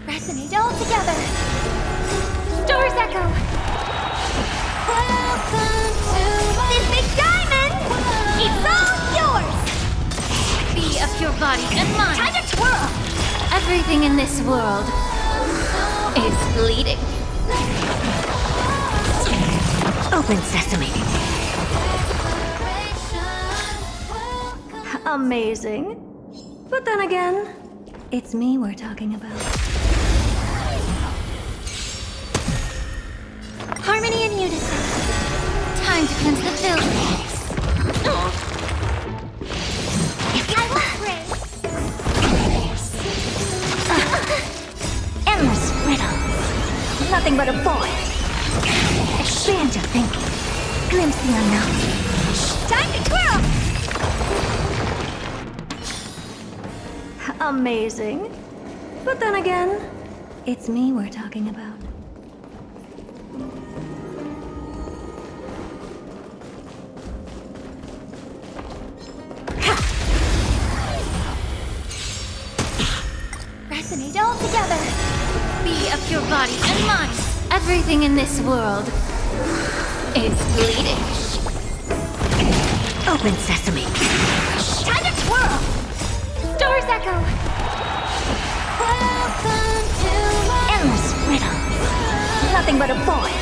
Resonate all together. Stars echo. Welcome to this big diamond. It's all yours. Be of your body and mind. Time to twirl. Everything in this world is bleeding. Open sesame. Amazing. But then again, it's me we're talking about. Harmony and unison. Time to cleanse the building. I will pray. Endless riddles. Nothing but a void. Expand your thinking. Glimpse the unknown. Time to twirl! Amazing. But then again, it's me we're talking about. Resonate all together. Be of your body and mind. Everything in this world is bleeding. Open sesame. Time to twirl! Stars echo. Welcome to endless riddles. Nothing but a void.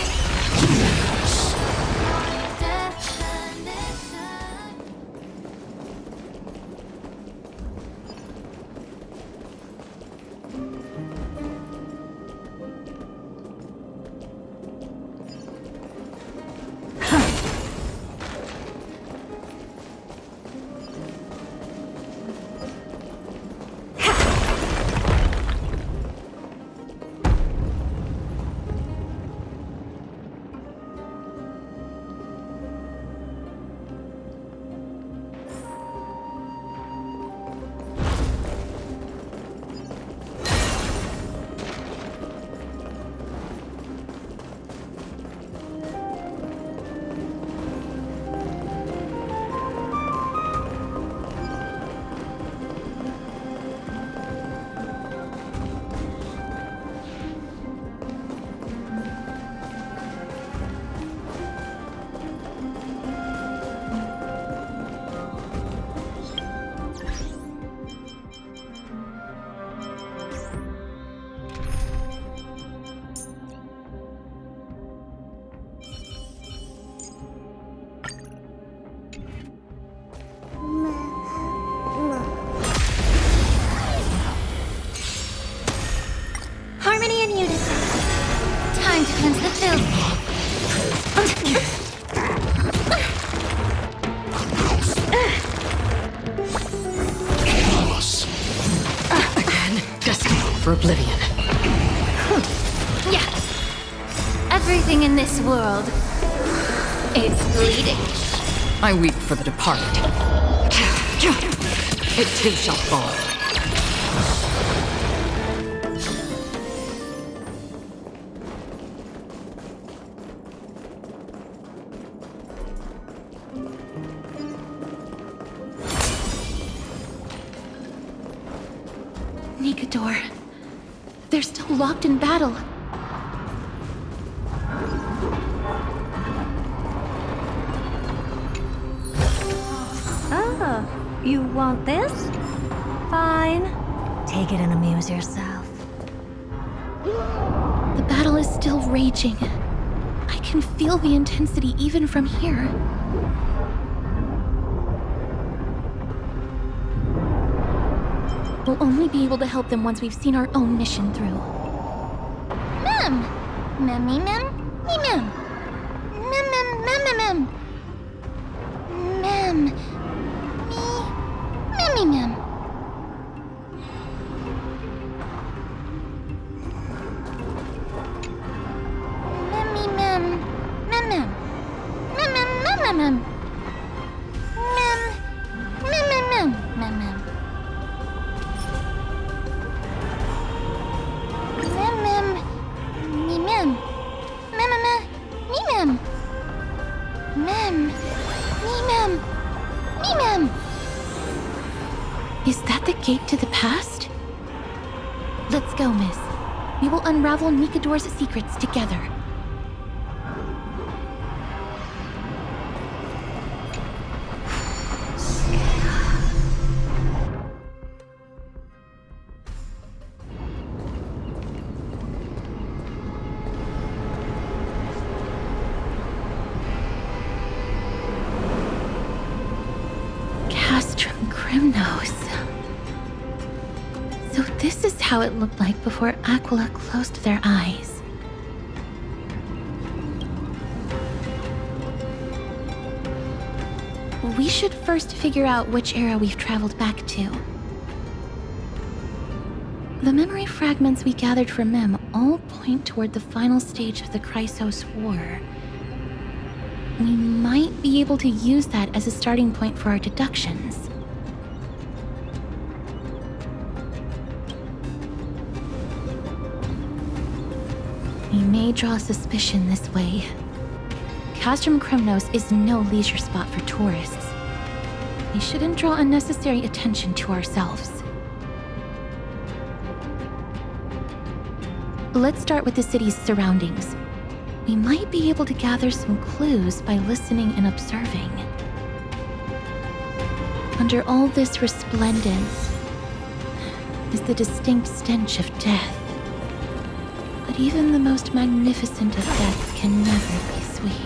Everything in this world is bleeding. I weep for the departed. It too shall fall. Nikador. They're still locked in battle. Oh, you want this? Fine. Take it and amuse yourself. The battle is still raging. I can feel the intensity even from here. We'll only be able to help them once we've seen our own mission through. Mem! Memmy mem? Me mem! Mem mem mem mem mem! Mem! Me... Memmy mem! Memmy mem! Mem mem! Mem mem mem mem mem! Mem! Mem mem mem mem mem! Is that the gate to the past? Let's go, miss. We will unravel Nikador's secrets together. So this is how it looked like before Aquila closed their eyes. We should first figure out which era we've traveled back to. The memory fragments we gathered from Mem all point toward the final stage of the Chrysos War. We might be able to use that as a starting point for our deductions. We may draw suspicion this way. Castrum Kremnos is no leisure spot for tourists. We shouldn't draw unnecessary attention to ourselves. Let's start with the city's surroundings. We might be able to gather some clues by listening and observing. Under all this resplendence is the distinct stench of death. But even the most magnificent of deaths can never be sweet.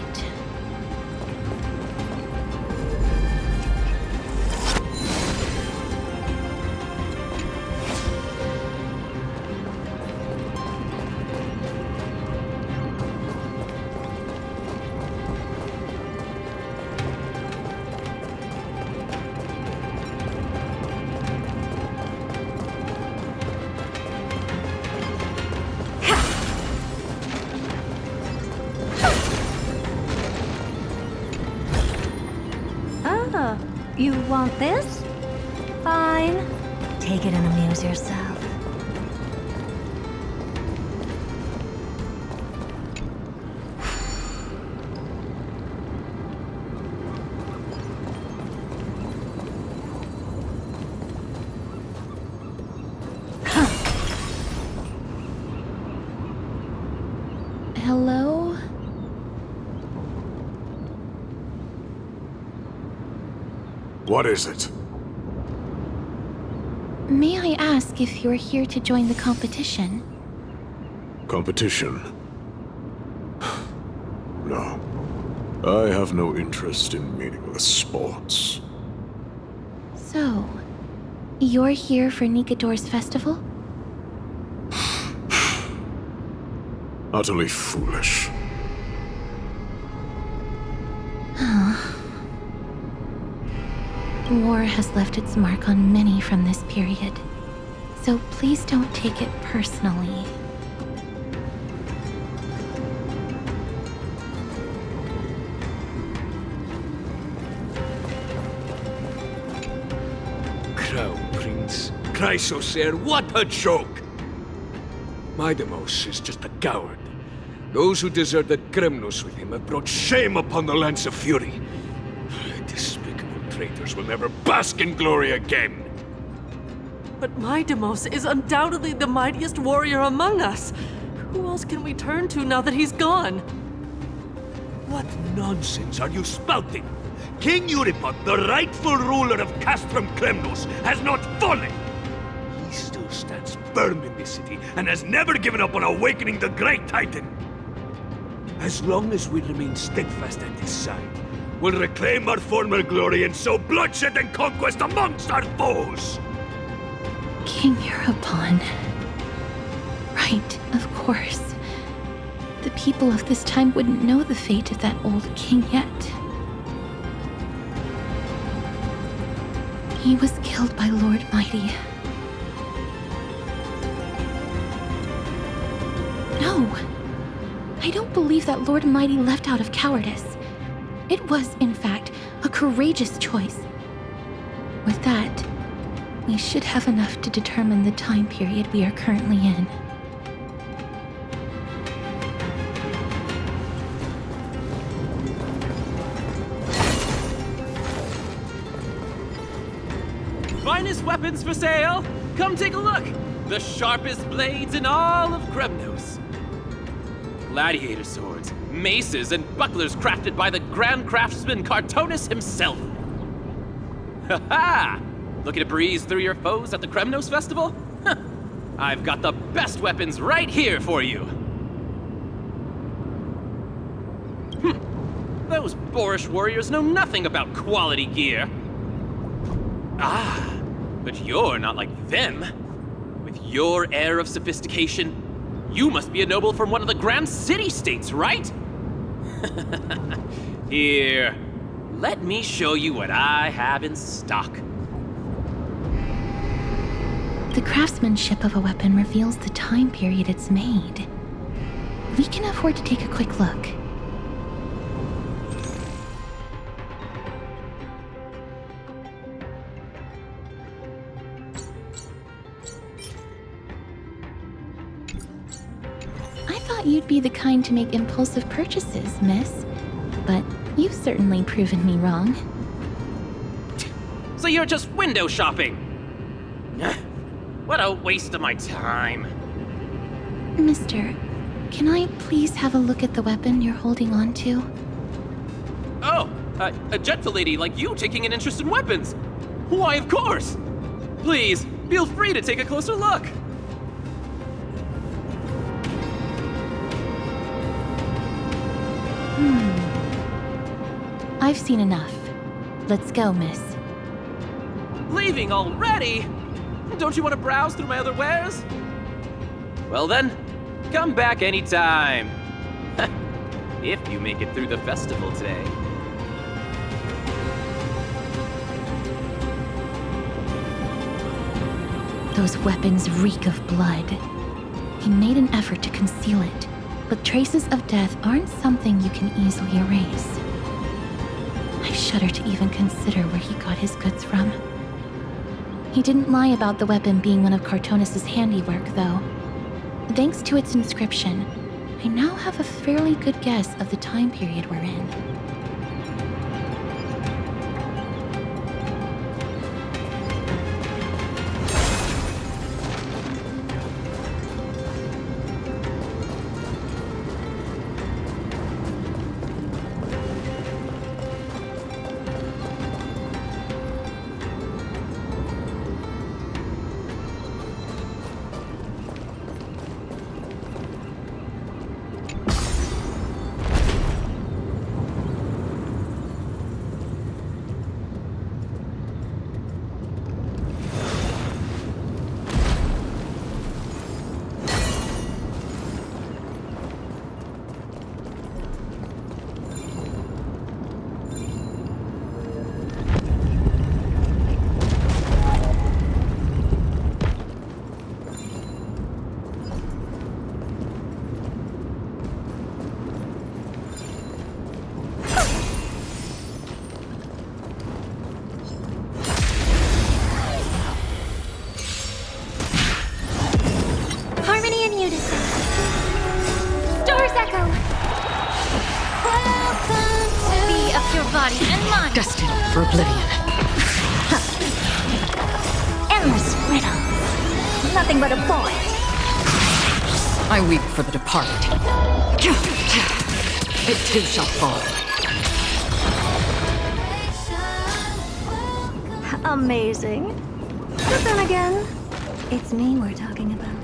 You want this? Fine. Take it and amuse yourself. Hello? What is it? May I ask if you're here to join the competition? Competition? No. I have no interest in meaningless sports. So, you're here for Nikador's festival? Utterly foolish. War has left its mark on many from this period, so please don't take it personally. Chrysosaur, what a joke! Midemos is just a coward. Those who deserted Kremnos with him have brought shame upon the Lance of Fury. Despicable traitors will never bask in glory again. But Midemos is undoubtedly the mightiest warrior among us. Who else can we turn to now that he's gone? What nonsense are you spouting? King Euripod, the rightful ruler of Castrum Kremnos, has not fallen! He still stands firm in this city and has never given up on awakening the Great Titan! As long as we remain steadfast at his side, we'll reclaim our former glory and sow bloodshed and conquest amongst our foes! King Euripon. Right, of course. The people of this time wouldn't know the fate of that old king yet. He was killed by Lord Mighty. No! I don't believe that Lord Mighty left out of cowardice. It was, in fact, a courageous choice. With that, we should have enough to determine the time period we are currently in. Finest weapons for sale! Come take a look! The sharpest blades in all of Kremnos. Gladiator swords, maces, and bucklers crafted by the grand craftsman Cartonus himself. Ha ha! Looking to breeze through your foes at the Kremnos Festival? Huh. I've got the best weapons right here for you! Those boorish warriors know nothing about quality gear. Ah, but you're not like them. With your air of sophistication, you must be a noble from one of the grand city-states, right? Here, let me show you what I have in stock. The craftsmanship of a weapon reveals the time period it's made. We can afford to take a quick look. I thought you'd be the kind to make impulsive purchases, miss. But you've certainly proven me wrong. So you're just window shopping? What a waste of my time. Mister, can I please have a look at the weapon you're holding on to? Oh, a gentle lady like you taking an interest in weapons. Why, of course. Please, feel free to take a closer look. I've seen enough. Let's go, miss. Leaving already? Don't you want to browse through my other wares? Well then, come back anytime. If you make it through the festival today. Those weapons reek of blood. He made an effort to conceal it, but traces of death aren't something you can easily erase. I shudder to even consider where he got his goods from. He didn't lie about the weapon being one of Cartonus' handiwork, though. Thanks to its inscription, I now have a fairly good guess of the time period we're in. Destined for oblivion. Endless riddle. Nothing but a void. I weep for the departed. It too shall fall. Amazing. But then again, it's me we're talking about.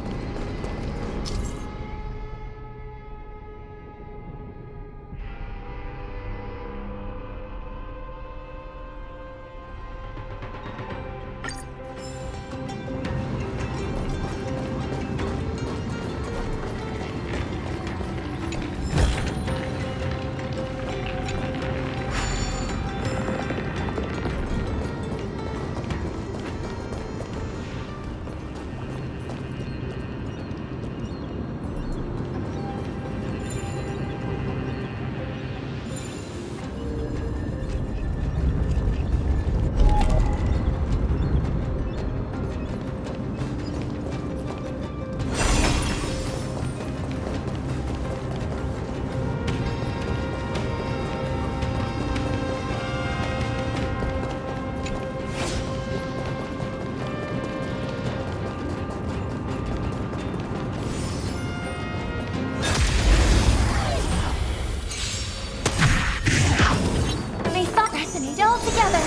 All together.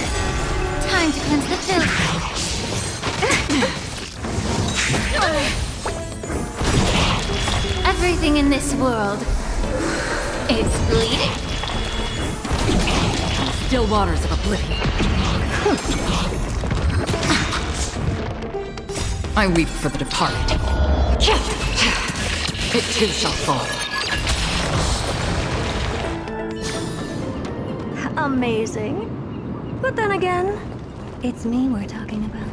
Time to cleanse the filth. Everything in this world is bleeding. Still waters of oblivion. I weep for the departed. It too shall fall. Amazing. But then again, it's me we're talking about.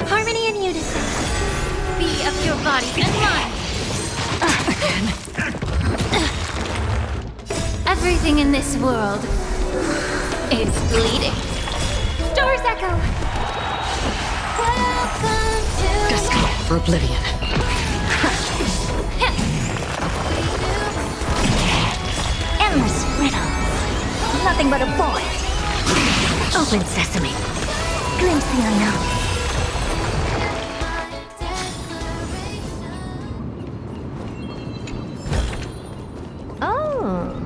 Harmony and unison. Be of your bodies and minds. Everything in this world is bleeding. Stars echo. Welcome to Destined for oblivion. endless riddle. Nothing but a void. Open sesame. Glimpse the unknown. Oh.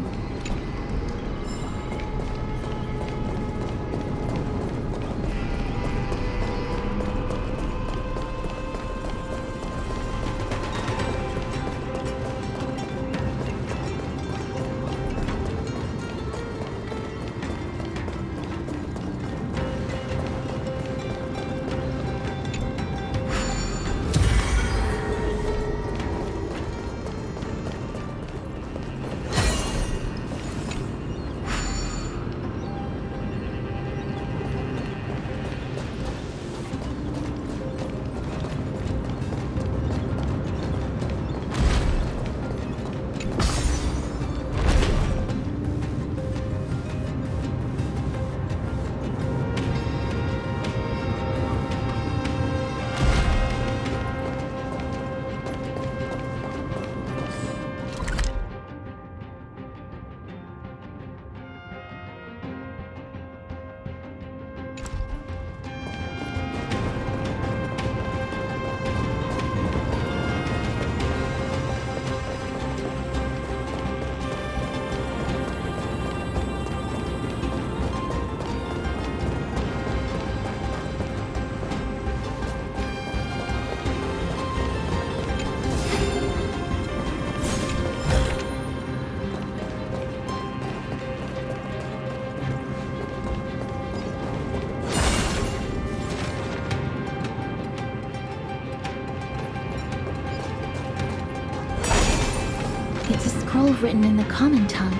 scroll written in the common tongue.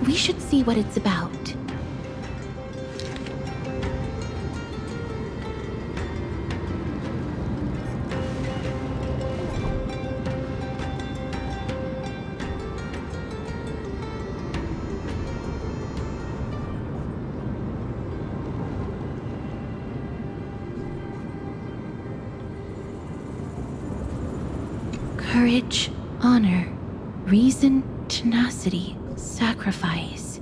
We should see what it's about. Courage, honor, reason, tenacity, sacrifice.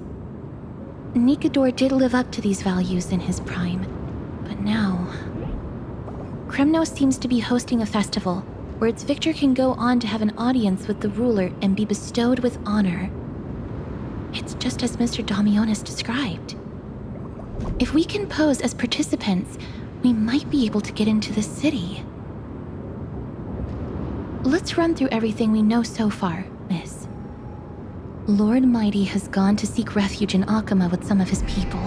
Nikador did live up to these values in his prime, but now... Kremnos seems to be hosting a festival where its victor can go on to have an audience with the ruler and be bestowed with honor. It's just as Mr. Damionis described. If we can pose as participants, we might be able to get into the city. Let's run through everything we know so far, Miss. Lord Mighty has gone to seek refuge in Akama with some of his people.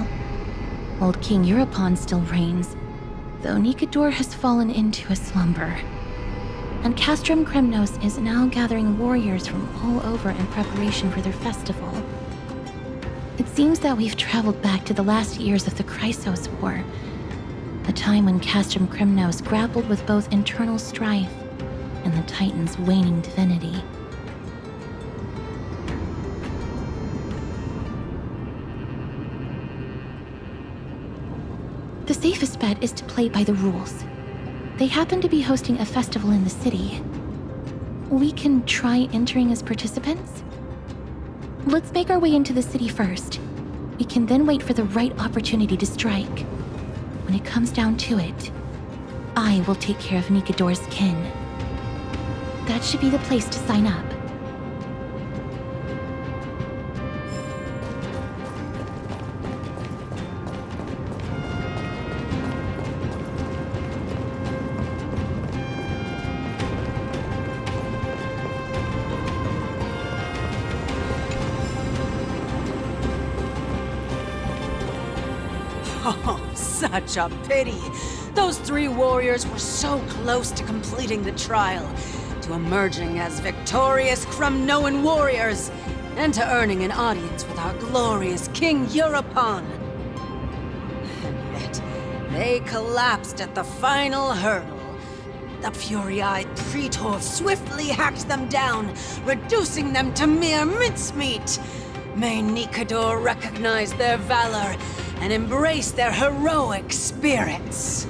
Old King Europon still reigns, though Nikador has fallen into a slumber. And Castrum Kremnos is now gathering warriors from all over in preparation for their festival. It seems that we've traveled back to the last years of the Chrysos War, a time when Castrum Kremnos grappled with both internal strife and the Titan's waning divinity. The safest bet is to play by the rules. They happen to be hosting a festival in the city. We can try entering as participants? Let's make our way into the city first. We can then wait for the right opportunity to strike. When it comes down to it, I will take care of Nikador's kin. That should be the place to sign up. Oh, such a pity. Those three warriors were so close to completing the trial, to emerging as victorious Kremnoan warriors, and to earning an audience with our glorious King Europon. And yet, they collapsed at the final hurdle. The fury-eyed Praetor swiftly hacked them down, reducing them to mere mincemeat. May Nikador recognize their valor and embrace their heroic spirits.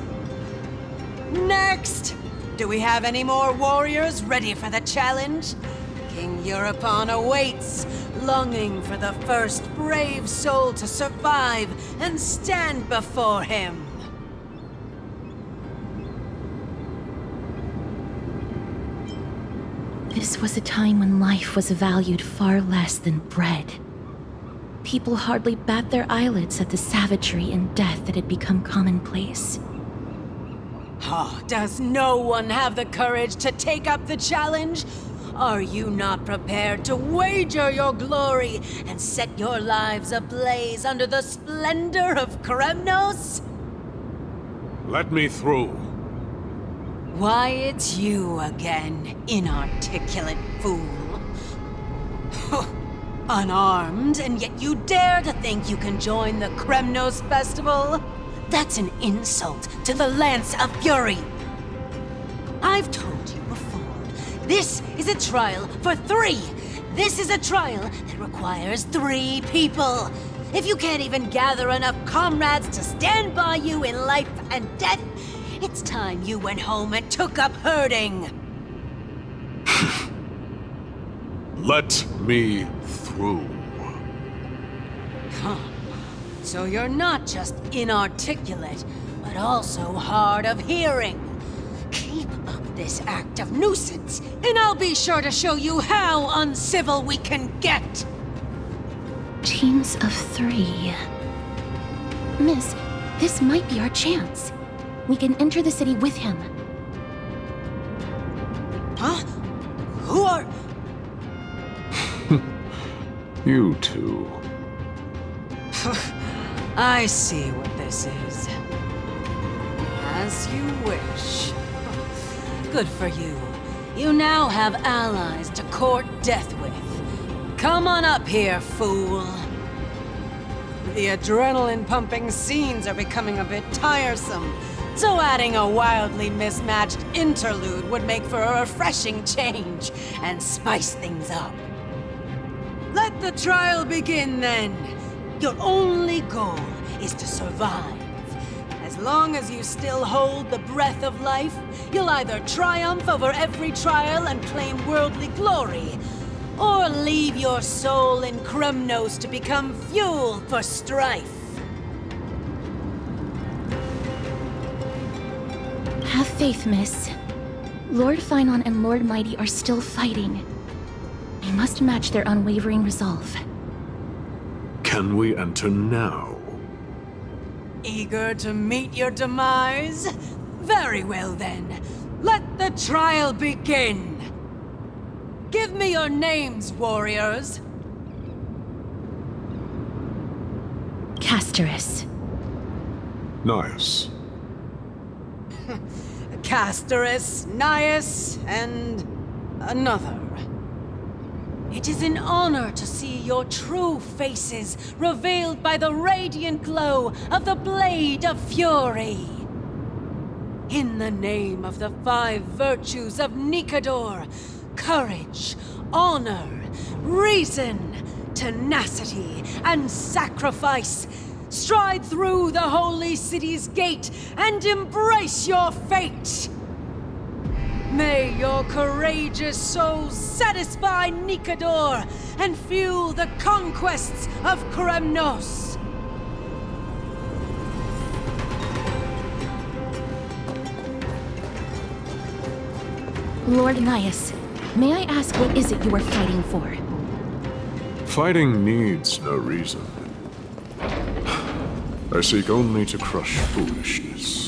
Next! Do we have any more warriors ready for the challenge? King Europon awaits, longing for the first brave soul to survive and stand before him. This was a time when life was valued far less than bread. People hardly bat their eyelids at the savagery and death that had become commonplace. Oh, does no one have the courage to take up the challenge? Are you not prepared to wager your glory and set your lives ablaze under the splendor of Kremnos? Let me through. Why, it's you again, inarticulate fool. Unarmed, and yet you dare to think you can join the Kremnos festival? That's an insult to the Lance of Fury. I've told you before, this is a trial for 3. This is a trial that requires 3 people. If you can't even gather enough comrades to stand by you in life and death, it's time you went home and took up herding. Let me through. Huh. So you're not just inarticulate, but also hard of hearing. Keep up this act of nuisance, and I'll be sure to show you how uncivil we can get. Teams of 3. Miss, this might be our chance. We can enter the city with him. Huh? Who are... You two. I see what this is. As you wish. Good for you. You now have allies to court death with. Come on up here, fool. The adrenaline-pumping scenes are becoming a bit tiresome, so adding a wildly mismatched interlude would make for a refreshing change and spice things up. Let the trial begin, then. Your only goal is to survive. As long as you still hold the breath of life, you'll either triumph over every trial and claim worldly glory, or leave your soul in Kremnos to become fuel for strife. Have faith, miss. Lord Finon and Lord Mighty are still fighting. We must match their unwavering resolve. Can we enter now? Eager to meet your demise? Very well then. Let the trial begin. Give me your names, warriors. Castorus. Nice. Castorus, Nias, and another. It is an honor to see your true faces revealed by the radiant glow of the Blade of Fury. In the name of the 5 virtues of Nikador, courage, honor, reason, tenacity, and sacrifice, stride through the holy city's gate and embrace your fate! May your courageous souls satisfy Nikador and fuel the conquests of Kremnos! Lord Nias, may I ask what is it you are fighting for? Fighting needs no reason. I seek only to crush foolishness.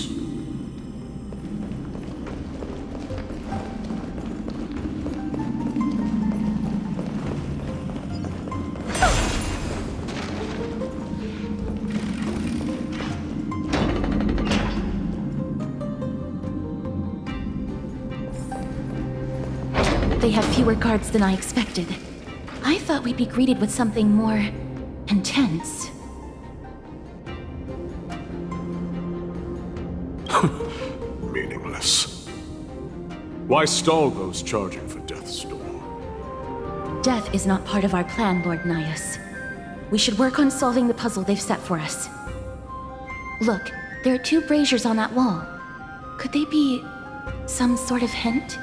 They have fewer guards than I expected. I thought we'd be greeted with something more intense. Meaningless. Why stall those charging for death's door? Death is not part of our plan, Lord Nias. We should work on solving the puzzle they've set for us. Look, there are 2 braziers on that wall. Could they be some sort of hint?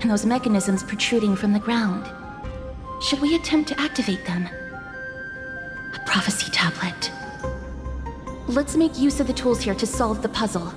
And those mechanisms protruding from the ground. Should we attempt to activate them? A prophecy tablet. Let's make use of the tools here to solve the puzzle.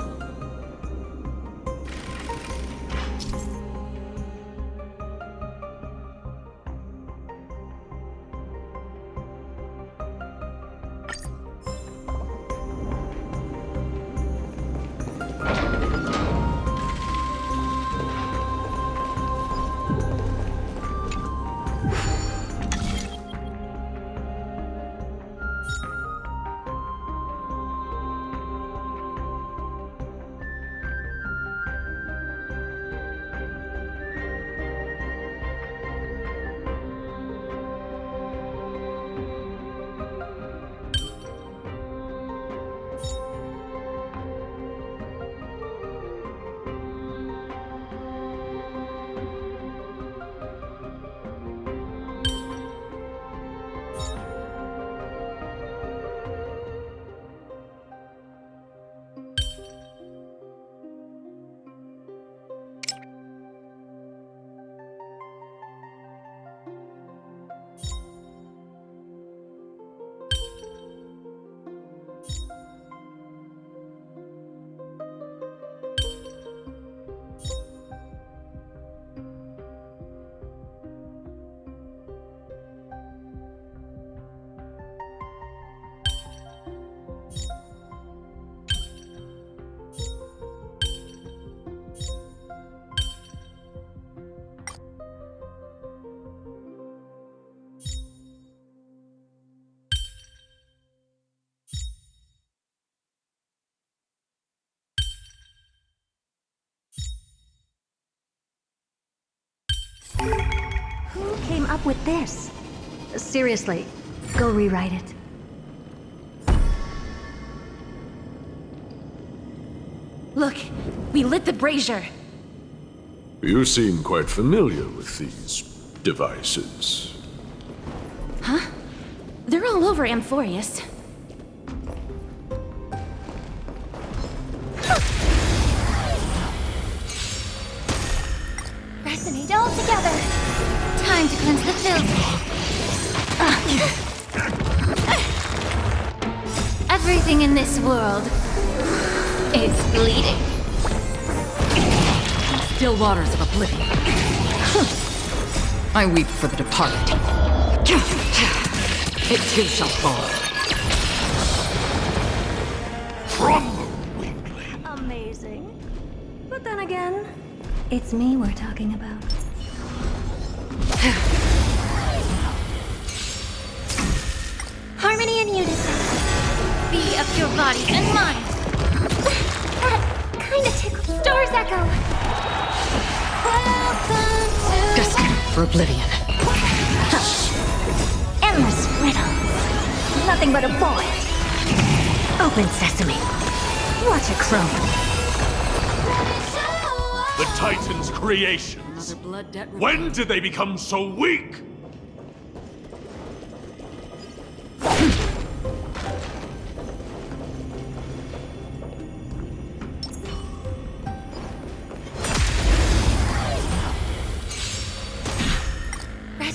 up with this? Seriously, go rewrite it. Look, we lit the brazier. You seem quite familiar with these devices. Huh? They're all over Amphorius. Resonate all together. Time to cleanse the filth. Everything in this world is bleeding. Still waters of oblivion. I weep for the departed. It too shall fall. Crumble, weakling! Amazing. But then again, it's me we're talking about. Harmony and unison. Be of your body and mind. That kinda tickles. Stars echo. Welcome to Destined for oblivion. Endless riddle. Nothing but a void. Open sesame. Watch it chrome. The Titan's creations. Another blood debt. When did they become so weak?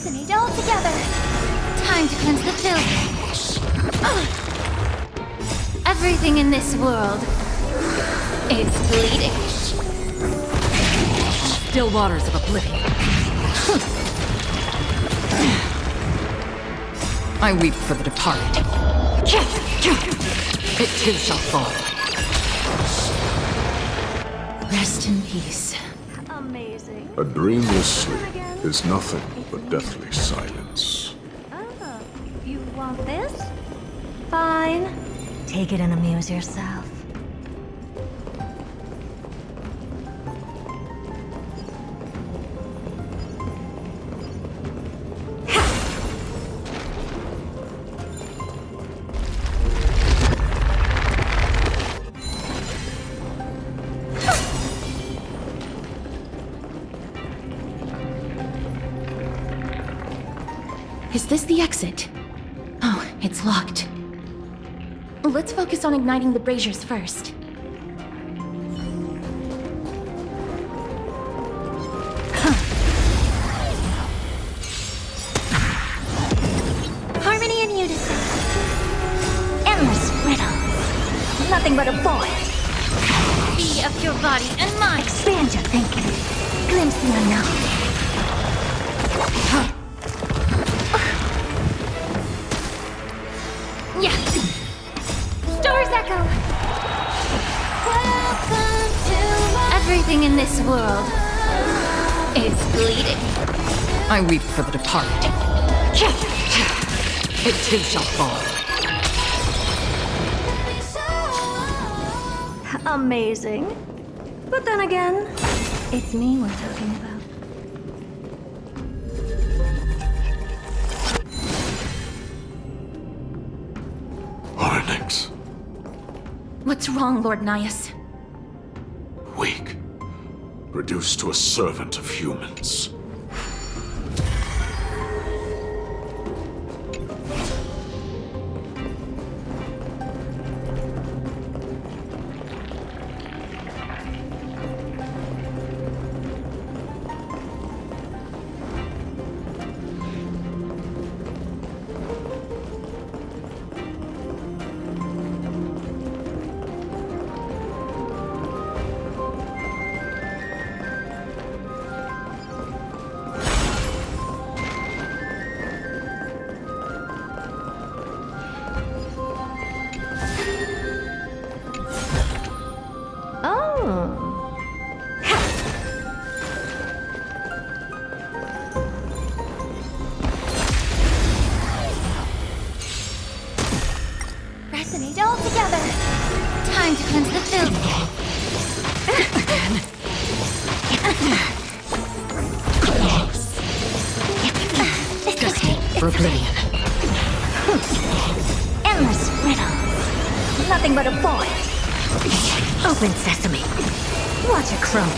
resonate all together. Time to cleanse the filth. Everything in this world is bleeding. Still waters of oblivion. I weep for the departed. It too shall fall. Rest in peace. Amazing. A dreamless sleep is nothing but deathly silence. Oh, you want this? Fine. Take it and amuse yourself. Is this the exit? Oh, it's locked. Let's focus on igniting the braziers first. Harmony and unison. Endless riddle. Nothing but a void. Be of your body and mind. Expand your thinking. Glimpse the unknown. Yeah. Stars echo. Welcome to everything in this world is bleeding. I weep for the departed. It too shall fall. Amazing. But then again, it's me we're talking about. Onyx. What's wrong, Lord Nias? Weak. Reduced to a servant of humans. Nothing but a fight. Open sesame. Watch a crumble.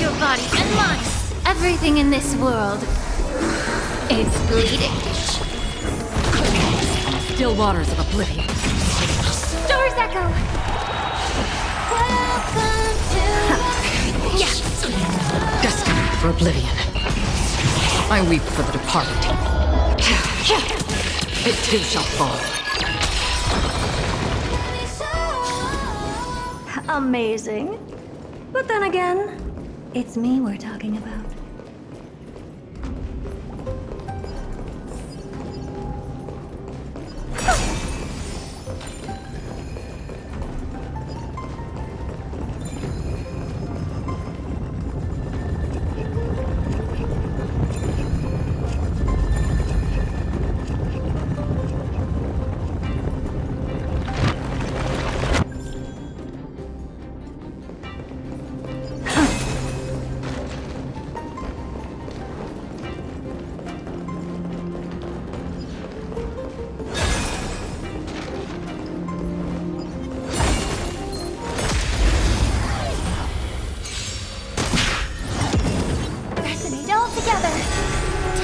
Your body and mind. Everything in this world is bleeding. Still waters of oblivion. Stars echo. Welcome to Yes. Destined for oblivion. I weep for the departed. It too shall fall. Amazing. But then again, it's me we're talking about.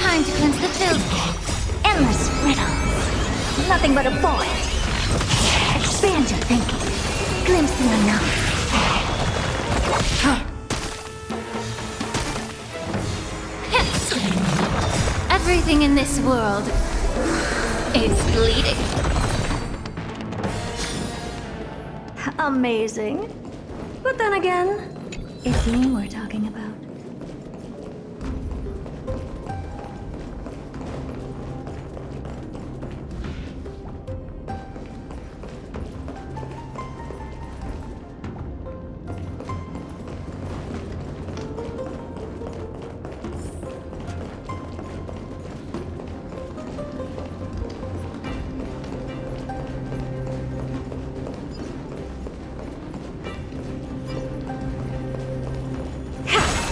Time to cleanse the filth. Endless riddles. Nothing but a void. Expand your thinking. Glimpse the unknown. Everything in this world is bleeding. Amazing. But then again, it's me we're talking about. Ha!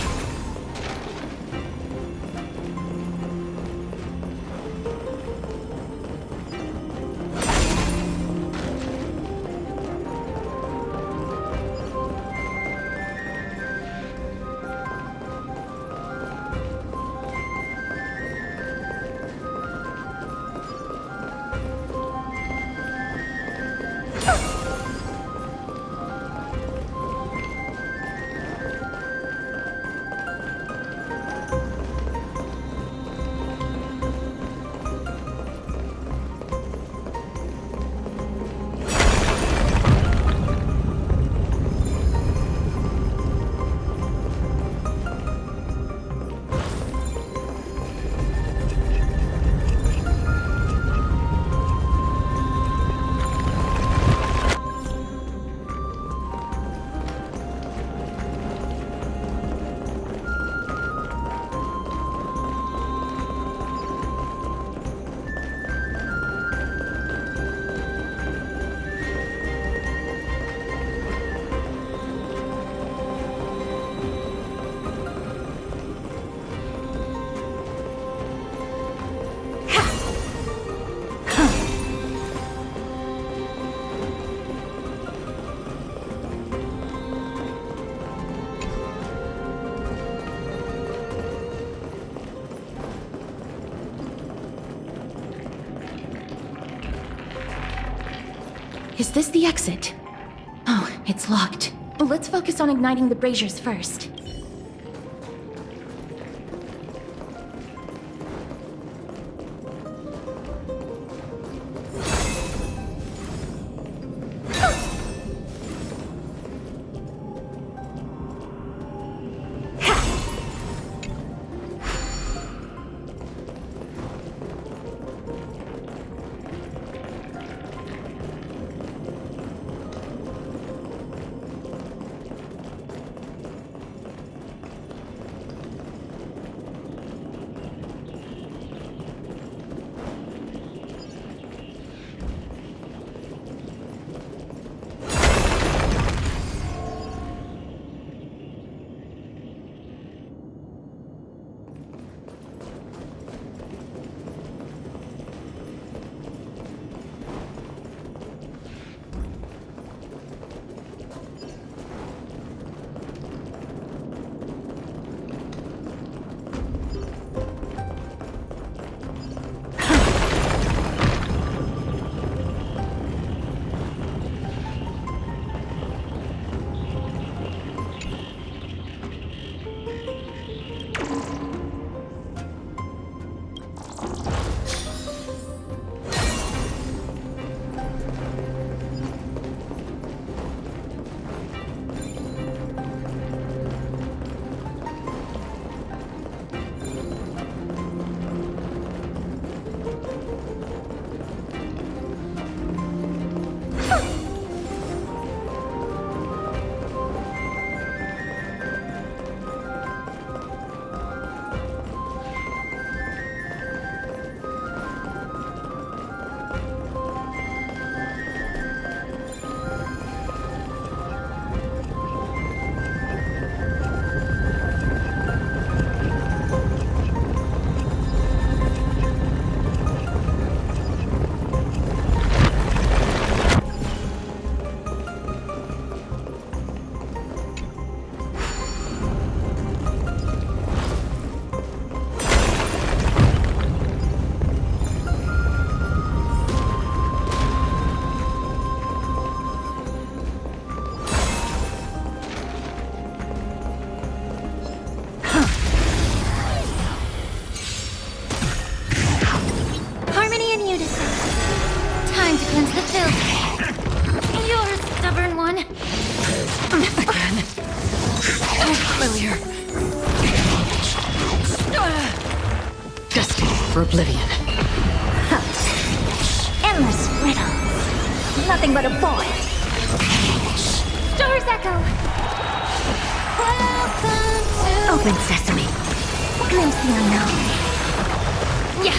Is this the exit? Oh, it's locked. Let's focus on igniting the braziers first. For oblivion. Endless riddles. Nothing but a void. Stars echo. Open sesame. Glimpse the unknown. Yeah.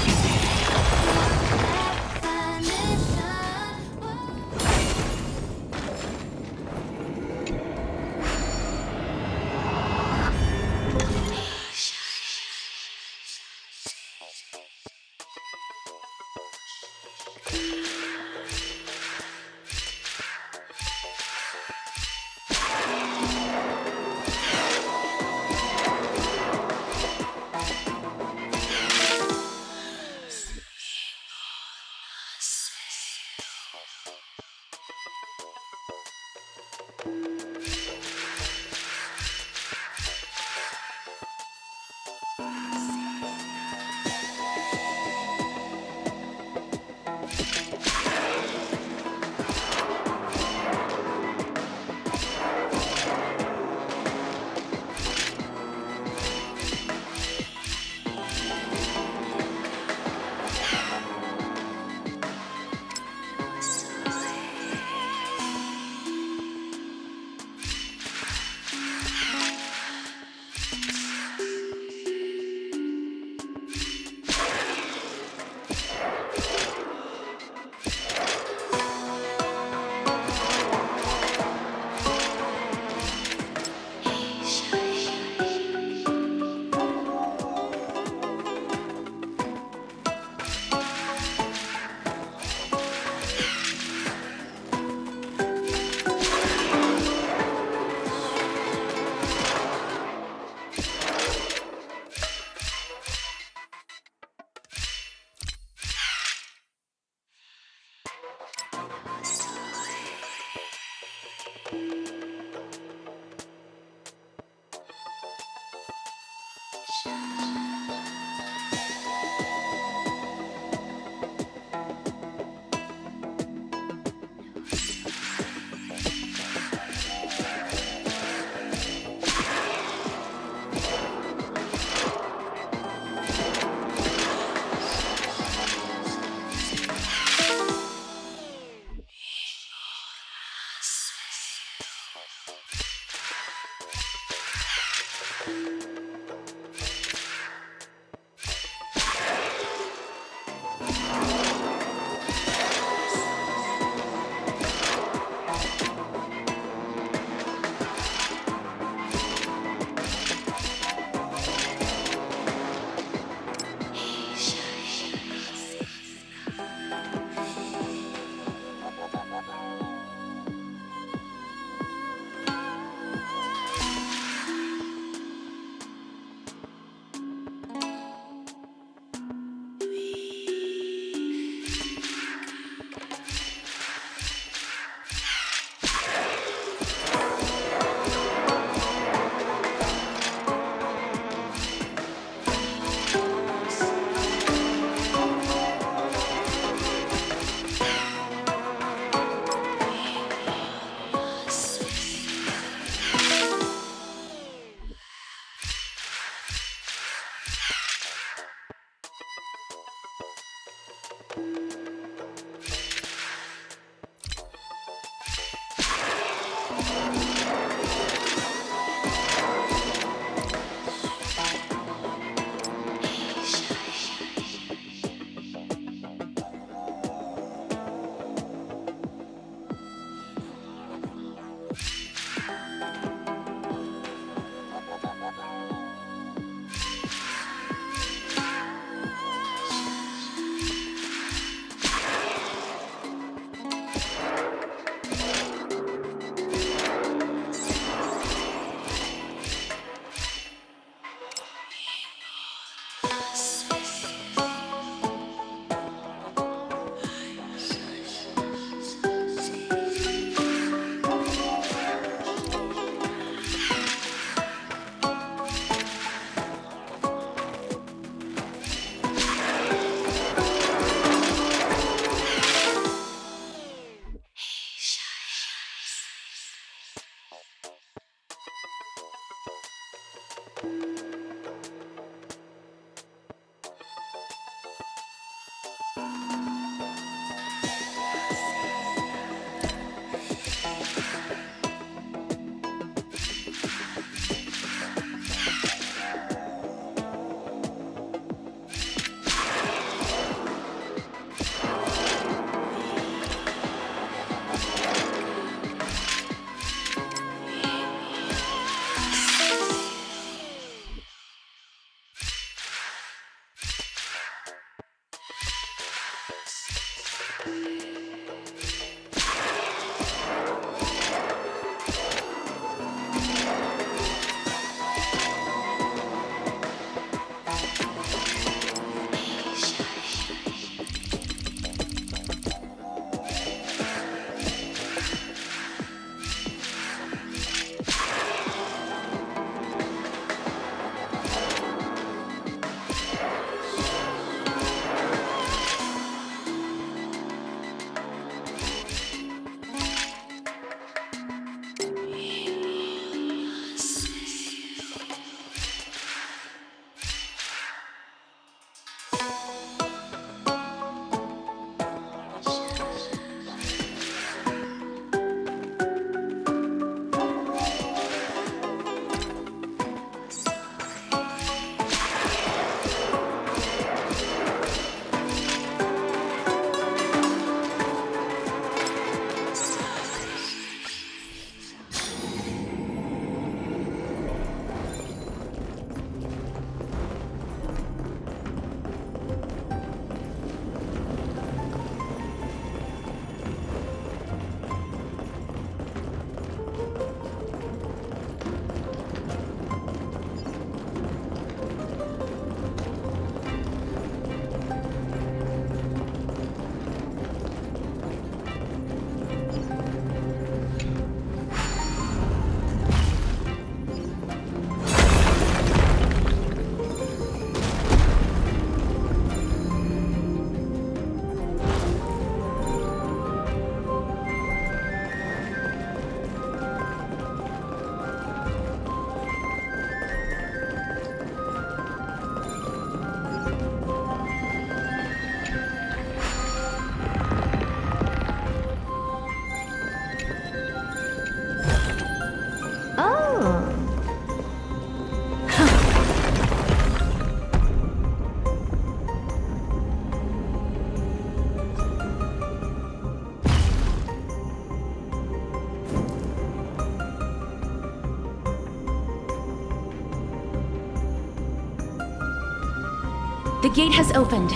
The gate has opened,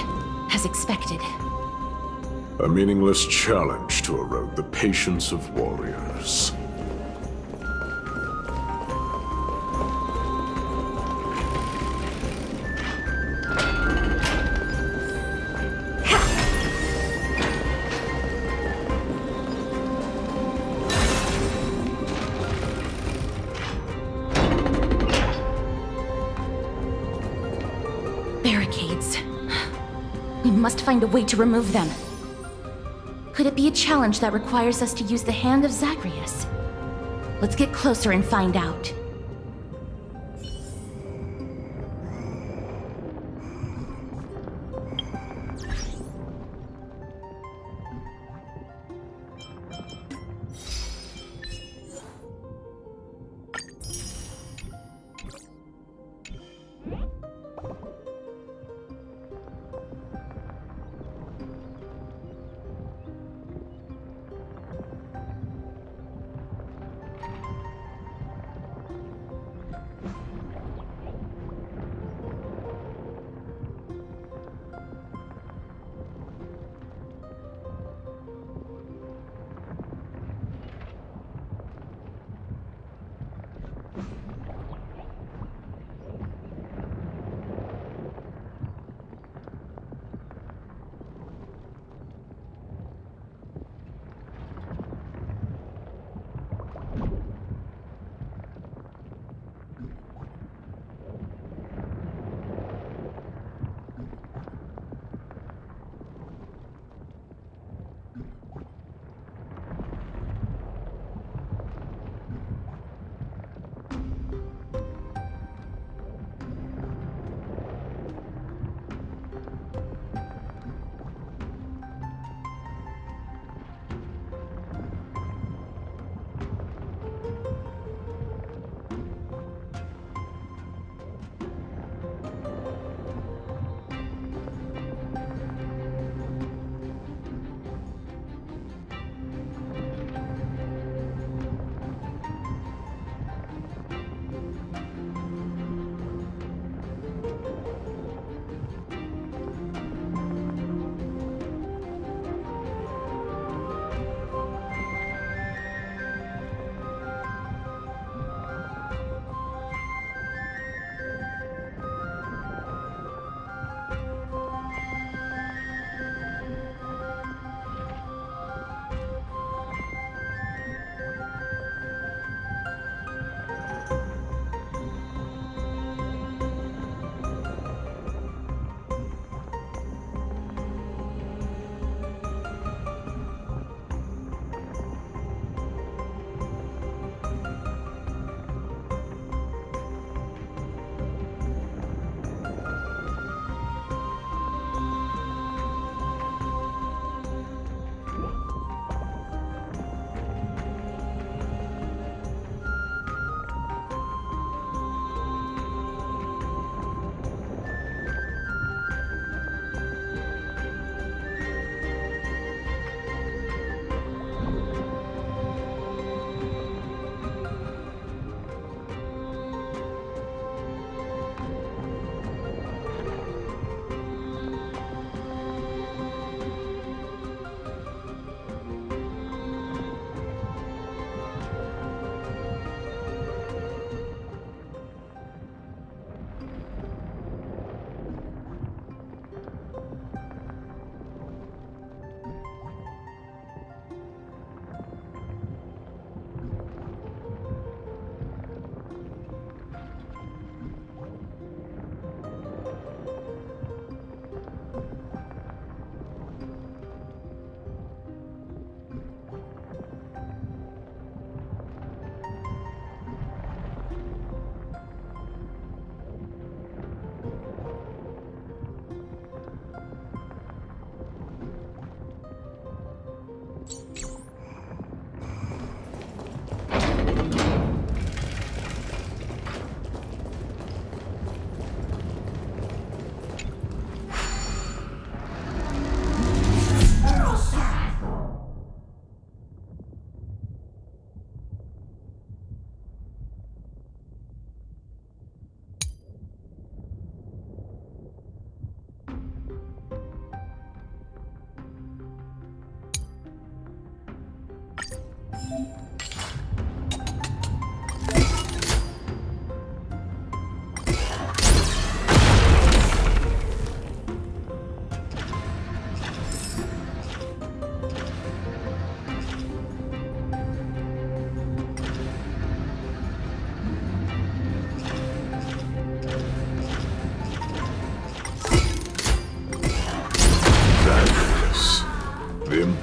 as expected. A meaningless challenge to erode the patience of warriors. Barricades. We must find a way to remove them. Could it be a challenge that requires us to use the hand of Zagreus? Let's get closer and find out.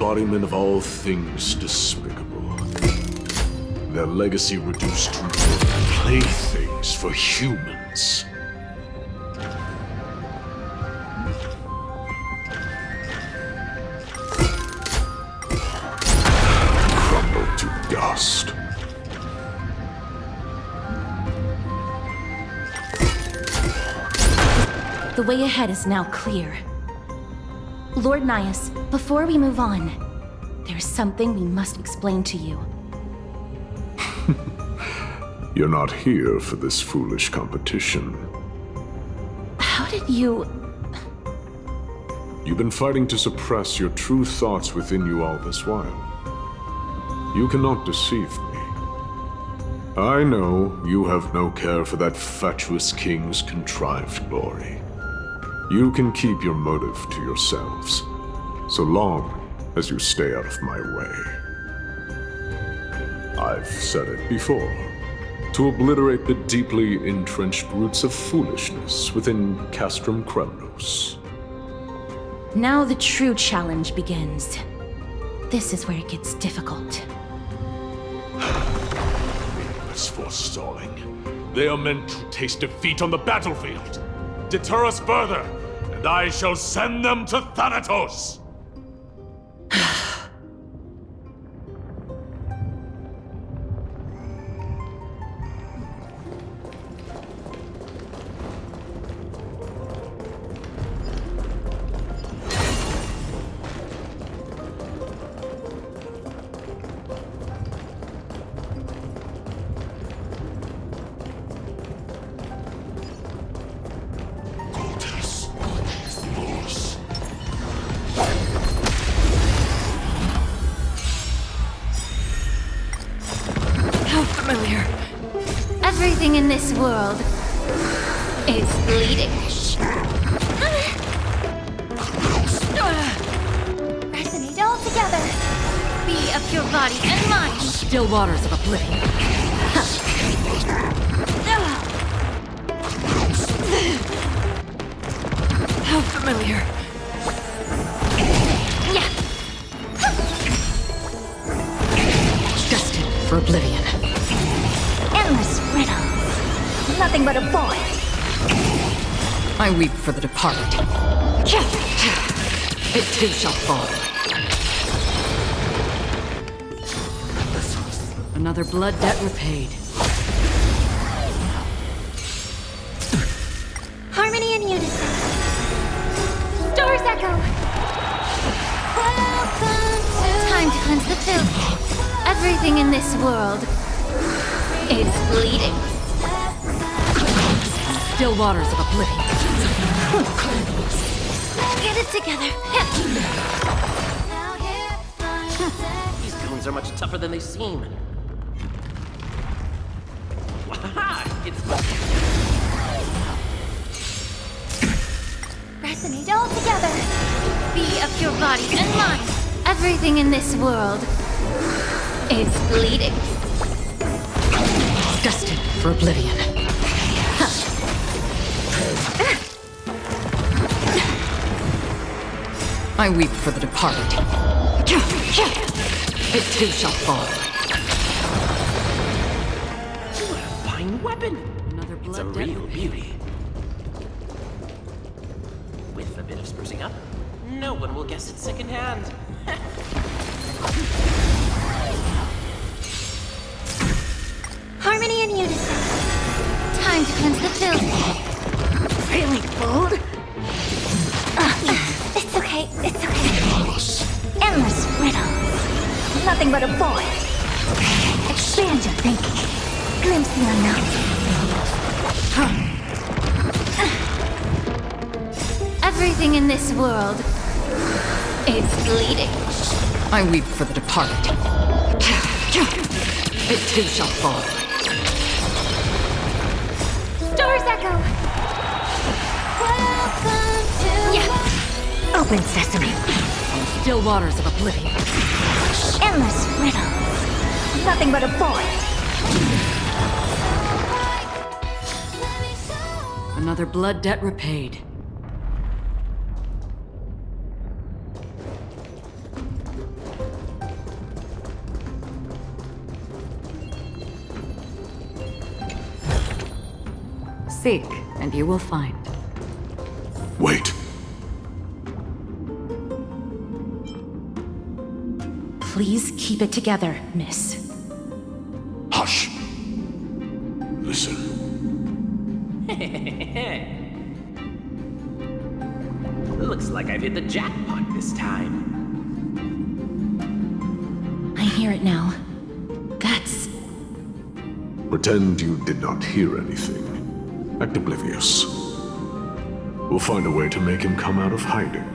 embodiment of all things despicable. Their legacy reduced to playthings for humans. Crumbled to dust. The way ahead is now clear. Lord Nias, before we move on, there is something we must explain to you. You're not here for this foolish competition. How did you... You've been fighting to suppress your true thoughts within you all this while. You cannot deceive me. I know you have no care for that fatuous king's contrived glory. You can keep your motive to yourselves, so long as you stay out of my way. I've said it before. To obliterate the deeply entrenched roots of foolishness within Castrum Kremnos. Now the true challenge begins. This is where it gets difficult. Meaningless forestalling. They are meant to taste defeat on the battlefield. Deter us further, and I shall send them to Thanatos! Everything in this world is bleeding. Resonate all together. Be of your body and mind. Still waters of oblivion. How familiar. Destined for oblivion. Endless riddle. Nothing but a void. I weep for the departed. It too shall fall. Another blood debt repaid. Harmony and unison. Stars echo. Time to cleanse the filth. Everything in this world is bleeding. Still waters of oblivion. Get it together. These goons are much tougher than they seem. Wahaha! It's Resonate all together. Be of your body and mind. Everything in this world is bleeding. Destined for oblivion. I weep for the departed. It too shall fall. what a fine weapon! Another It's a blood debt real repaid. beauty. With a bit of sprucing up, no one will guess it secondhand. Harmony and unison. Time to cleanse the filth. Really bold? It's okay. It's okay. Endless riddle. Nothing but a void. Expand your thinking. Glimpse the unknown. Everything in this world is bleeding. I weep for the departed. It too shall fall. Stars echo. Welcome to Open Sesame. Still waters of oblivion. Endless riddle. Nothing but a void. Another blood debt repaid. Seek, and you will find. Wait. Please keep it together, miss. Hush. Listen. Looks like I've hit the jackpot this time. I hear it now. That's... Pretend you did not hear anything. Act oblivious. We'll find a way to make him come out of hiding.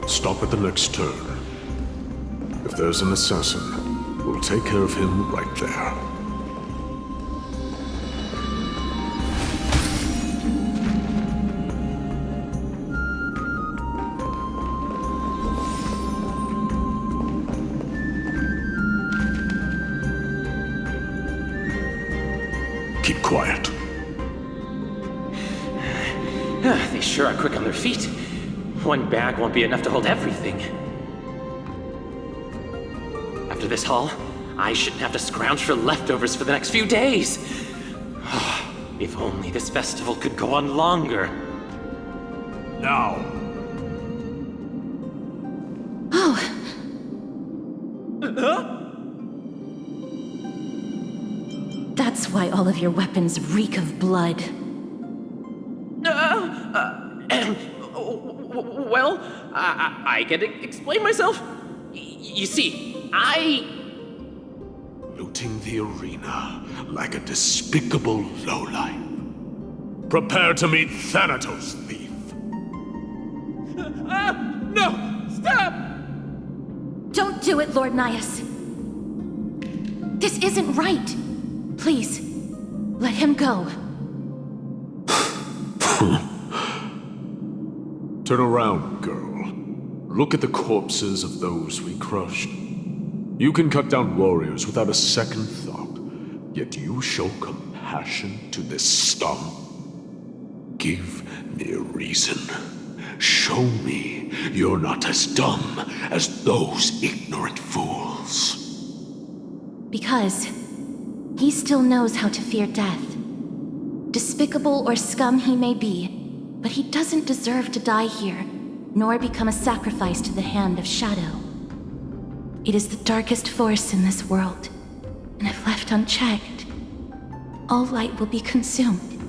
Stop at the next turn. If there's an assassin, we'll take care of him right there. Keep quiet. They sure are quick on their feet. One bag won't be enough to hold everything. After this haul, I shouldn't have to scrounge for leftovers for the next few days. If only this festival could go on longer. Now. Oh, that's why all of your weapons reek of blood. Well, I can explain myself. You see, Looting the arena like a despicable lowlife. Prepare to meet Thanatos, thief. No! Stop! Don't do it, Lord Nias. This isn't right. Please, let him go. Turn around, girl. Look at the corpses of those we crushed. You can cut down warriors without a second thought, yet you show compassion to this scum. Give me a reason. Show me you're not as dumb as those ignorant fools. Because he still knows how to fear death. Despicable or scum he may be, but he doesn't deserve to die here, nor become a sacrifice to the hand of Shadow. It is the darkest force in this world, and if left unchecked, all light will be consumed.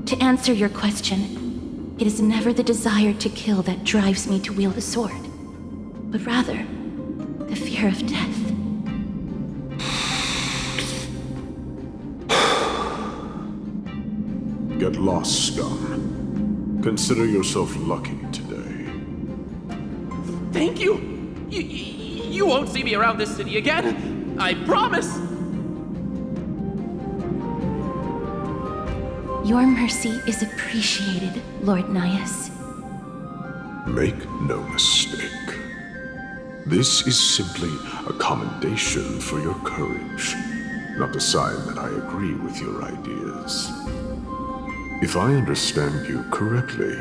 To answer your question, it is never the desire to kill that drives me to wield a sword, but rather the fear of death. Get lost, scum. Consider yourself lucky today. Thank you! You won't see me around this city again! I promise! Your mercy is appreciated, Lord Nias. Make no mistake. This is simply a commendation for your courage, not a sign that I agree with your ideas. If I understand you correctly,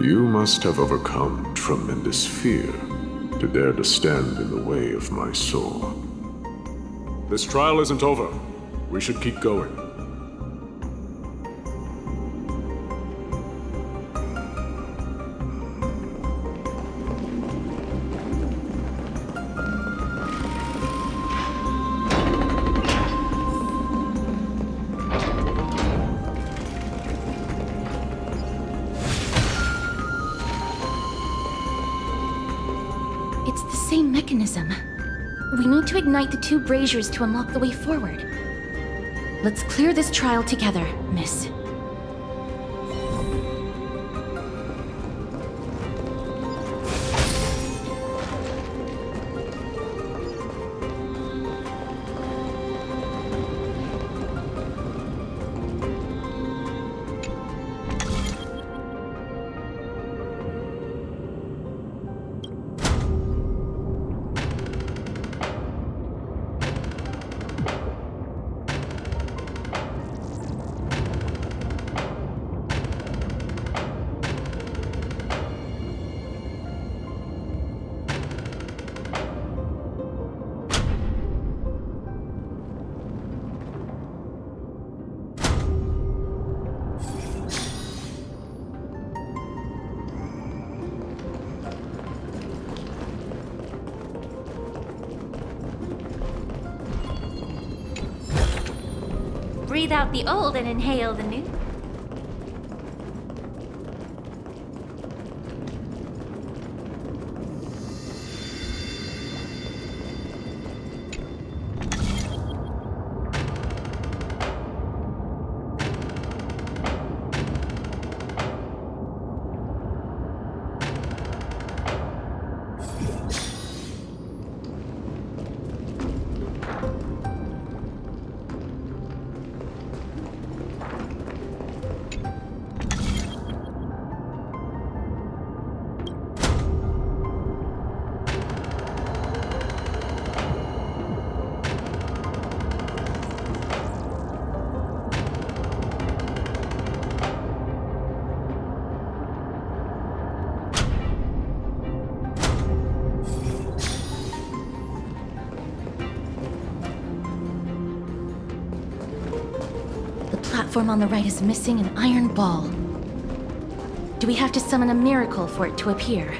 you must have overcome tremendous fear to dare to stand in the way of my sword. This trial isn't over. We should keep going. It's the same mechanism. We need to ignite the two braziers to unlock the way forward. Let's clear this trial together, miss. breathe out the old and inhale the new. The platform on the right is missing an iron ball. Do we have to summon a miracle for it to appear?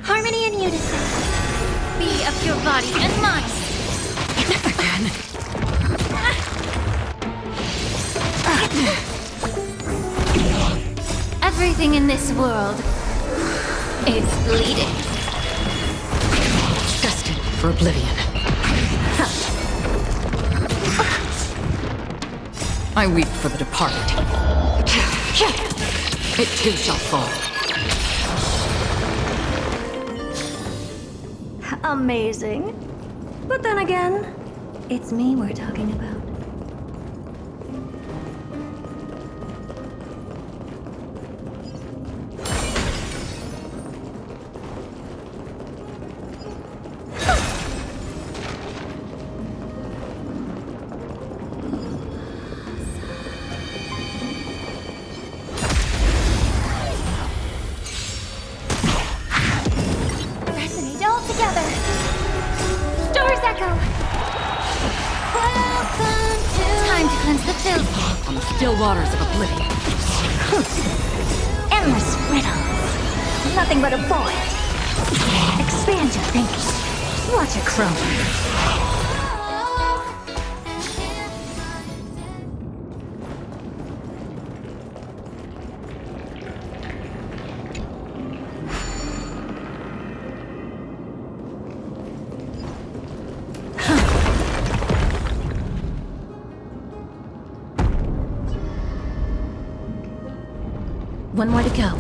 Harmony and unison. Be of your body and mind. Everything in this world is bleeding. Destined for oblivion. I weep for the departed. It too shall fall. Amazing. But then again, it's me we're talking about. Resonate all together. Stars echo. Welcome to time to cleanse the filth. On the still waters of oblivion. Endless riddles. Nothing but a void. Expand your thinking. Watch it crumble. One more to go.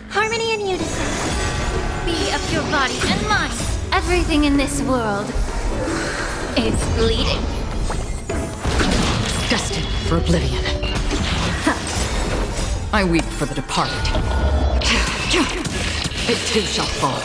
Harmony and unison. Your body and mind, everything in this world is bleeding. Destined for oblivion. I weep for the departed. It too shall fall.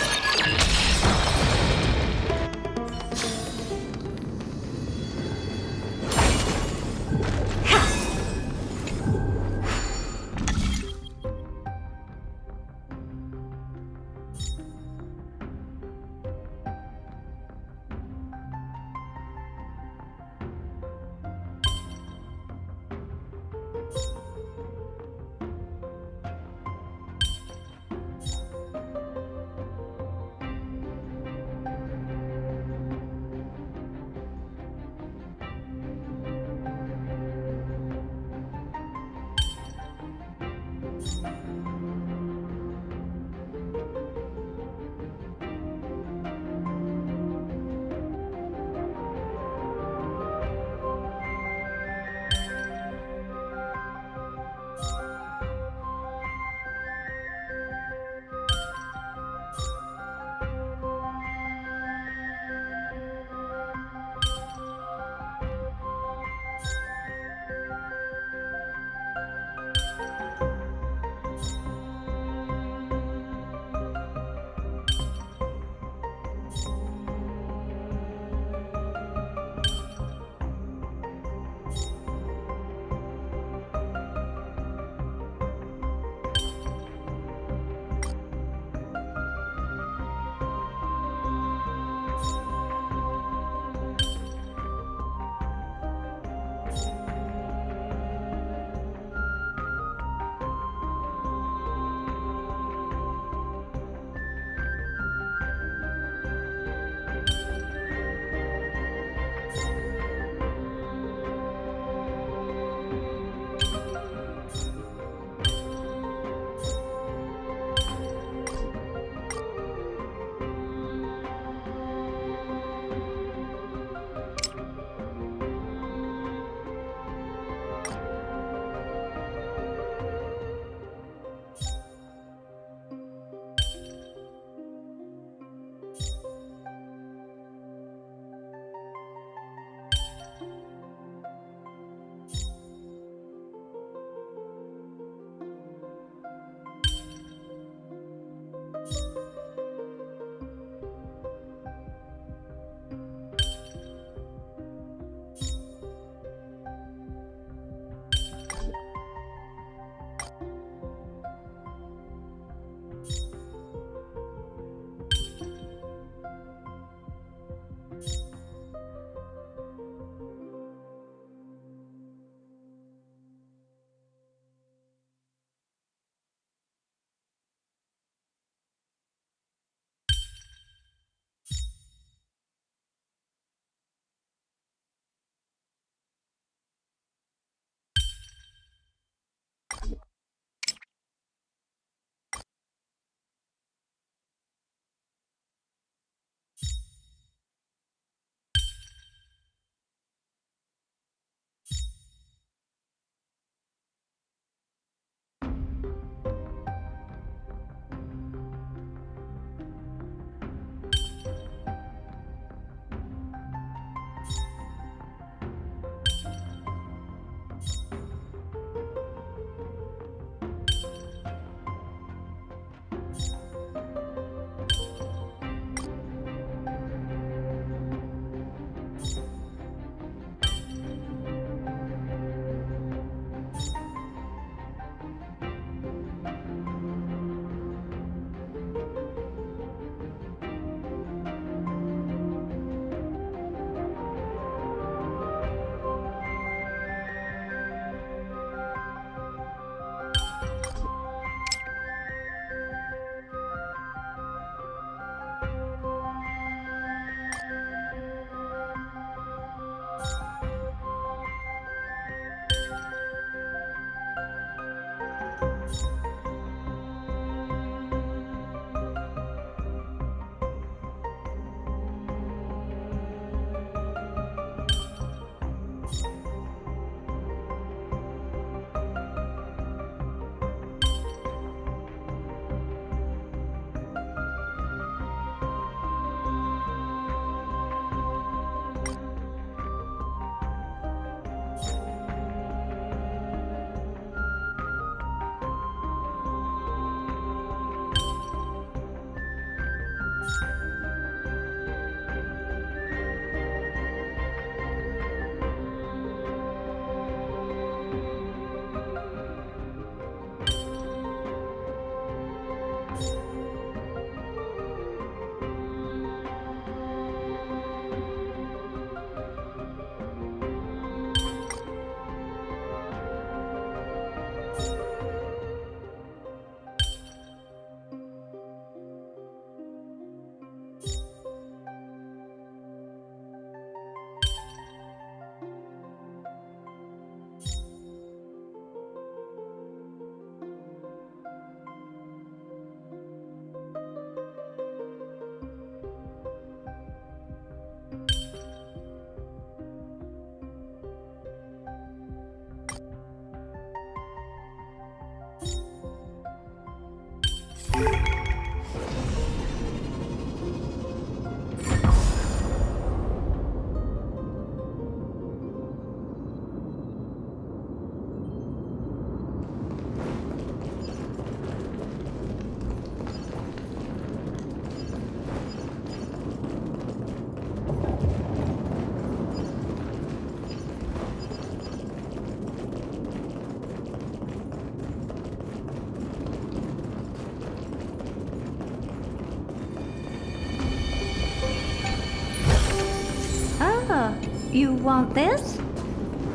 Ah, you want this?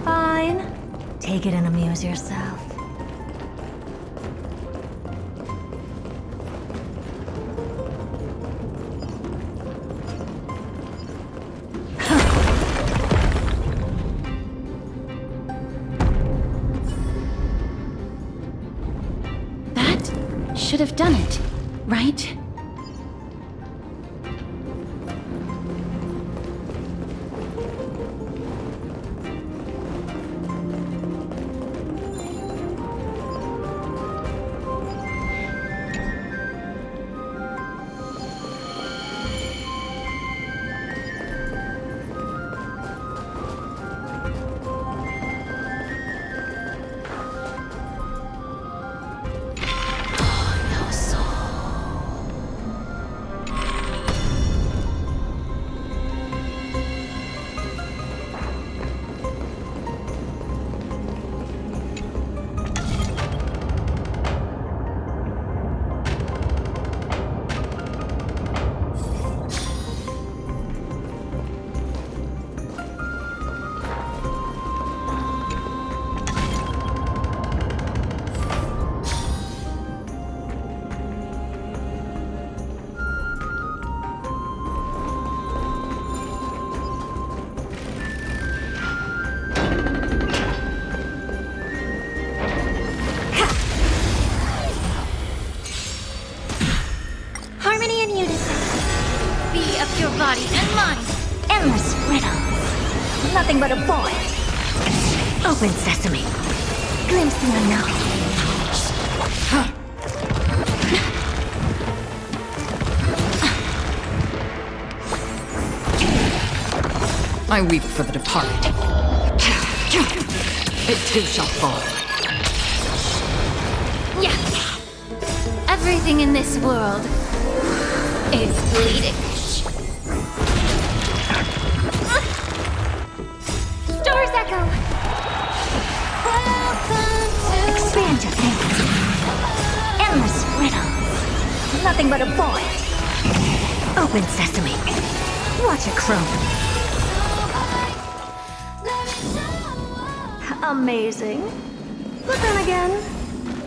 Fine. Take it and amuse yourself. That should have done it, right? Harmony and unison. Be of your body and mind. Endless riddles. Nothing but a void. Open sesame. Glimpse the unknown. I weep for the departed. It too shall fall. Yeah. Everything in this world is bleeding. Stars echo. Expand your thinking. Endless riddles. Nothing but a void. Open sesame. Watch it chrome. Amazing. But then again,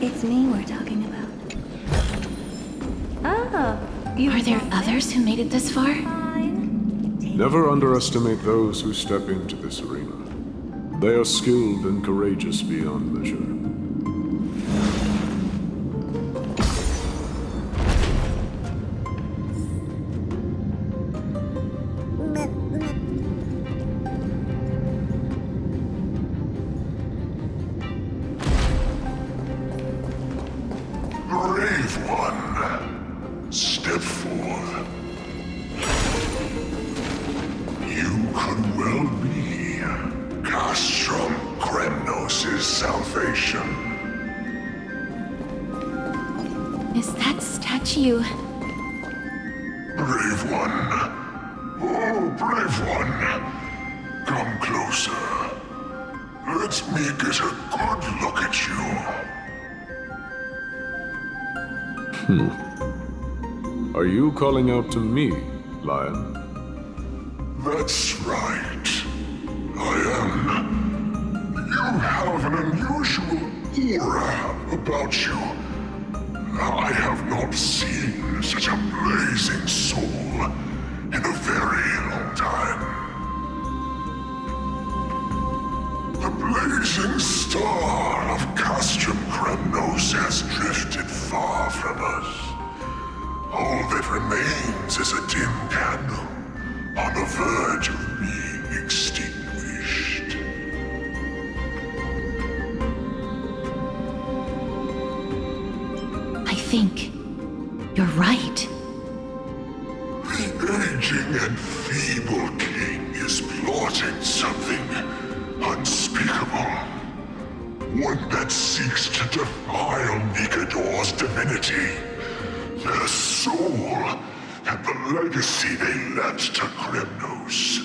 it's me we're talking about. Ah, you Are there want others who made it this far? Fine. Never underestimate those who step into this arena. They are skilled and courageous beyond measure. Brave one, step forth. You could well be Castrum Kremnos' salvation. Is that statue? Brave one. Oh, brave one. Come closer. Let me get a good look at you. Are you calling out to me, Lion? That's right. I am. You have an unusual aura about you. I have not seen such a blazing soul in a very long time. The blazing star of Castrum Kremnos has drifted far from us. All that remains is a dim candle on the verge of being extinguished. I think You're right. The aging and feeble king is plotting something unspeakable. One that seeks to defile Nikador's divinity, their soul, and the legacy they left to Kremnos.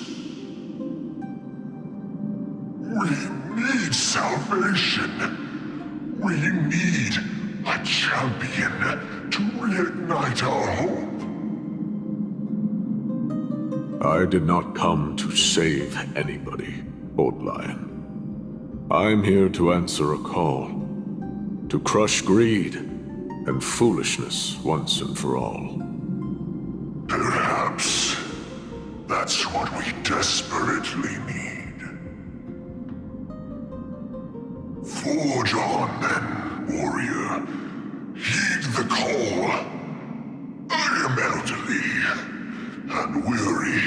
We need salvation. We need a champion to reignite our hope. I did not come to save anybody, Old Lion. I'm here to answer a call. To crush greed and foolishness once and for all. Perhaps that's what we desperately need. Forge on then, warrior. Heed the call. I am elderly and weary,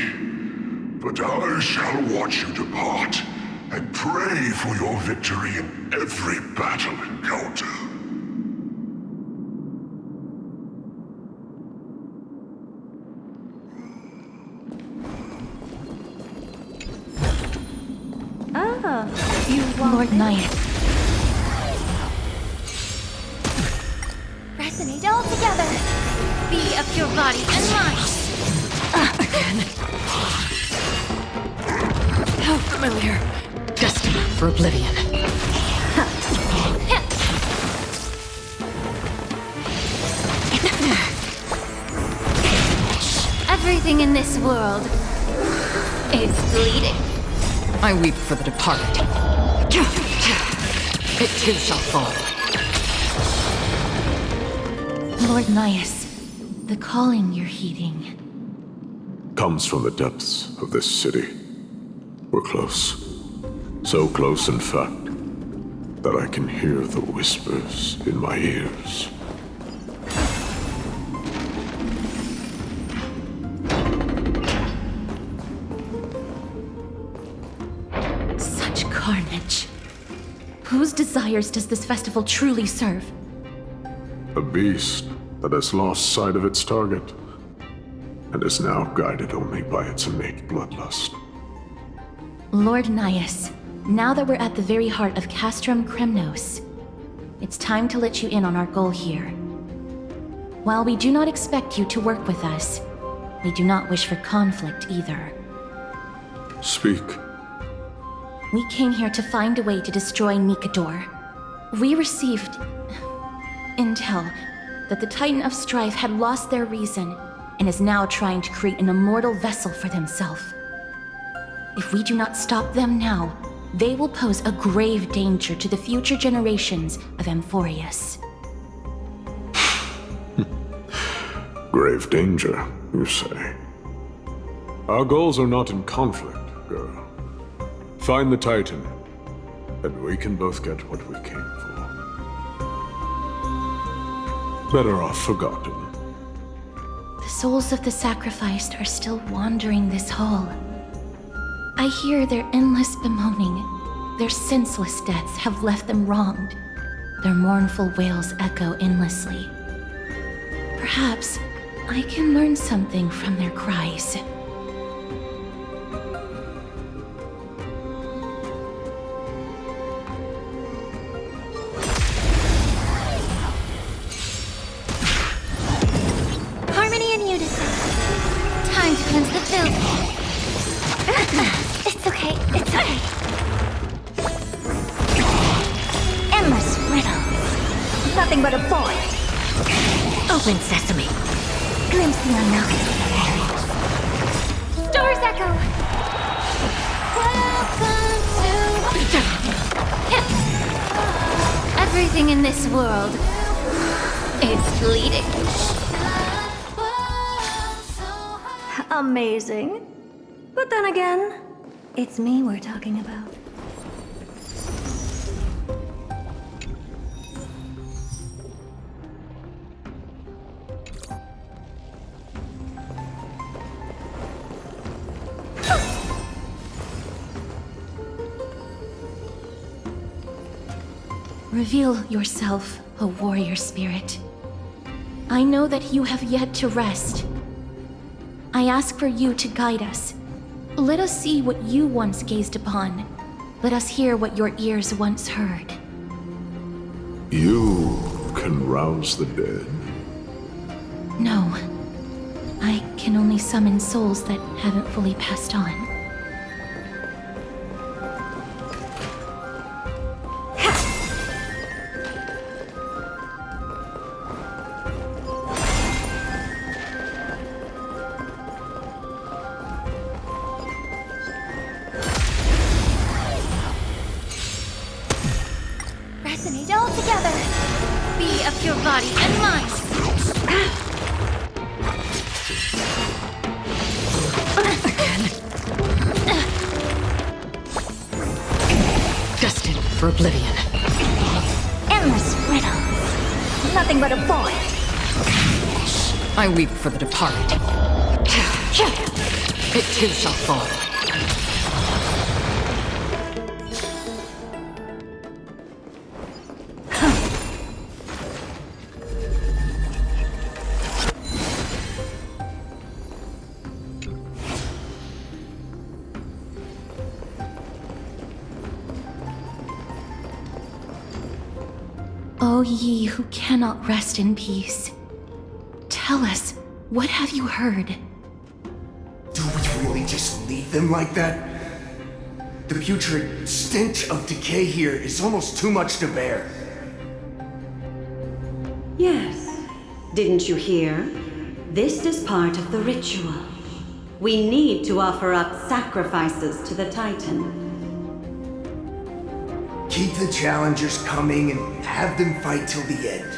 but I shall watch you depart and pray for your victory in every battle encounter. You want Lord Nyath. Resonate all together. Be of your body and mind. How familiar. Destined for oblivion. Everything in this world is bleeding. I weep for the departed. It too shall fall. Lord Nyath, the calling you're heeding. Comes from the depths of this city. We're close. So close, in fact, that I can hear the whispers in my ears. Such carnage. Whose desires does this festival truly serve? A beast that has lost sight of its target, and is now guided only by its innate bloodlust. Lord Nyath, now that we're at the very heart of Castrum Kremnos, it's time to let you in on our goal here. While we do not expect you to work with us, we do not wish for conflict either. Speak. We came here to find a way to destroy Nikador. We received intel that the Titan of Strife had lost their reason and is now trying to create an immortal vessel for themselves. If we do not stop them now, they will pose a grave danger to the future generations of Amphorius. Grave danger, you say? Our goals are not in conflict, girl. Find the Titan, and we can both get what we came for. Better off forgotten. The souls of the sacrificed are still wandering this hall. I hear their endless bemoaning. Their senseless deaths have left them wronged. Their mournful wails echo endlessly. Perhaps I can learn something from their cries. Harmony and unison. Time to cleanse the filth. It's okay, it's okay. Endless riddle. Nothing but a void. Open sesame. Glimpse the unknown. Stars echo. Welcome to... Everything in this world is bleeding. Amazing. But then again, it's me we're talking about. Reveal yourself, O warrior spirit. I know that you have yet to rest. I ask for you to guide us. Let us see what you once gazed upon. Let us hear what your ears once heard. You can rouse the dead. No. I can only summon souls that haven't fully passed on. Resonate all together. Be of your body and mind. Destined for oblivion. Endless riddle. Nothing but a void. I weep for the departed. It too shall fall. O ye who cannot rest in peace, tell us, what have you heard? Do we really just leave them like that? The putrid stench of decay here is almost too much to bear. Yes. Didn't you hear? This is part of the ritual. We need to offer up sacrifices to the Titan. Keep the challengers coming and have them fight till the end.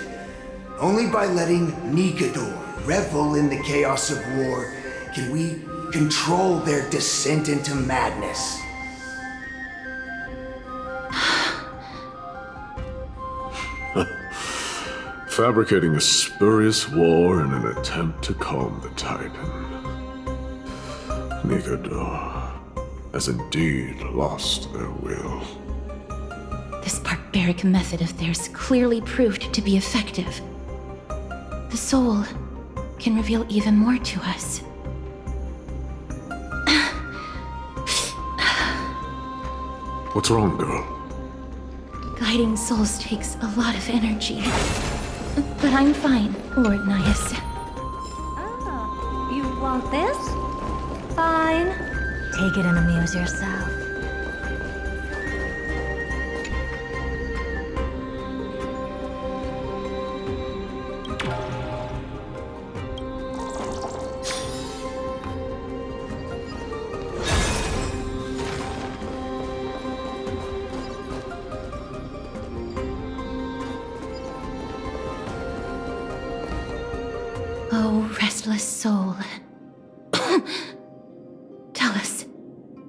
Only by letting Nigador revel in the chaos of war can we control their descent into madness. Fabricating a spurious war in an attempt to calm the Titan. Nigador has indeed lost their will. This barbaric method of theirs clearly proved to be effective. The soul can reveal even more to us. What's wrong, girl? Guiding souls takes a lot of energy. But I'm fine, Lord Nias. Oh, you want this? Fine. Take it and amuse yourself. Oh, restless soul. Tell us,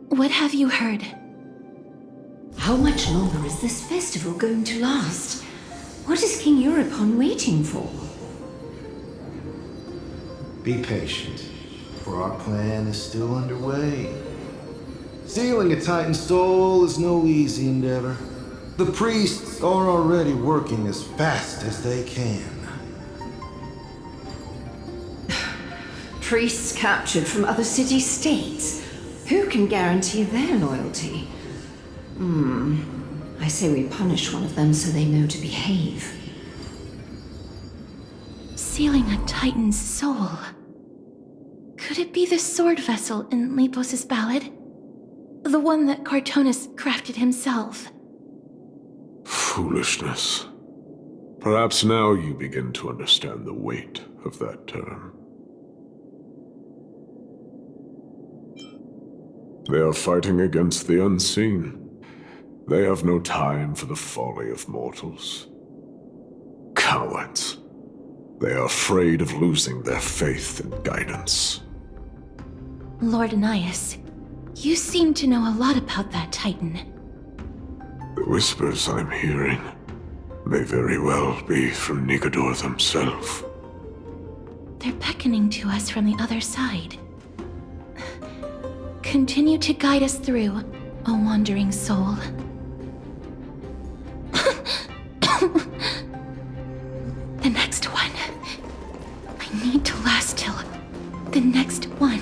what have you heard? How much longer is this festival going to last? What is King Euripon waiting for? Be patient, for our plan is still underway. Stealing a Titan soul is no easy endeavor. The priests are already working as fast as they can. Priests captured from other city-states. Who can guarantee their loyalty? I say we punish one of them so they know to behave. Sealing a Titan's soul. Could it be the sword vessel in Lepos' ballad? The one that Cartonus crafted himself? Foolishness. Perhaps now you begin to understand the weight of that term. They are fighting against the unseen. They have no time for the folly of mortals. Cowards. They are afraid of losing their faith and guidance. Lord Nias, you seem to know a lot about that Titan. The whispers I'm hearing may very well be from Nigador themselves. They're beckoning to us from the other side. Continue to guide us through, O wandering soul. The next one. need to last till the next one.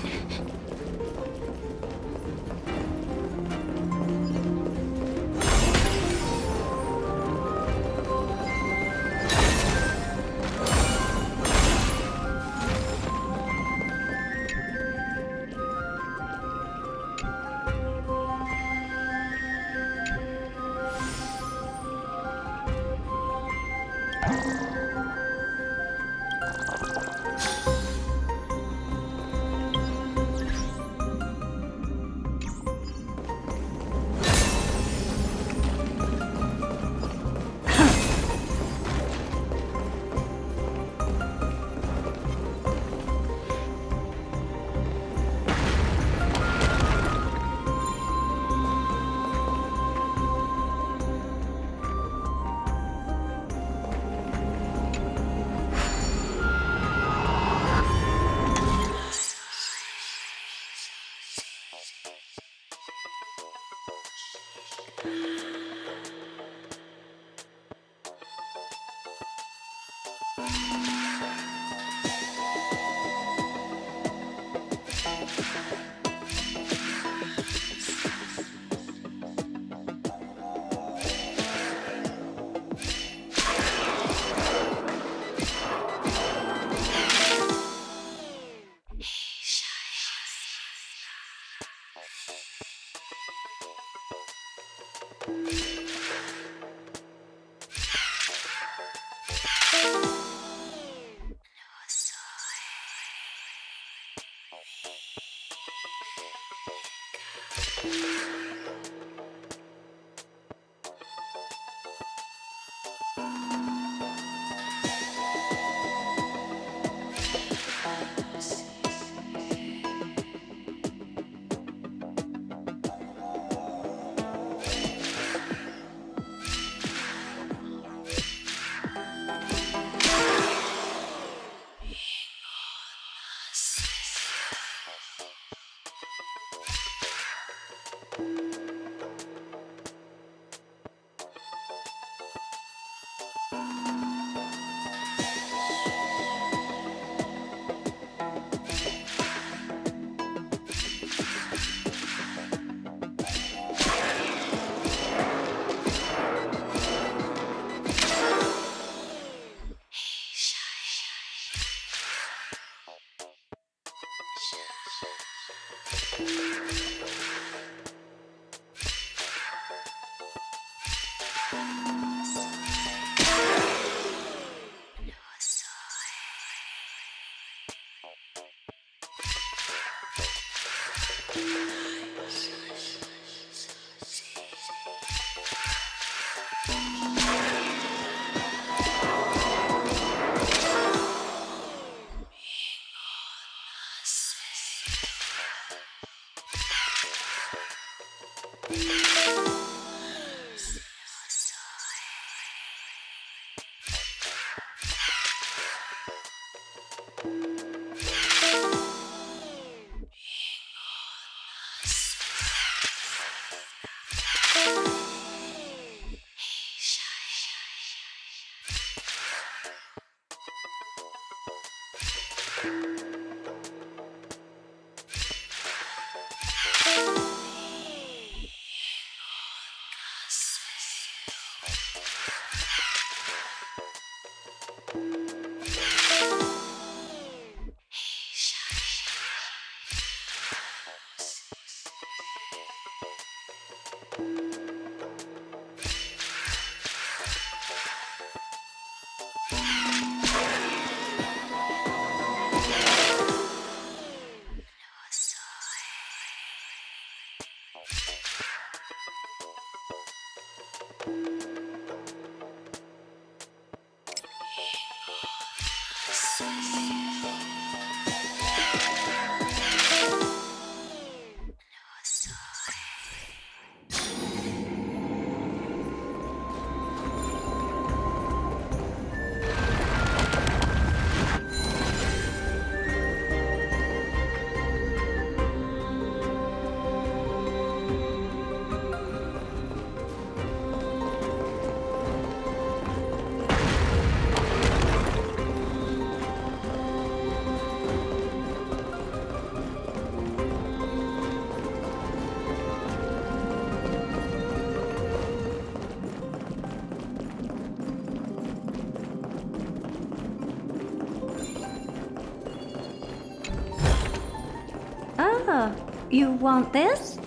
You want this?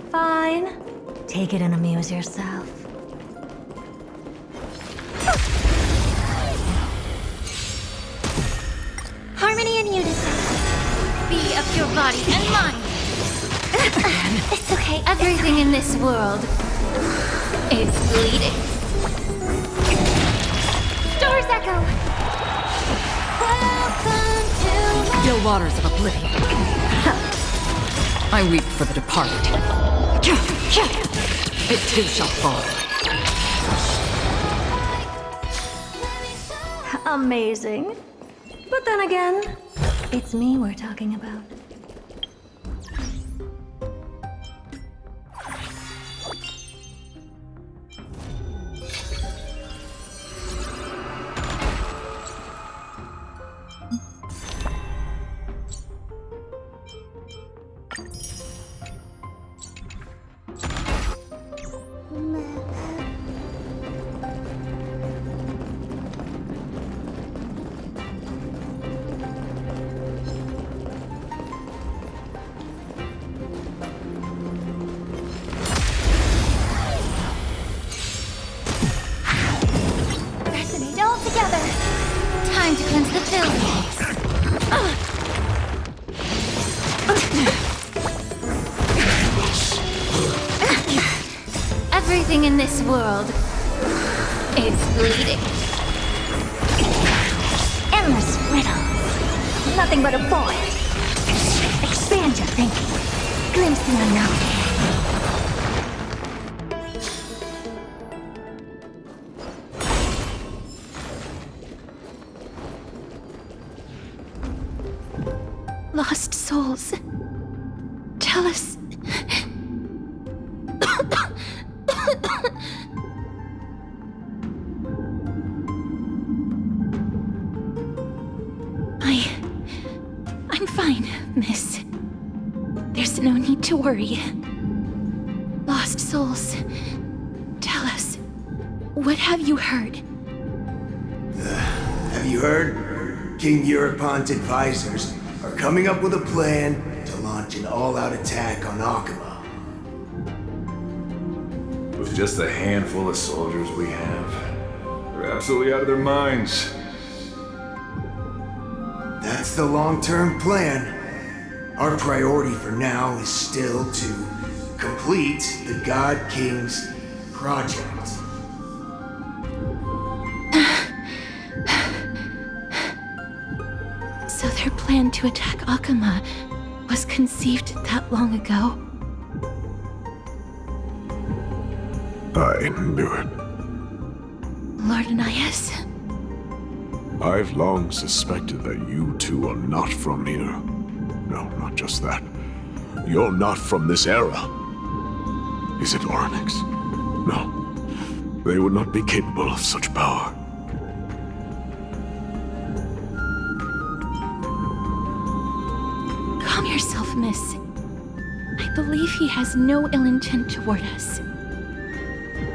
Fine. Take it and amuse yourself. Harmony and unison. Be of your body and mind. It's okay. Everything in this world is bleeding. Stars echo. Welcome to Still waters of oblivion. I weep for the departed. It too shall fall. Amazing. But then again, it's me we're talking about. resonate all together. Time to cleanse the filth. Everything in this world is bleeding. Endless riddle. Nothing but a void. Expand your thinking. Glimpse the unknown. Lost souls. Tell us. I'm fine, miss. There's no need to worry. Lost souls. Tell us. What have you heard? Have you heard? King Europont's advisors are coming up with a plan to launch an all-out attack on Akama. With just a handful of soldiers we have, they're absolutely out of their minds. That's the long-term plan. Our priority for now is still to complete the God King's project. So their plan to attack Akama was conceived that long ago? I knew it. Lord Anais? I've long suspected that you two are not from here. No, not just that. You're not from this era. Is it Onyx? No. They would not be capable of such power. Calm yourself, miss. I believe he has no ill intent toward us.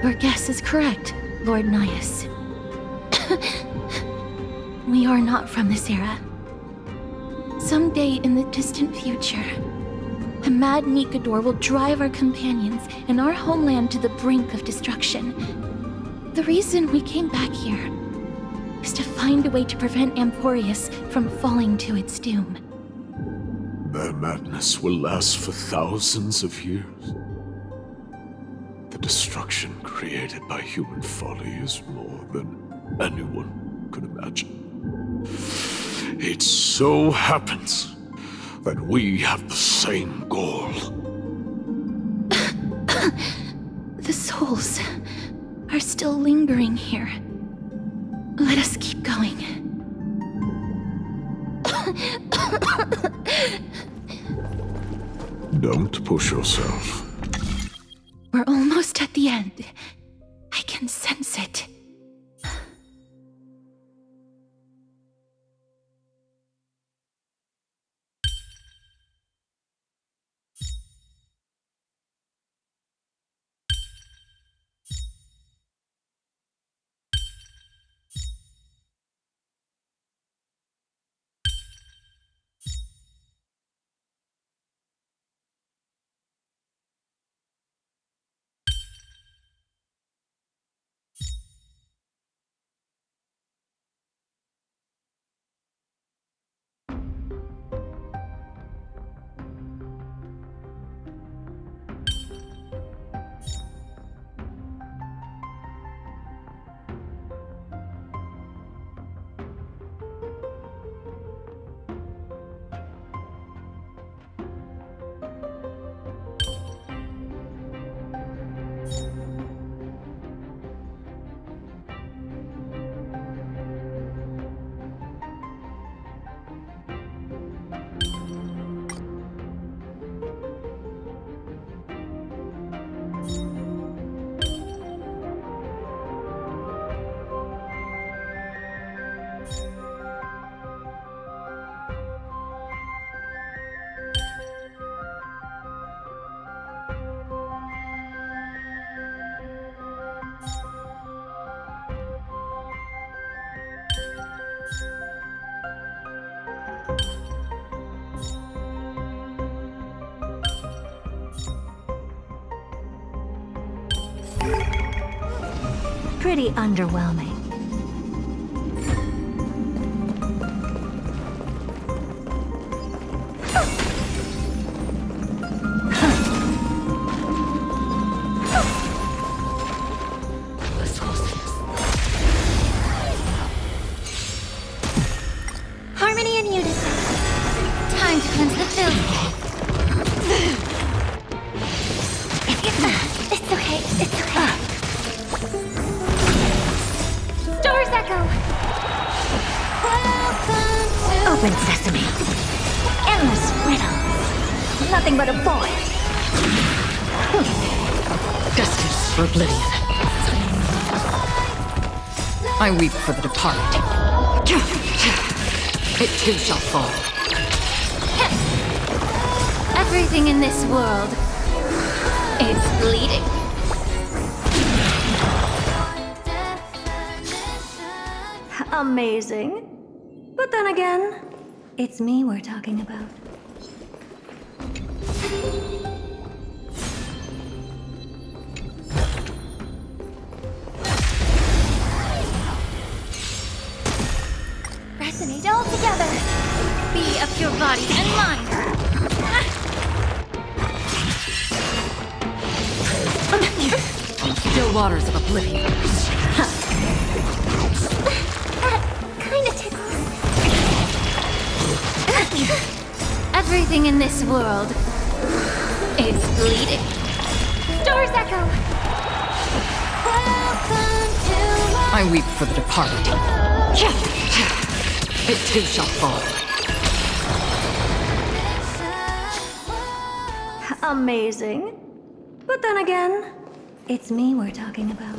Your guess is correct, Lord Nias. We are not from this era. Someday in the distant future, a mad Nikador will drive our companions and our homeland to the brink of destruction. The reason we came back here is to find a way to prevent Emporius from falling to its doom. Their madness will last for thousands of years. The destruction created by human folly is more than anyone could imagine. It so happens that we have the same goal. The souls are still lingering here. Let us keep going. Don't push yourself. We're almost at the end. I can sense it. pretty underwhelming. Harmony and unison. Time to cleanse the filth. It's okay. It's okay. Stars echo. Open sesame. Endless riddle. Nothing but a void. Destined for oblivion. I weep for the departed. It too shall fall. Everything in this world is bleeding. Amazing. But then again, it's me we're talking about. Resonate all together. Be of your body and mind. Still waters of oblivion. Kinda tickles. Everything in this world is bleeding. Stars echo. I weep for the departed. It too shall fall. Amazing. But then again, it's me we're talking about.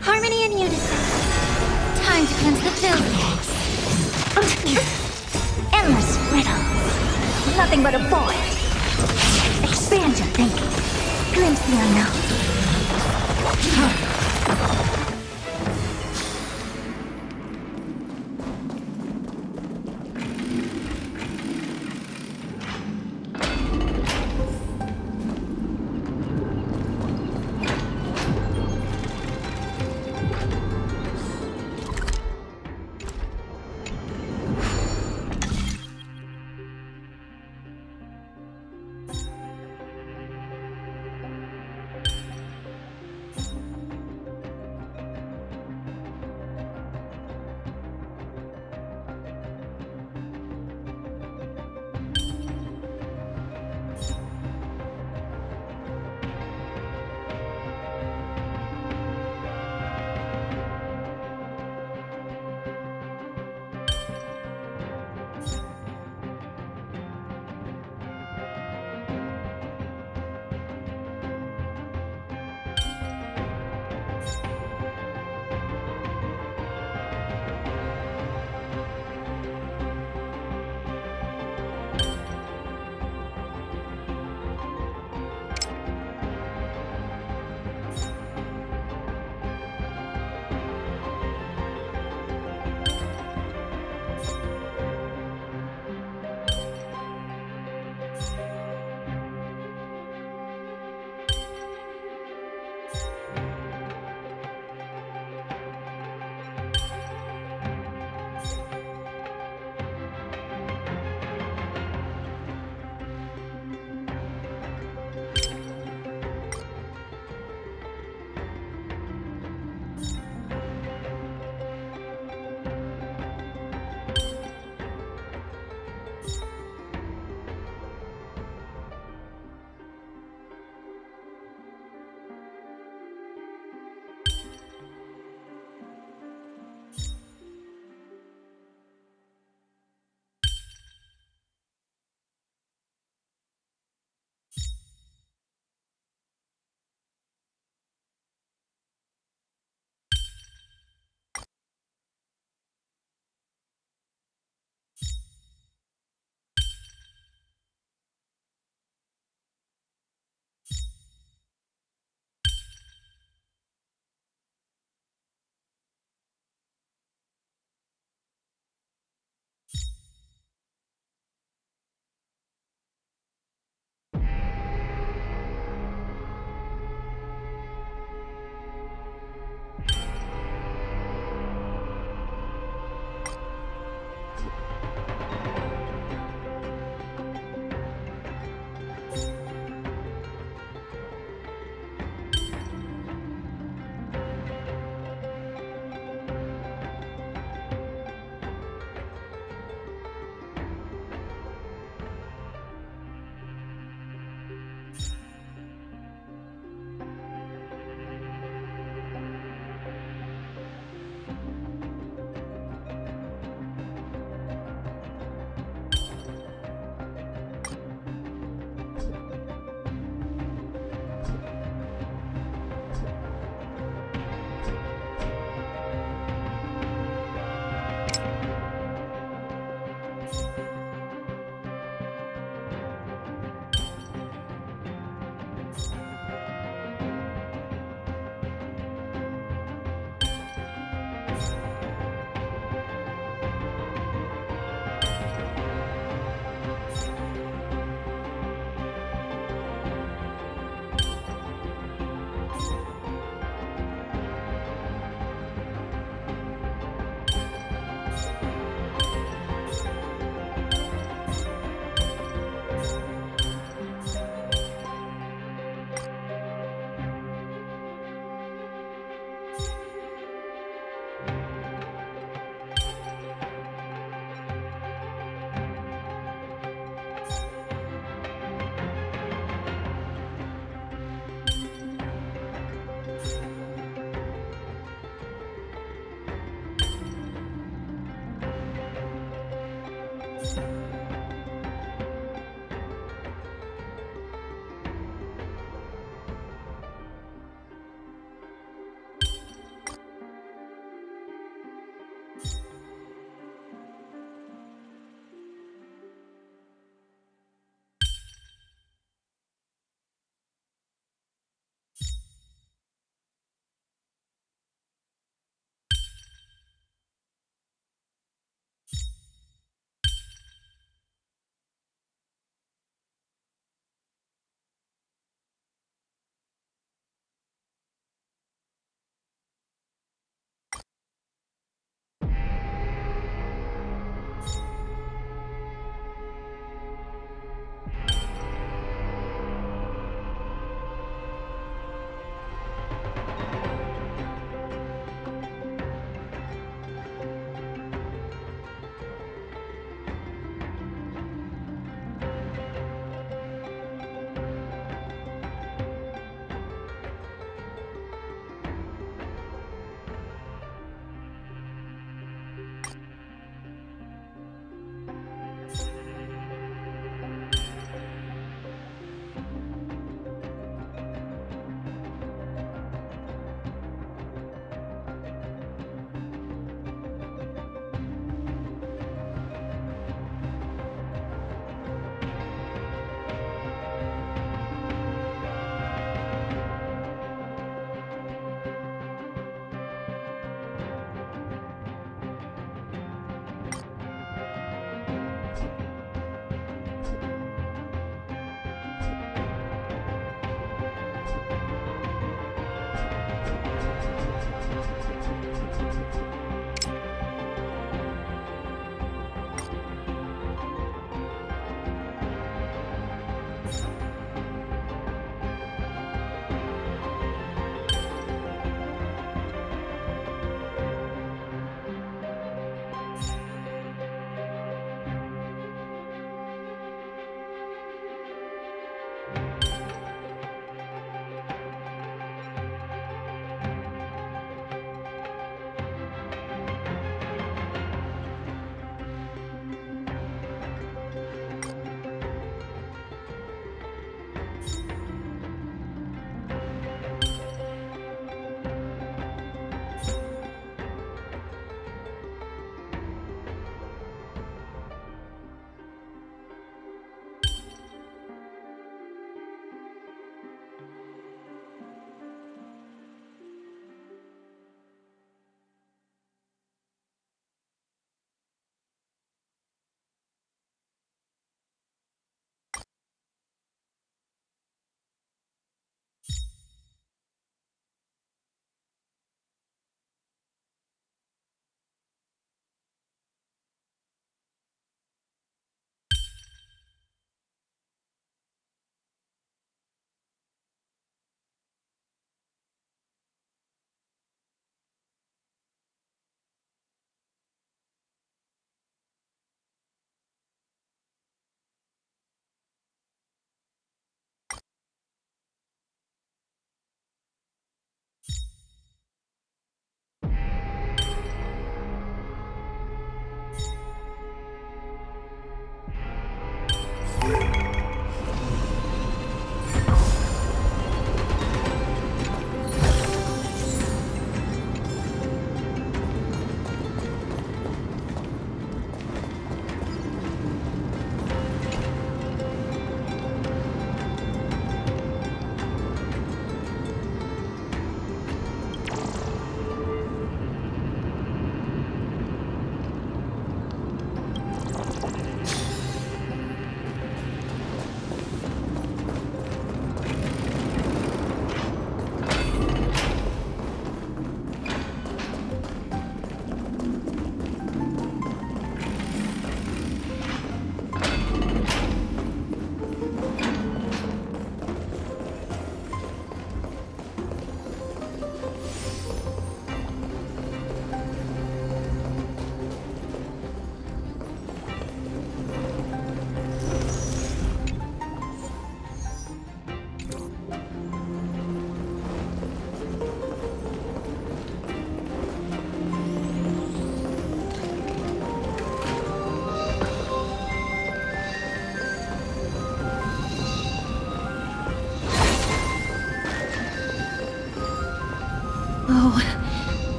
Harmony and unison. Time to cleanse the filth. Endless riddle. Nothing but a void. Expand your thinking. Glimpse the unknown.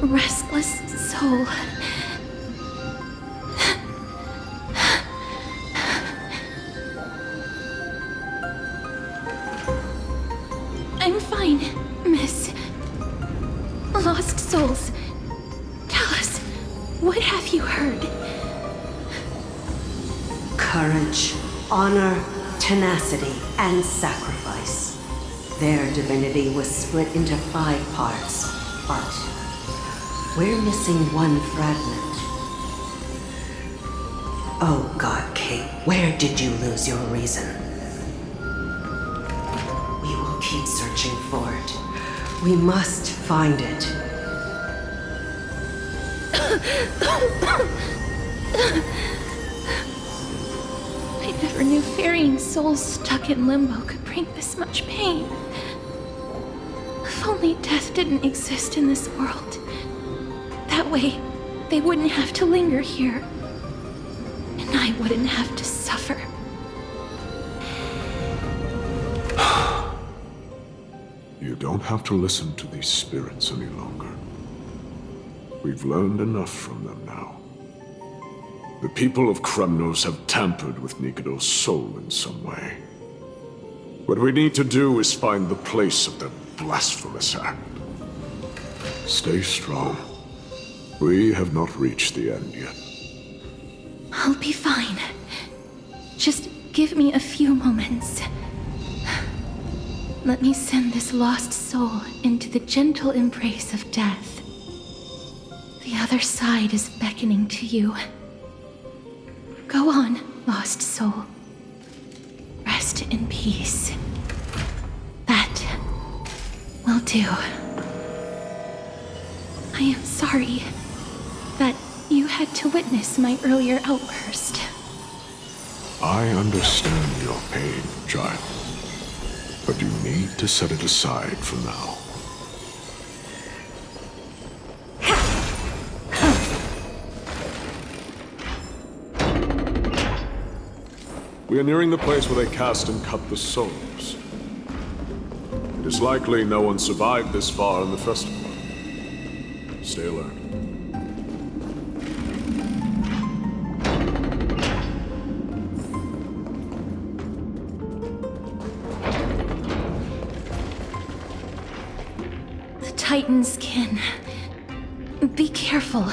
restless soul. I'm fine, miss. Lost souls. Tell us, what have you heard? Courage, honor, tenacity, and sacrifice. Their divinity was split into 5 parts, but we're missing one fragment. Oh God, King, where did you lose your reason? We will keep searching for it. We must find it. I never knew ferrying souls stuck in limbo could bring this much pain. If only death didn't exist in this world. That way, they wouldn't have to linger here. And I wouldn't have to suffer. You don't have to listen to these spirits any longer. We've learned enough from them now. The people of Kremnos have tampered with Nikodo's soul in some way. What we need to do is find the place of their blasphemous act. Stay strong. We have not reached the end yet. I'll be fine. Just give me a few moments. Let me send this lost soul into the gentle embrace of death. The other side is beckoning to you. Go on, lost soul. Rest in peace. That will do. I am sorry that you had to witness my earlier outburst. I understand your pain, child. But you need to set it aside for now. We are nearing the place where they cast and cut the souls. It is likely no one survived this far in the festival. Stay alert. The Titan's kin. Be careful.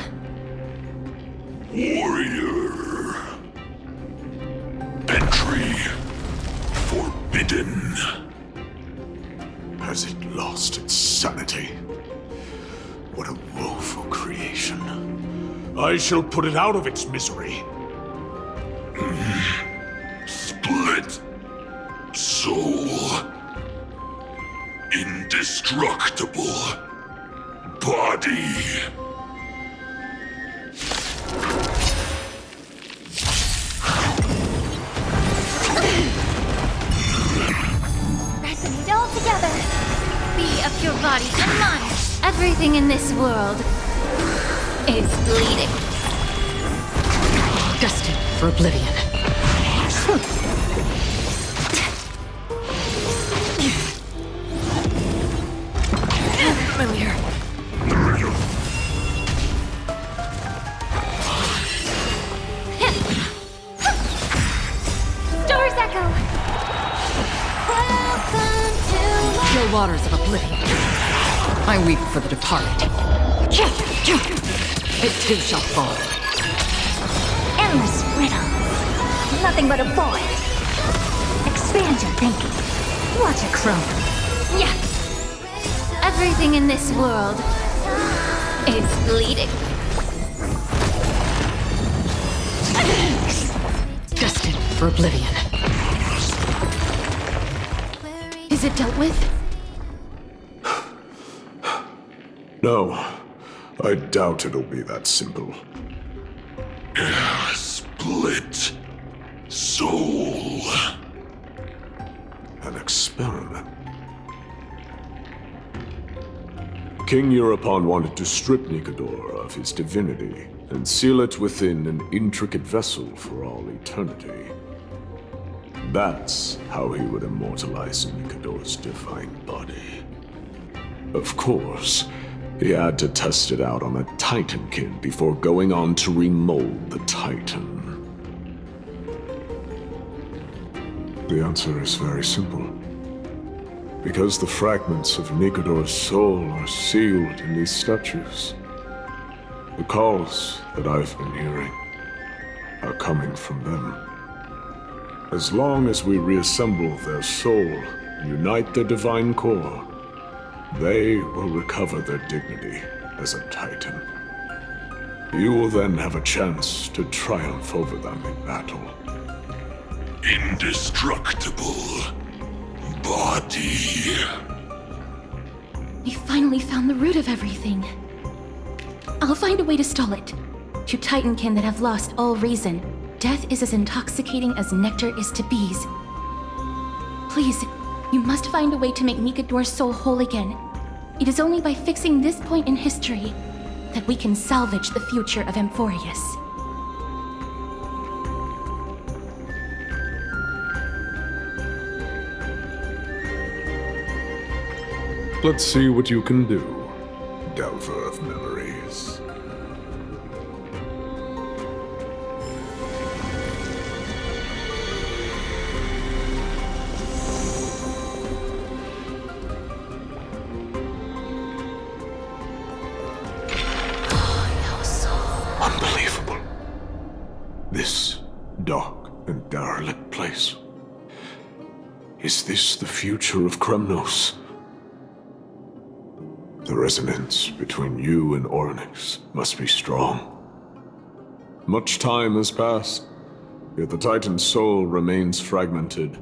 Warrior. Entry forbidden. Has it lost its sanity? What a woeful creation. I shall put it out of its misery. Split soul. Indestructible body. Resonate all together. Be of your body and mind. Everything in this world is bleeding. Destined for oblivion. Familiar. Stars echo. Welcome to Still waters of oblivion. I weep for the departed. It too shall fall. endless riddle. Nothing but a void. Expand your thinking. Watch it crumble. Yeah. Everything in this world is bleeding. Destined for oblivion. Is it dealt with? No, I doubt it'll be that simple. Split soul. An experiment. King Euripon wanted to strip Nikodor of his divinity and seal it within an intricate vessel for all eternity. That's how he would immortalize Nikodor's divine body. Of course, He had to test it out on a Titankin before going on to remold the Titan. The answer is very simple. Because the fragments of Nikador's soul are sealed in these statues. The calls that I've been hearing are coming from them. As long as we reassemble their soul and unite their divine core, they will recover their dignity as a Titan. You will then have a chance to triumph over them in battle. Indestructible body. We finally found the root of everything. I'll find a way to stall it. To Titankin that have lost all reason, death is as intoxicating as nectar is to bees. Please, you must find a way to make Nikador's soul whole again. It is only by fixing this point in history that we can salvage the future of Amphorius. Let's see what you can do, Delver of Memories. Unbelievable. This dark and derelict place. Is this the future of Kremnos? The resonance between you and Ornyx must be strong. Much time has passed, yet the Titan's soul remains fragmented.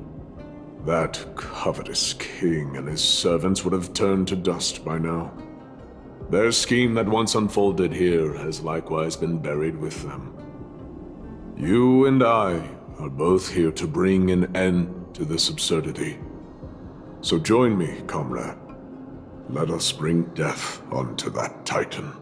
That covetous king and his servants would have turned to dust by now. Their scheme that once unfolded here has likewise been buried with them. You and I are both here to bring an end to this absurdity. So join me, comrade. Let us bring death onto that Titan.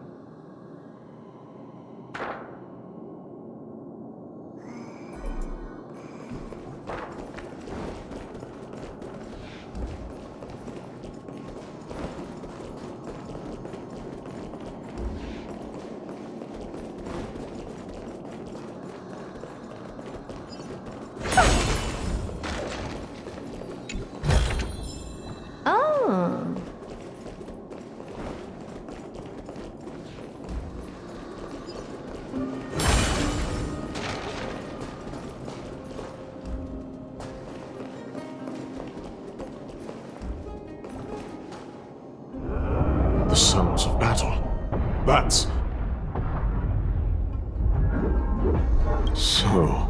Oh. The sounds of battle. That's... So...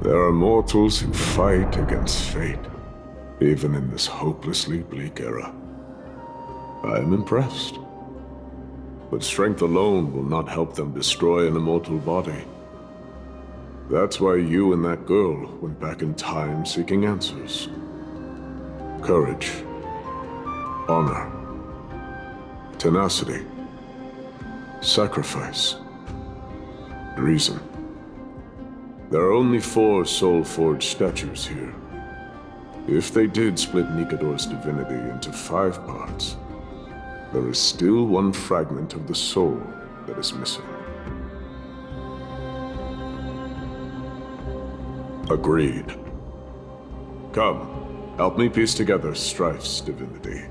there are mortals who fight against fate, even in this hopelessly bleak era. I am impressed. But strength alone will not help them destroy an immortal body. That's why you and that girl went back in time seeking answers. Courage. Honor. Tenacity. Sacrifice. Reason. There are only 4 soul-forged statues here. If they did split Nikador's divinity into 5 parts, there is still one fragment of the soul that is missing. Agreed. Come, help me piece together Strife's divinity.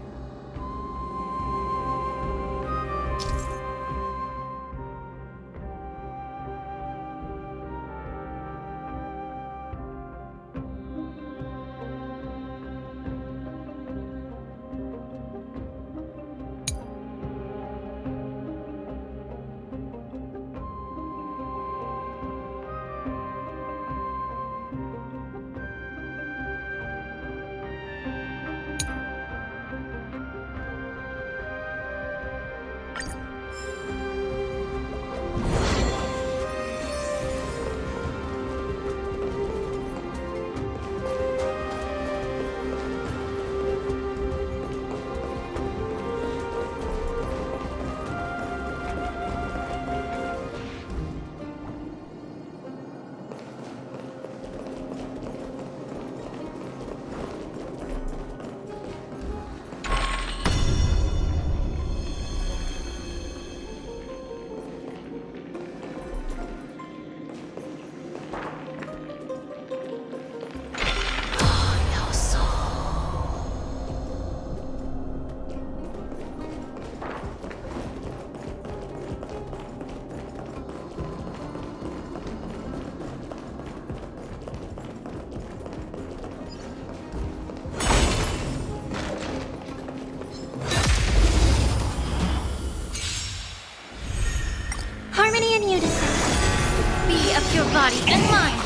body and mind.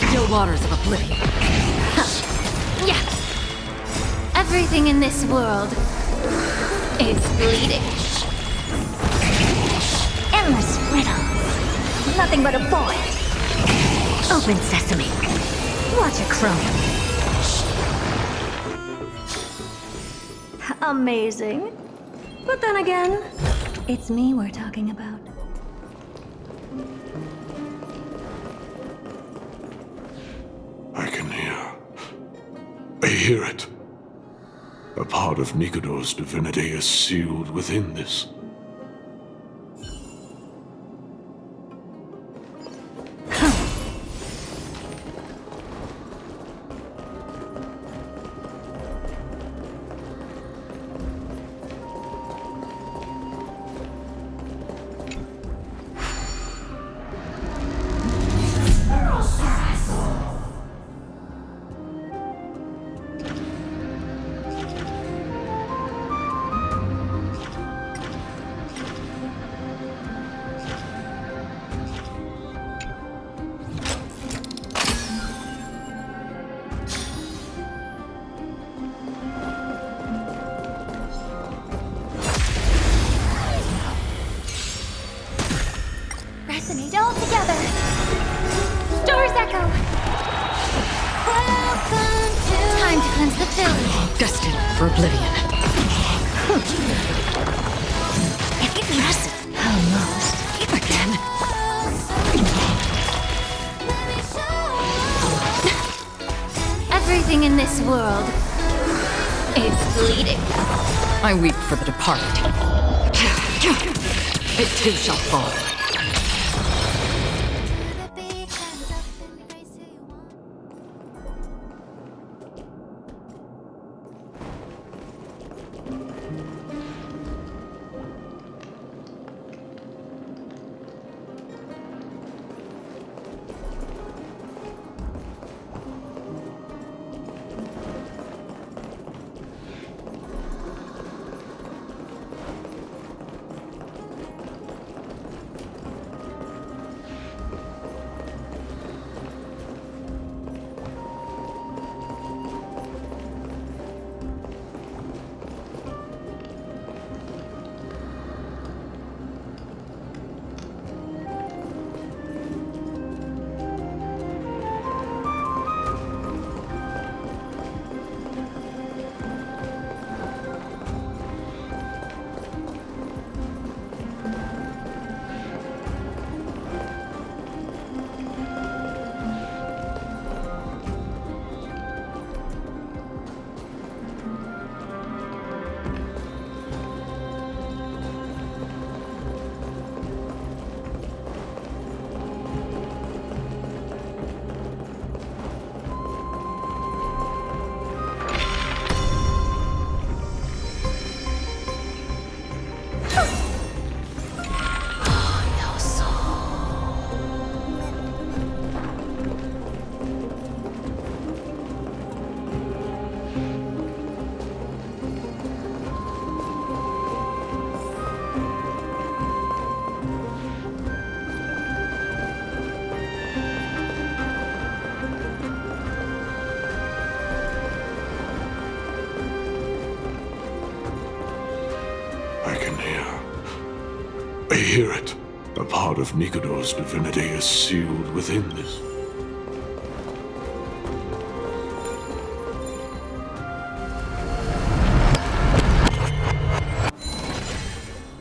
Still waters of oblivion. Yeah. Everything in this world is bleeding. Endless riddles. Nothing but a void. Open sesame. Watch it crumble. Amazing. But then again, it's me we're talking about. I hear it. A part of Nikador's divinity is sealed within this. Resonate all together. Stars echo. Time to cleanse the filth. Destined for oblivion. Impressive. Almost. Again. Everything in this world is bleeding. I weep for the departed. It too shall fall. I hear it. A part of Nikador's divinity is sealed within this.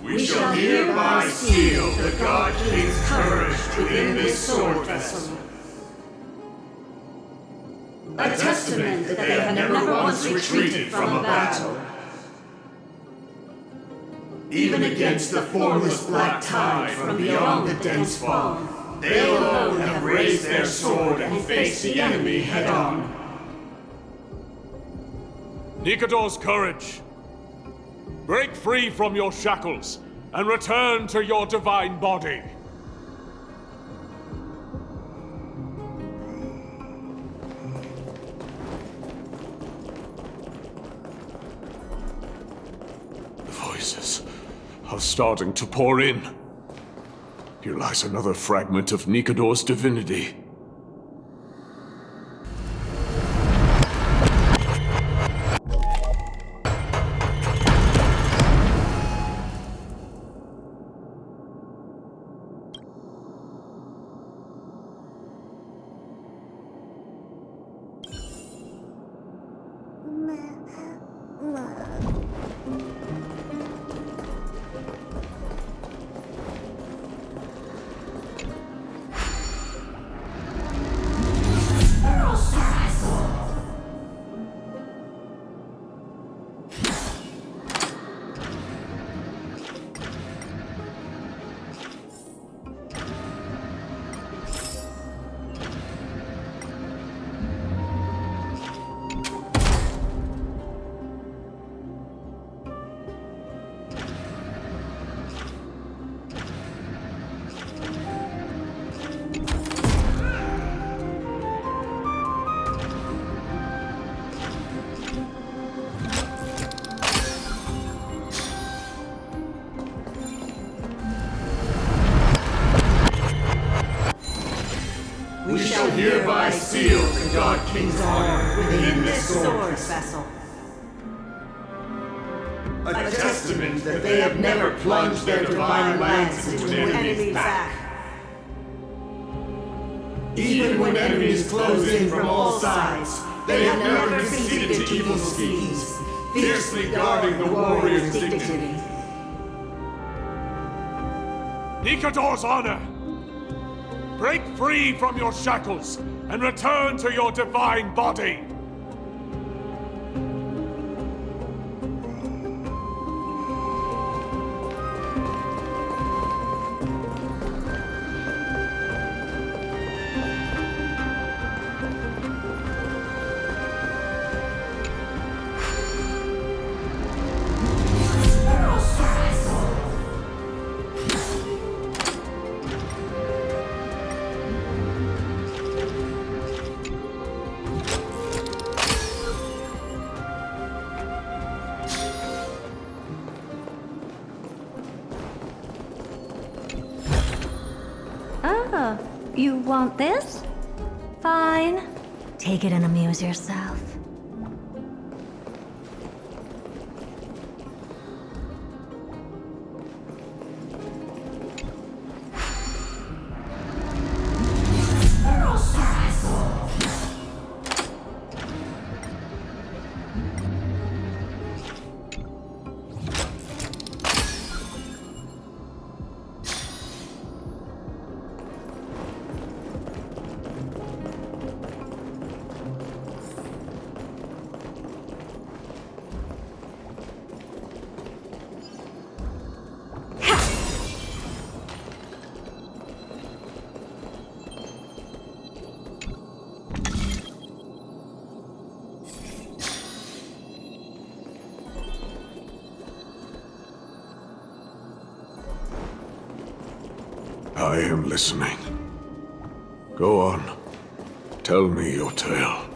We shall hereby seal the God King's courage within this sword vessel. A testament that they have never once retreated from a battle. Even against the formless black tide from beyond the dense fog, they alone have raised their sword and faced the enemy head-on. Nikador's courage! Break free from your shackles and return to your divine body. are starting to pour in. Here lies another fragment of Nikador's divinity. We shall hereby seal the God King's honor within this sword vessel. A testament that they have never plunged their divine lance into an enemy's back. Even when enemies close in from all sides, they have never conceded to evil schemes, fiercely guarding the warrior's dignity. Nikador's honor! Break free from your shackles and return to your divine body! Oh, you want this? Fine. Take it and amuse yourself. I am listening. Go on. Tell me your tale.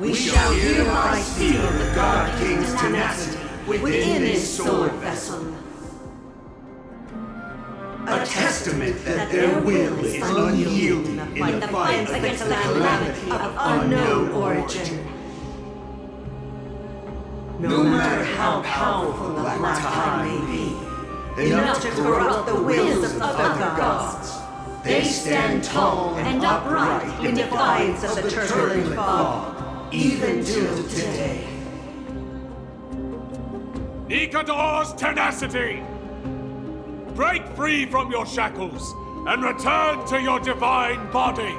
We shall hereby seal the God King's tenacity within this sword vessel. A testament that their will is unyielding in the fight against the calamity of unknown origin. No matter how powerful the Black Tide may be, enough to corrupt the wills of other gods, they stand tall and upright in defiance of the turbulent fog, even till today. Nikador's tenacity! Break free from your shackles and return to your divine body!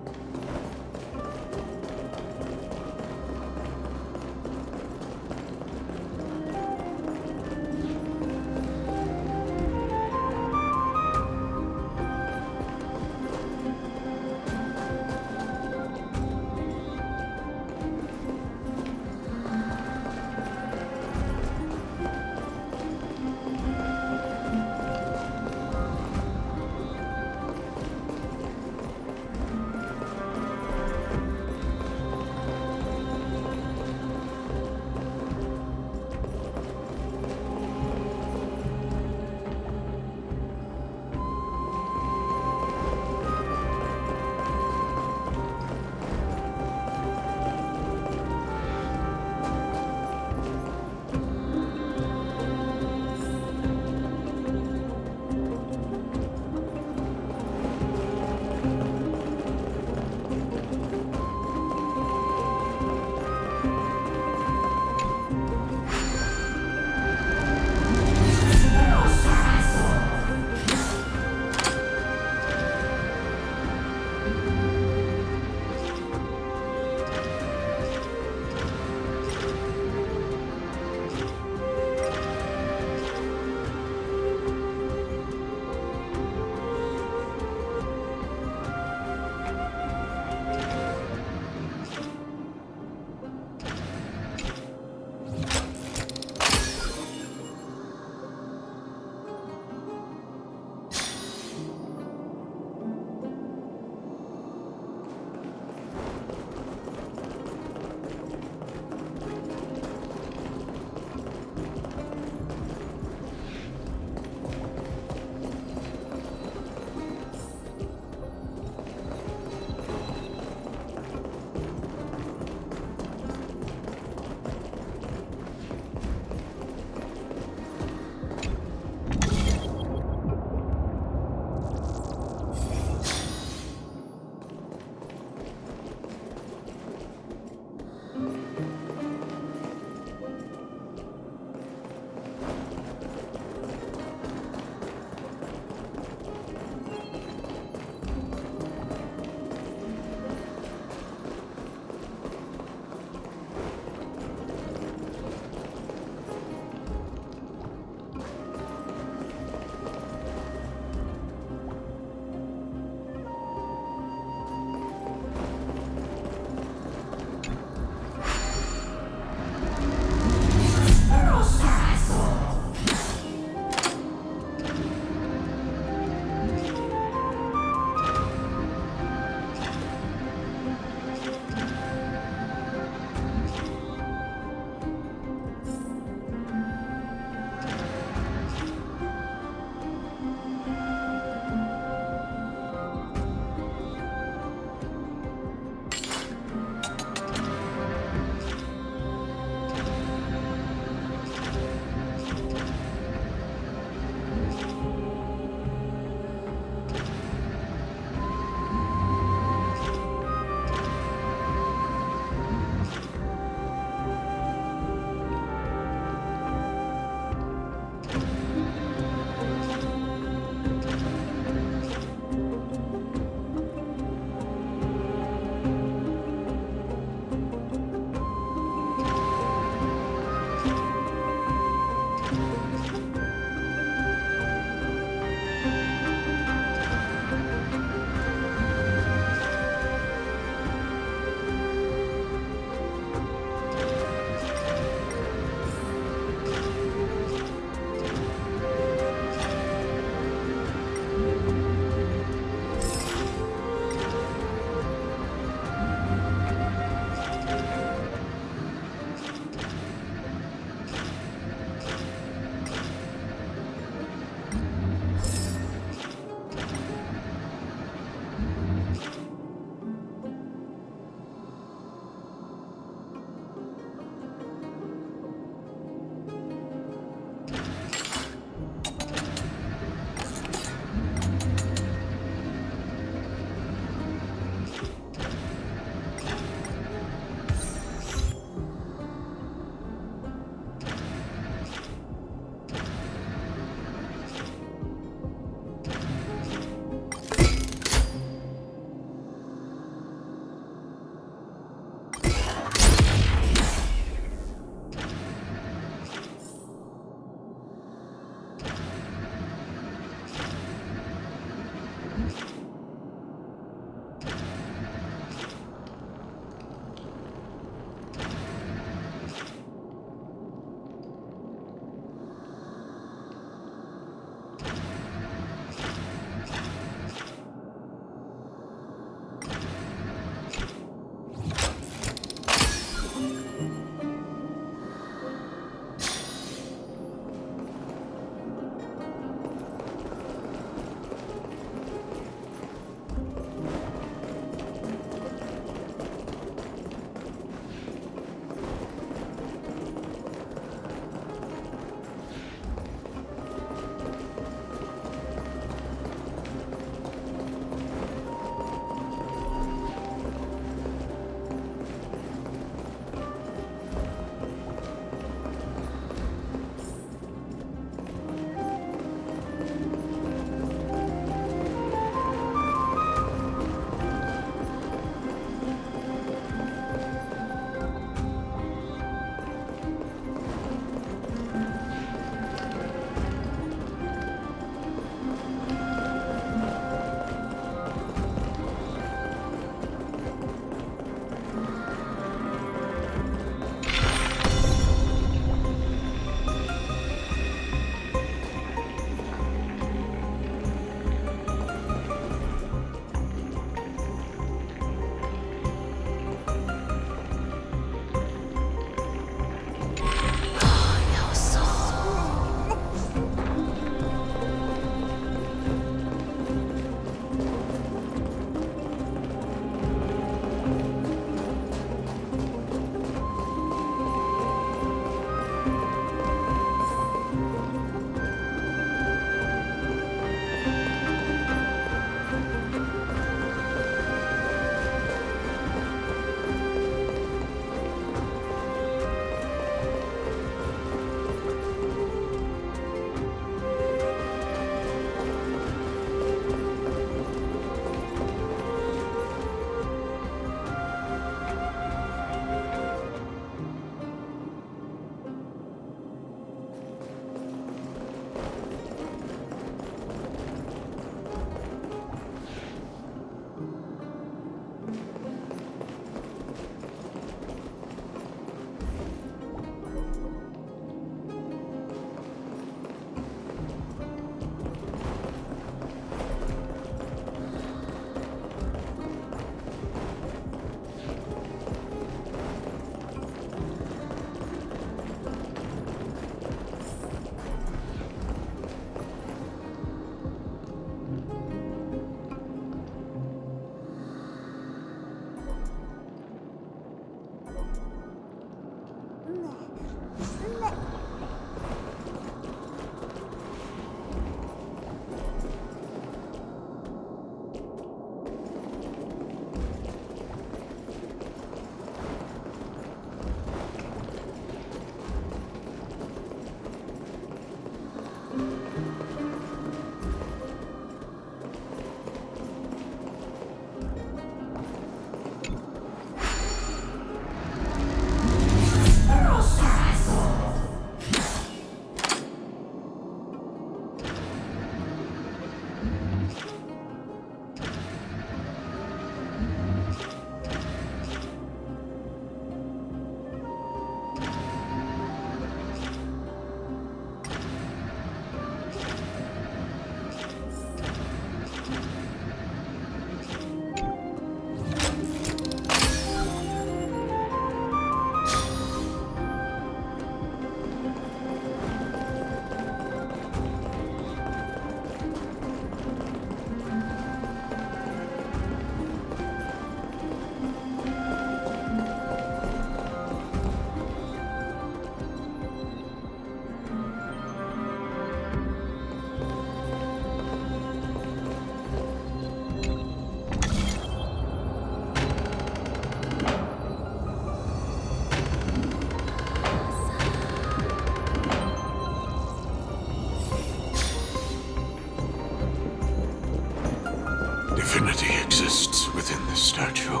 Divinity exists within this statue.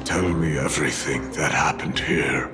Tell me everything that happened here.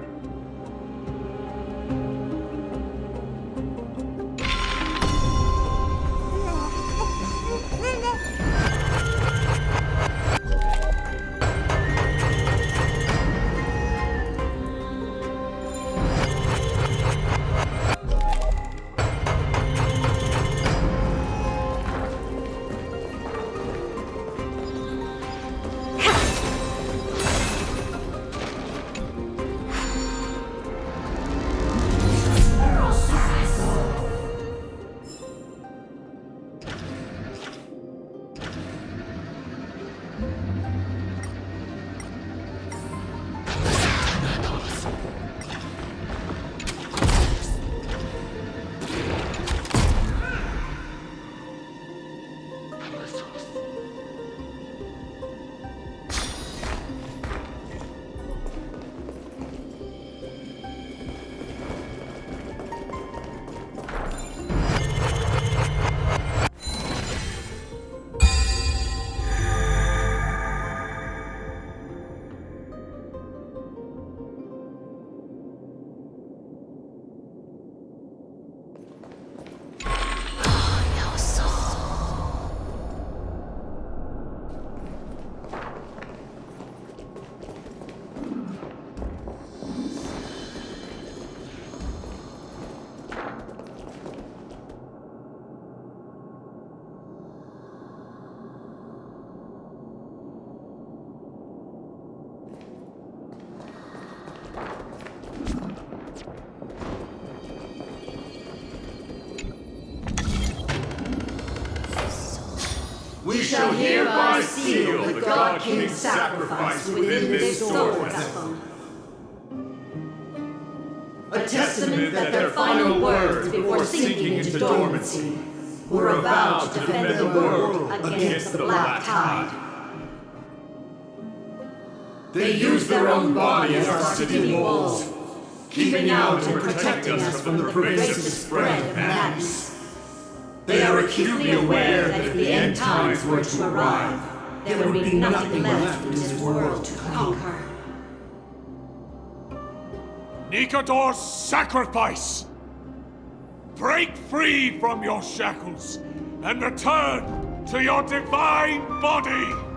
We shall hereby seal the God King's sacrifice within this sword vessel. A testament that their final words before sinking into dormancy were a vow to defend the world against the Black Tide. They used their own body as our city walls, keeping out and protecting us from the pervasive spread of madness. They are acutely aware that if the end times were to arrive, there would be nothing left in this world to conquer. Nikador's sacrifice! Break free from your shackles and return to your divine body!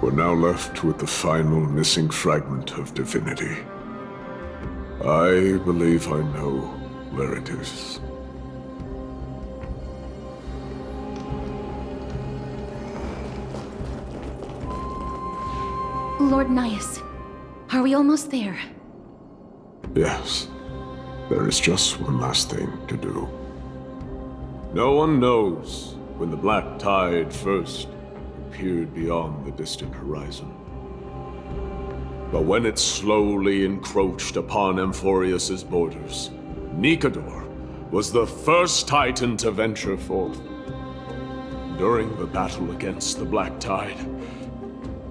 We're now left with the final missing fragment of divinity. I believe I know where it is. Lord Nias, are we almost there? Yes, there is just one last thing to do. No one knows when the black tide first appeared beyond the distant horizon. But when it slowly encroached upon Amphorius's borders, Nikador was the first Titan to venture forth. During the battle against the black tide,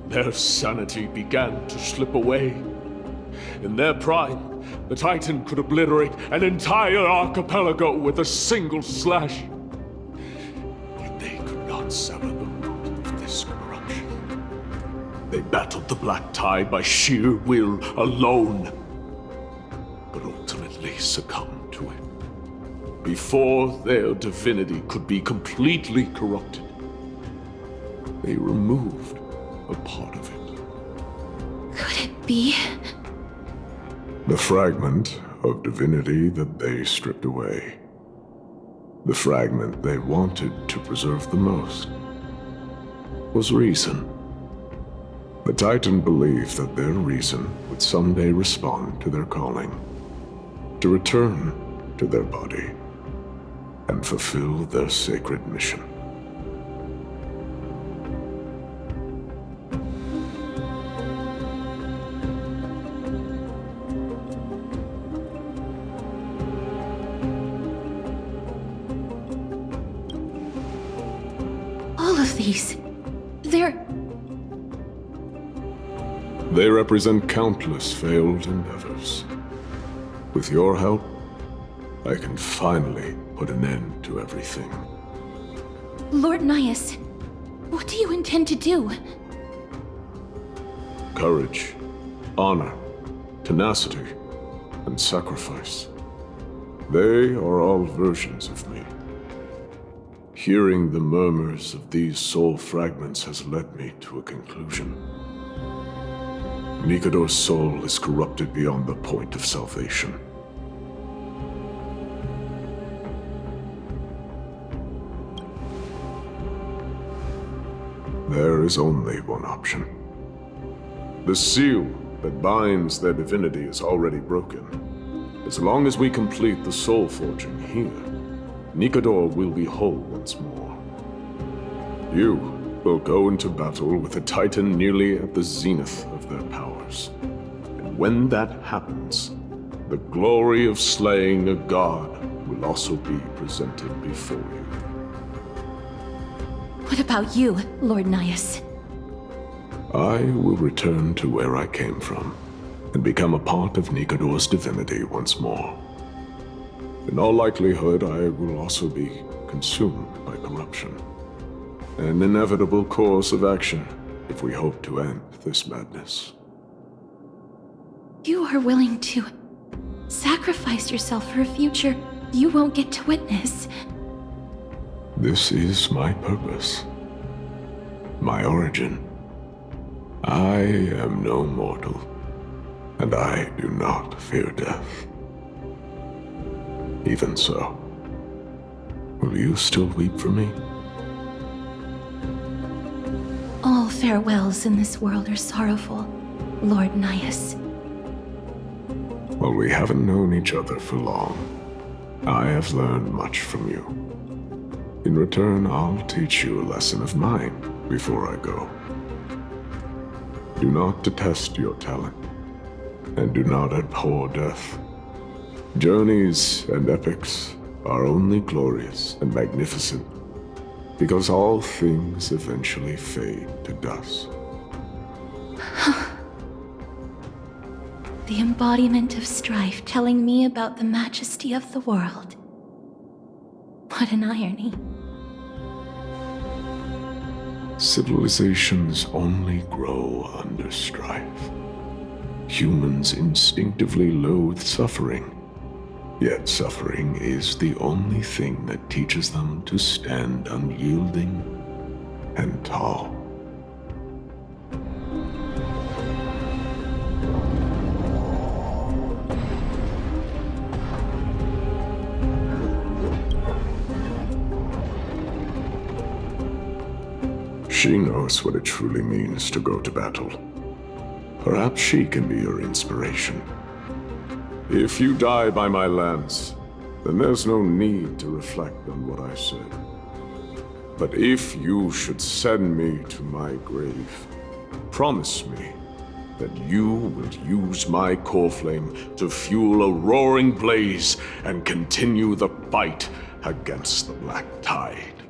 their sanity began to slip away. In their prime, the Titan could obliterate an entire archipelago with a single slash. Yet they could not sever the root of this corruption. They battled the black tide by sheer will alone, but ultimately succumbed to it. Before their divinity could be completely corrupted, they removed a part of it. Could it be? The fragment of divinity that they stripped away. The fragment they wanted to preserve the most was reason. The Titan believed that their reason would someday respond to their calling, to return to their body, and fulfill their sacred mission. All of these, They represent countless failed endeavors. With your help, I can finally put an end to everything. Lord Nias, what do you intend to do? Courage, honor, tenacity, and sacrifice. They are all versions of me. Hearing the murmurs of these soul fragments has led me to a conclusion. Nikador's soul is corrupted beyond the point of salvation. There is only one option. The seal that binds their divinity is already broken. As long as we complete the soul forging here, Nikador will be whole once more. You will go into battle with a Titan nearly at the zenith of their powers. And when that happens, the glory of slaying a god will also be presented before you. What about you, Lord Nias? I will return to where I came from, and become a part of Nikador's divinity once more. In all likelihood, I will also be consumed by corruption. An inevitable course of action if we hope to end this madness. You are willing to sacrifice yourself for a future you won't get to witness. This is my purpose. My origin. I am no mortal, and I do not fear death. Even so, will you still weep for me? All farewells in this world are sorrowful, Lord Nias. Well, we haven't known each other for long. I have learned much from you. In return, I'll teach you a lesson of mine before I go. Do not detest your talent, and do not abhor death. Journeys and epics are only glorious and magnificent because all things eventually fade to dust. The embodiment of strife telling me about the majesty of the world. What an irony. Civilizations only grow under strife. Humans instinctively loathe suffering. Yet suffering is the only thing that teaches them to stand unyielding and tall. She knows what it truly means to go to battle. Perhaps she can be your inspiration. If you die by my lance, then there's no need to reflect on what I said. But if you should send me to my grave, promise me that you will use my core flame to fuel a roaring blaze and continue the fight against the Black Tide.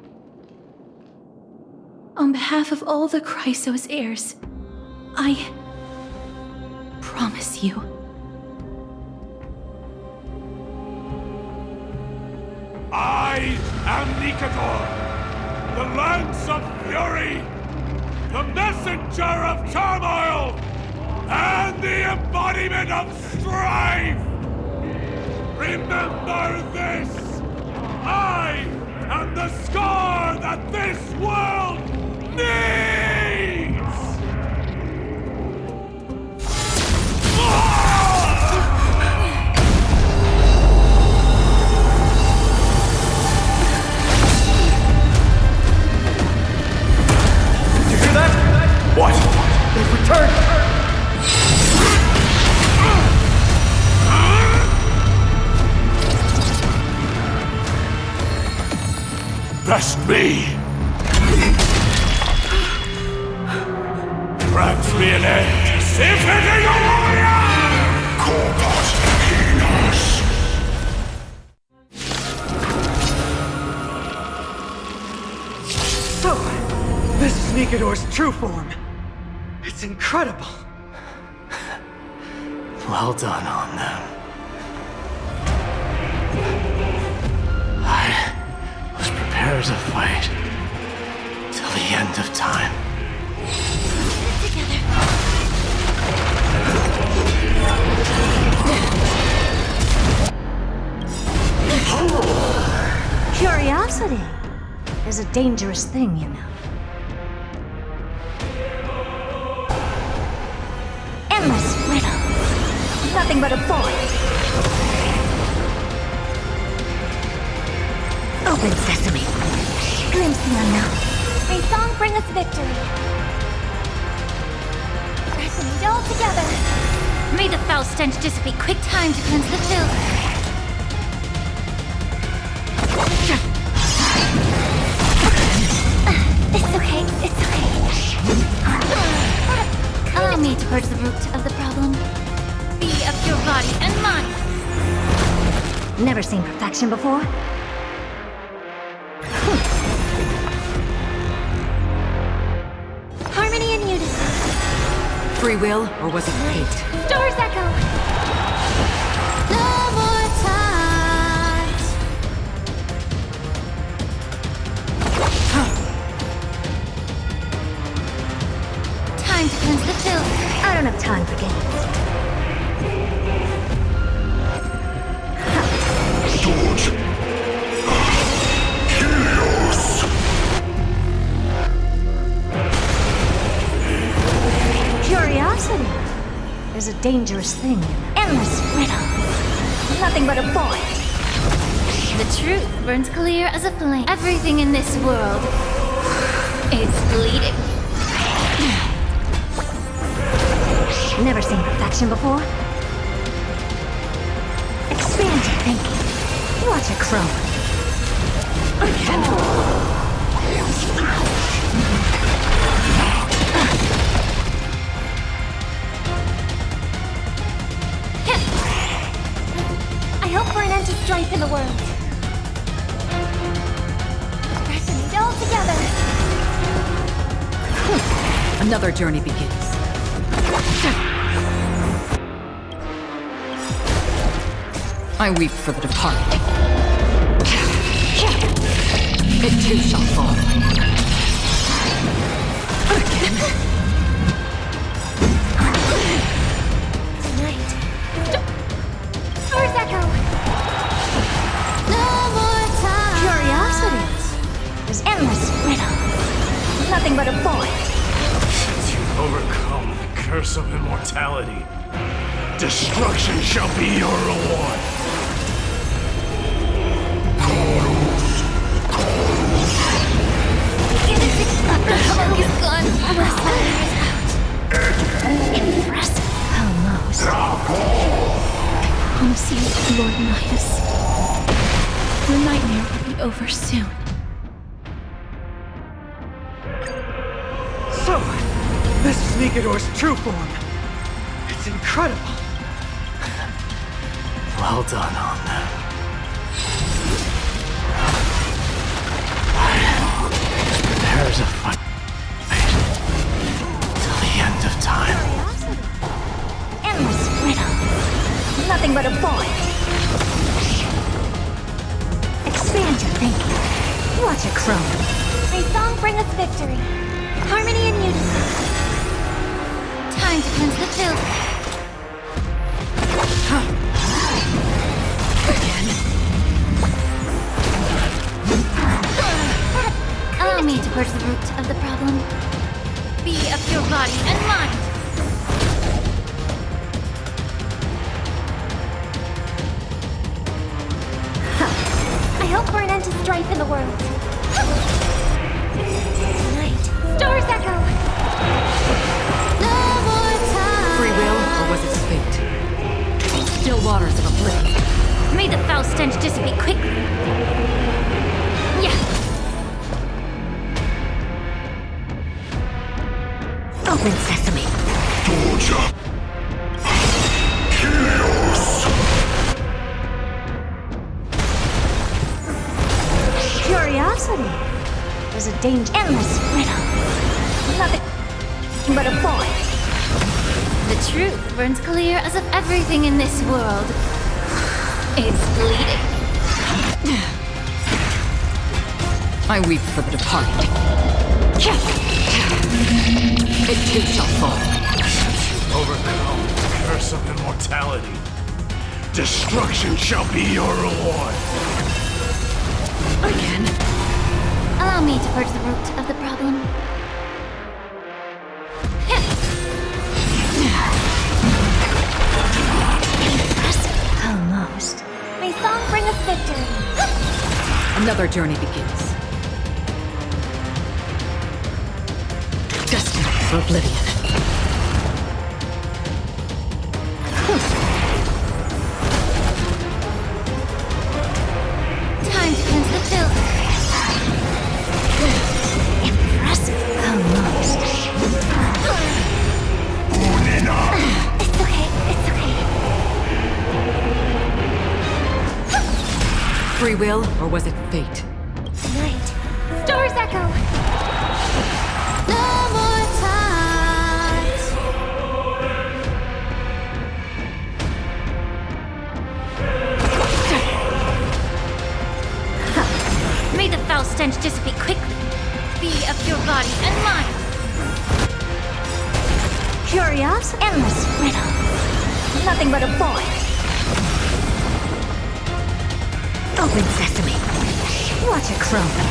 On behalf of all the Chrysos heirs, I promise you. I am Nikador, the Lance of Fury, the messenger of turmoil, and the embodiment of strife! Remember this! I am the scar that this world needs! Did you hear that? What? They've returned! Trust me! Grant me an end! Symphony of Warrior! Corpus Venus! So, this is Nikador's true form. It's incredible. Well done on them. I was prepared to fight till the end of time. Curiosity is a dangerous thing, you know. Endless riddle. Nothing but a void. Open sesame. Glimpse the unknown. May song bring us victory. Resonate all together. May the foul stench dissipate. Quick time to cleanse the filth. It's okay, it's okay. Allow me to purge the root of the problem. Be of your body and mind. Never seen perfection before? Harmony and unison. Free will, or was it fate? Stars echo. No more times. Time to cleanse the filth. I don't have time for games. George. Helios. Curiosity is a dangerous thing. Endless riddle. Nothing but a void. The truth burns clear as a flame. Everything in this world is bleeding. Never seen perfection before? Expand your thinking. Watch it crumble. I hope for an end to strife in the world. Resonate all together. Another journey begins. I weep for the departed. It too shall fall. Tonight. Stars echo. No more time. Curiosity is endless riddle. Nothing but a void. To overcome the curse of immortality, destruction shall be your reward. He's gone. Impressive. Almost. promise you, Lord Nihus, your nightmare will be over soon. So, this is Nigador's true form. It's incredible. Well done on that. Prepare to fight till the end of time. Endless riddle. Nothing but a void. Expand your thinking. Watch it chrome. May song bring us victory. Harmony and unity. Time to cleanse the filth. Allow me to purge the root of the problem. Be of your body and mind. I hope for an end to strife in the world. Tonight, stars echo. No more time. Free will, or was it fate? Still waters of oblivion. May the foul stench dissipate quickly. Yeah. Open sesame. Torture. Chaos. Curiosity. There's a danger. Endless riddle. Nothing but a void. The truth burns clear as if everything in this world is bleeding. I weep for the departed. It too shall fall. Overcome the curse of immortality. Destruction shall be your reward. Again? Allow me to purge the root of the problem. Almost. May song bring us victory. Another journey begins. Destined for oblivion. Time to cleanse the filth. Impressive. Almost. It's okay. It's okay. Free will, or was it fate? Tonight, stars echo. No more times. May the foul stench dissipate quickly. Be of your body and mind. Curiosity. Endless riddle. Nothing but a void. Open sesame. Watch it crumble.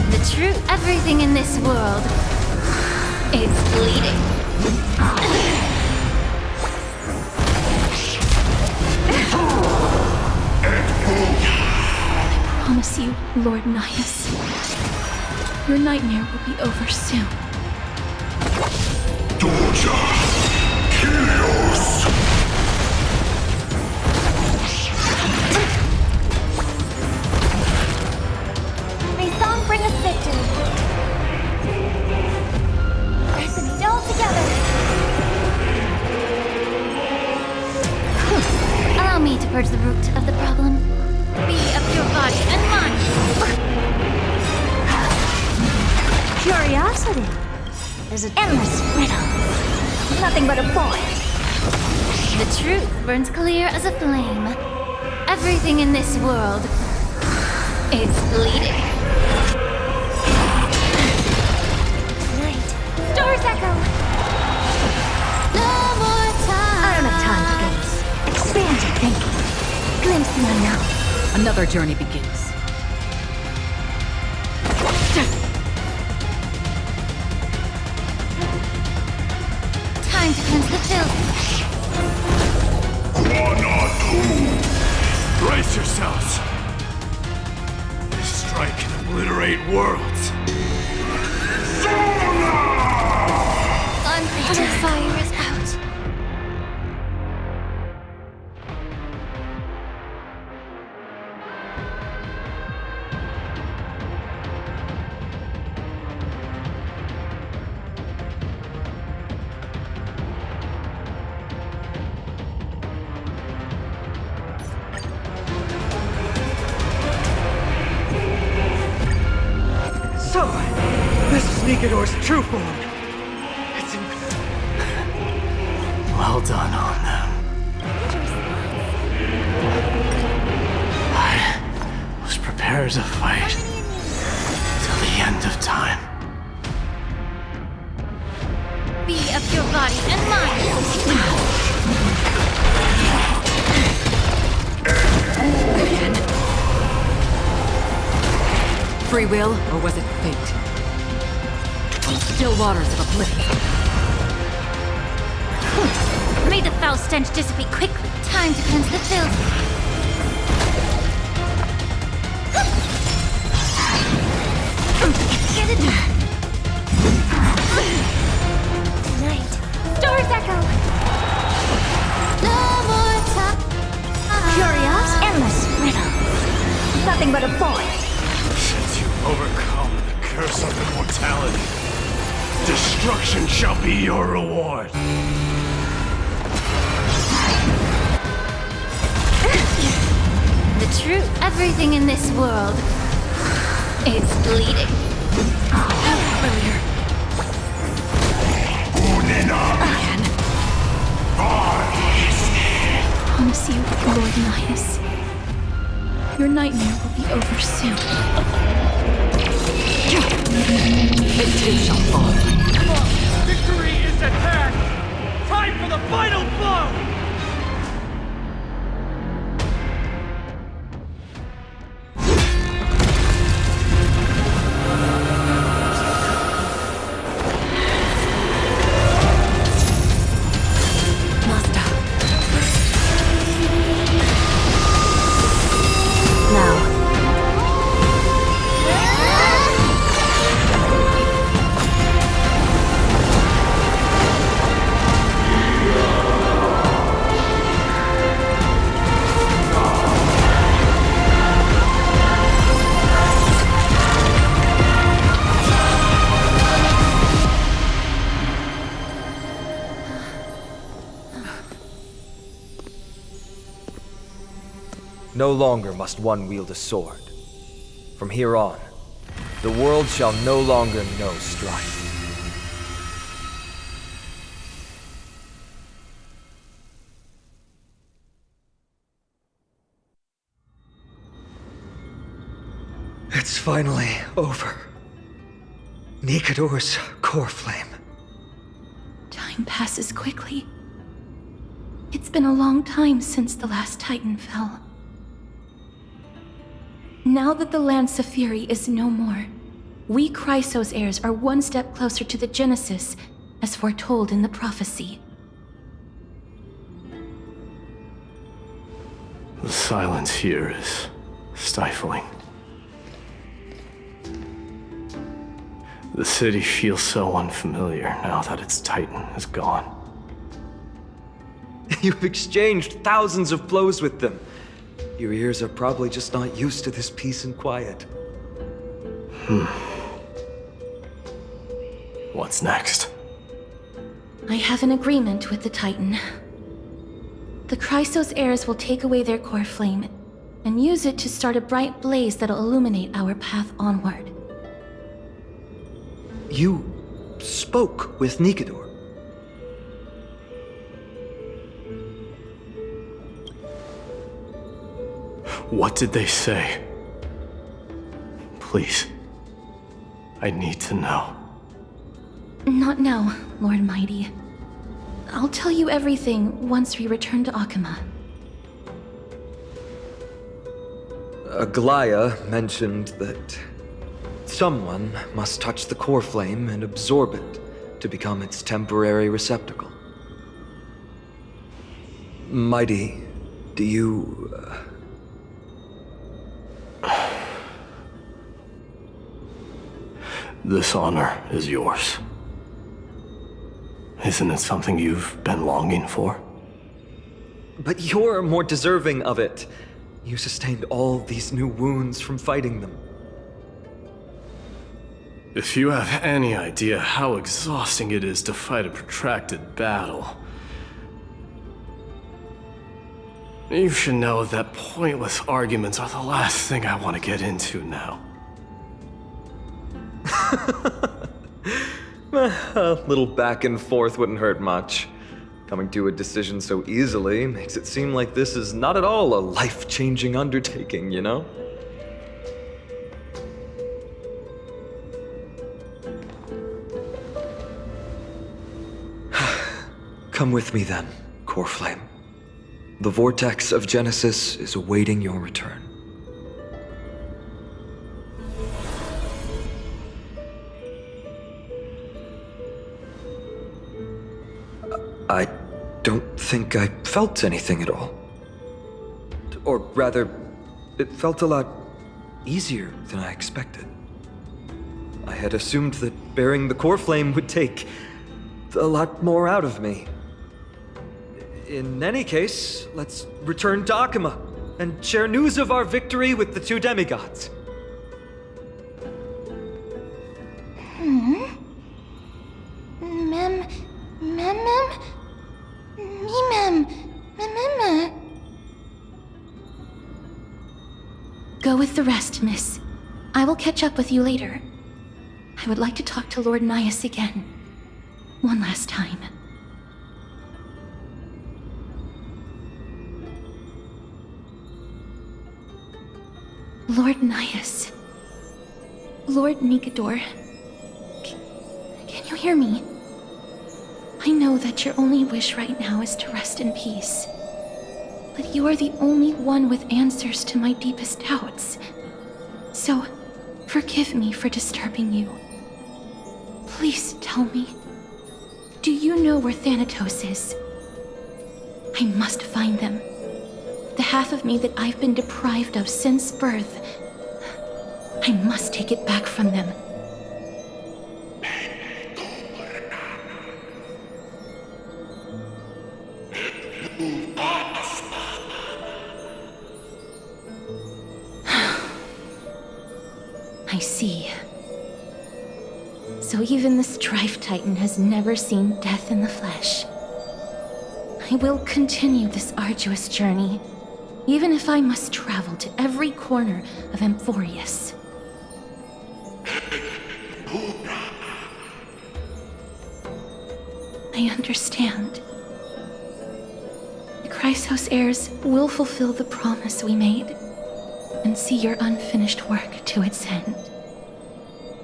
The truth. Everything in this world is bleeding. I promise you, Lord Nihus, your nightmare will be over soon. Torture. Chaos. May song bring us victory. Resonate all together. Allow me to purge the root of the problem. Be of your body and mind. Curiosity. There's an endless riddle. Nothing but a void. The truth burns clear as a flame. Everything in this world is bleeding. Tonight, stars echo. No more time. I don't have time for games. Expand your thinking. Glimpse the unknown. Another journey begins. Time to cleanse the filth. Brace yourselves. This strike can obliterate worlds. Nigador's true form. It's Well done on them. I was prepared to fight till the end of time. Be of your body and mind. Free will, or was it fate? Still waters of oblivion. May the foul stench dissipate quickly. Time to cleanse the filth. Get it. Tonight, Stars echo. No more time. Curious, endless riddle. Nothing but a void. Since you overcome the curse of immortality, destruction shall be your reward. The truth. Everything in this world is bleeding. Familiar. I promise you, Lord Midas, your nightmare will be over soon. It too shall fall. Victory is at hand! Time for the final blow! No longer must one wield a sword. From here on, the world shall no longer know strife. It's finally over. Nigador's core flame. Time passes quickly. It's been a long time since the last Titan fell. Now that the Lance of Fury is no more, we Chrysos heirs are one step closer to the Genesis, as foretold in the prophecy. The silence here is stifling. The city feels so unfamiliar now that its Titan is gone. You've exchanged thousands of blows with them. Your ears are probably just not used to this peace and quiet. What's next? I have an agreement with the Titan. The Chrysos heirs will take away their core flame and use it to start a bright blaze that'll illuminate our path onward. You spoke with Nigador. What did they say? Please. I need to know. Not now, Lord Mighty. I'll tell you everything once we return to Akama. Aglaya mentioned that someone must touch the core flame and absorb it to become its temporary receptacle. Mighty, do you... This honor is yours. Isn't it something you've been longing for? But you're more deserving of it. You sustained all these new wounds from fighting them. If you have any idea how exhausting it is to fight a protracted battle, you should know that pointless arguments are the last thing I want to get into now. A little back and forth wouldn't hurt much. Coming to a decision so easily makes it seem like this is not at all a life-changing undertaking, you know? Come with me then, Core Flame. The vortex of Genesis is awaiting your return. I don't think I felt anything at all. Or rather, it felt a lot easier than I expected. I had assumed that bearing the core flame would take a lot more out of me. In any case, let's return to Akima and share news of our victory with the two demigods. Go with the rest, miss. I will catch up with you later. I would like to talk to Lord Nias again. One last time. Lord Nias. Lord Nigador. Can you hear me? I know that your only wish right now is to rest in peace. But you are the only one with answers to my deepest doubts. So, forgive me for disturbing you. Please tell me, do you know where Thanatos is? I must find them. The half of me that I've been deprived of since birth. I must take it back from them. I see. So even the Strife Titan has never seen death in the flesh. I will continue this arduous journey, even if I must travel to every corner of Amphorius. I understand. The Chrysos heirs will fulfill the promise we made and see your unfinished work to its end.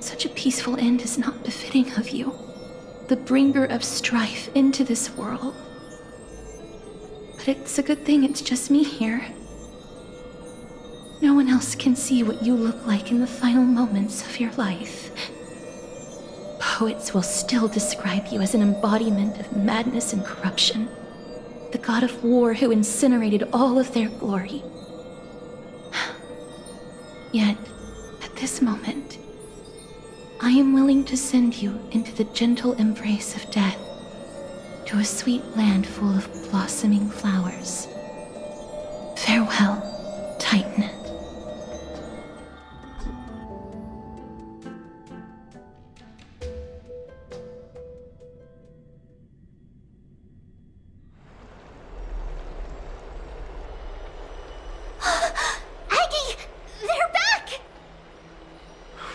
Such a peaceful end is not befitting of you, the bringer of strife into this world. But it's a good thing it's just me here. No one else can see what you look like in the final moments of your life. Poets will still describe you as an embodiment of madness and corruption, the god of war who incinerated all of their glory. Yet, at this moment, I am willing to send you into the gentle embrace of death, to a sweet land full of blossoming flowers. Farewell, Titan.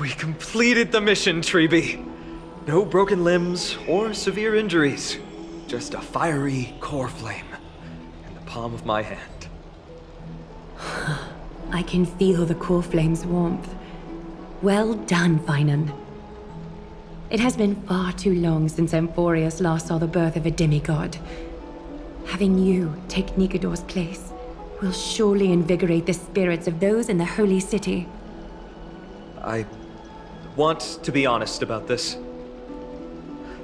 We completed the mission, Treeby. No broken limbs or severe injuries. Just a fiery core flame in the palm of my hand. I can feel the core flame's warmth. Well done, Finan. It has been far too long since Amphorius last saw the birth of a demigod. Having you take Nigador's place will surely invigorate the spirits of those in the holy city. I want to be honest about this.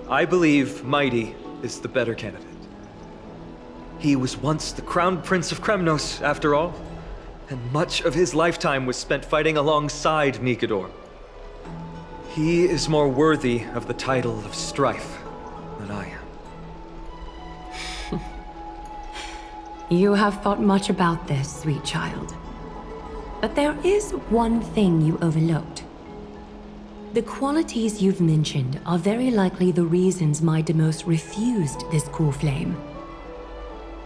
I believe Mighty is the better candidate. He was once the crown prince of Kremnos, after all, and much of his lifetime was spent fighting alongside Nigador. He is more worthy of the title of Strife than I am. You have thought much about this, sweet child. But there is one thing you overlooked. The qualities you've mentioned are very likely the reasons my Demos refused this core flame.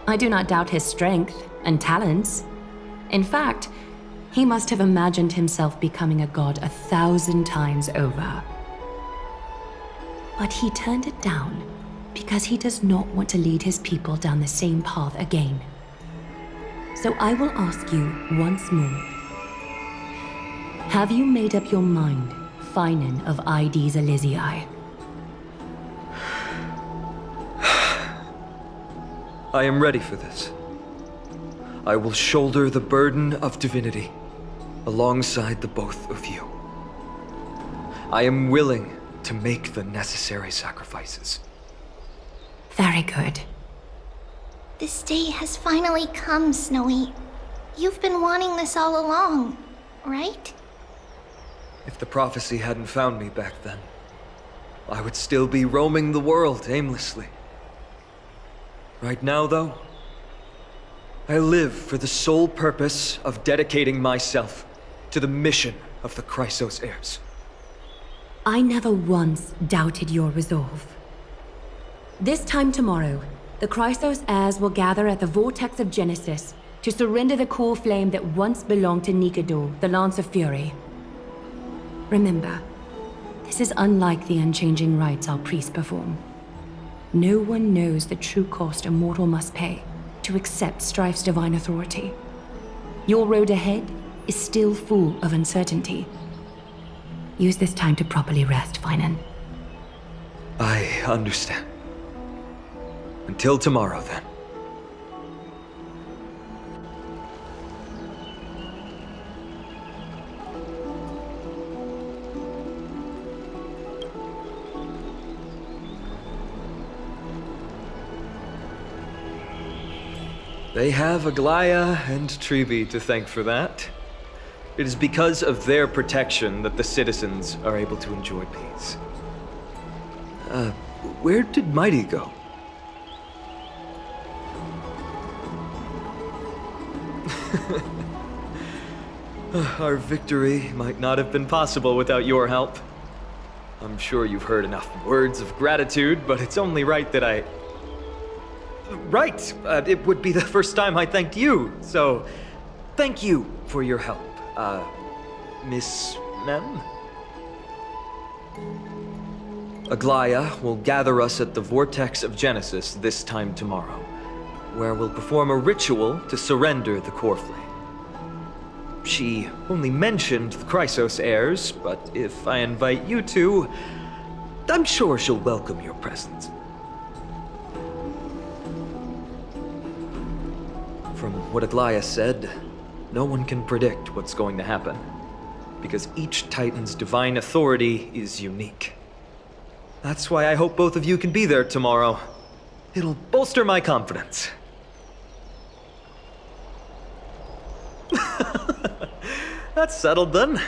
I do not doubt his strength and talents. In fact, he must have imagined himself becoming a god 1,000 times over. But he turned it down because he does not want to lead his people down the same path again. So I will ask you once more. Have you made up your mind, Finan of Ides Elysiae? I am ready for this. I will shoulder the burden of divinity alongside the both of you. I am willing to make the necessary sacrifices. Very good. This day has finally come, Snowy. You've been wanting this all along, right? If the prophecy hadn't found me back then, I would still be roaming the world aimlessly. Right now, though, I live for the sole purpose of dedicating myself to the mission of the Chrysos heirs. I never once doubted your resolve. This time tomorrow, the Chrysos heirs will gather at the Vortex of Genesis to surrender the core flame that once belonged to Nikador, the Lance of Fury. Remember, this is unlike the unchanging rites our priests perform. No one knows the true cost a mortal must pay to accept Strife's divine authority. Your road ahead is still full of uncertainty. Use this time to properly rest, Finan. I understand. Until tomorrow, then. They have Aglaya and Treeby to thank for that. It is because of their protection that the citizens are able to enjoy peace. Where did Mighty go? Our victory might not have been possible without your help. I'm sure you've heard enough words of gratitude, but it's only right that I... Right! It would be the first time I thanked you, so thank you for your help, Miss Mem? Aglaya will gather us at the Vortex of Genesis this time tomorrow, where we'll perform a ritual to surrender the core flame. She only mentioned the Chrysos heirs, but if I invite you to, I'm sure she'll welcome your presence. From what Aglaya said, no one can predict what's going to happen, because each Titan's divine authority is unique. That's why I hope both of you can be there tomorrow. It'll bolster my confidence. That's settled then.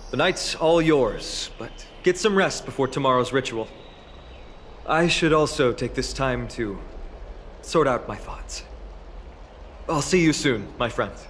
The night's all yours, but get some rest before tomorrow's ritual. I should also take this time to sort out my thoughts. I'll see you soon, my friends.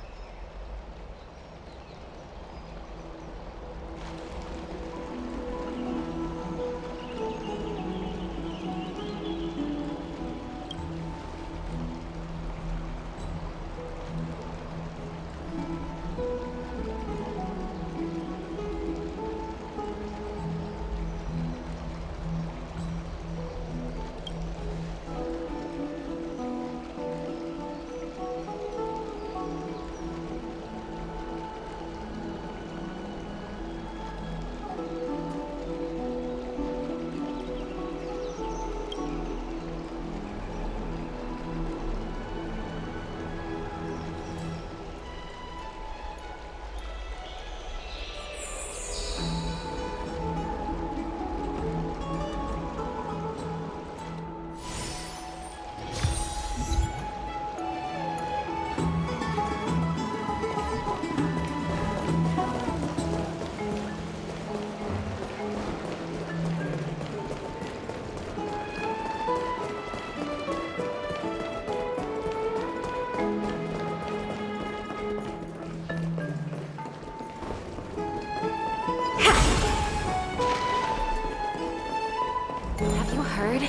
Have you heard?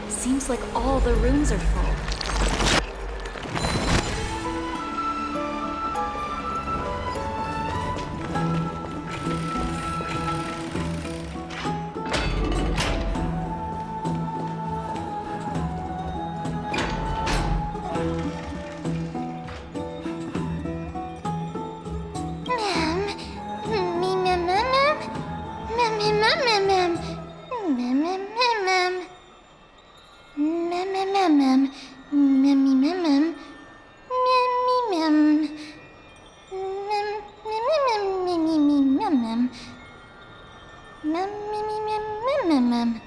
Seems like all the rooms are full. Mem.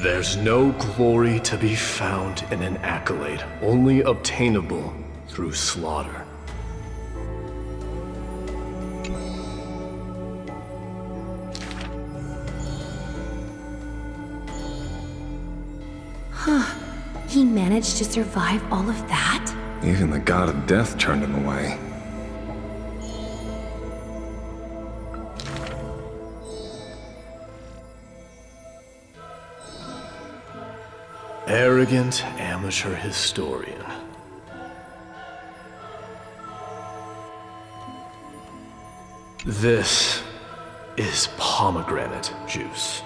There's no glory to be found in an accolade, only obtainable through slaughter. Huh. He managed to survive all of that? Even the god of death turned him away. Arrogant amateur historian. This is pomegranate juice.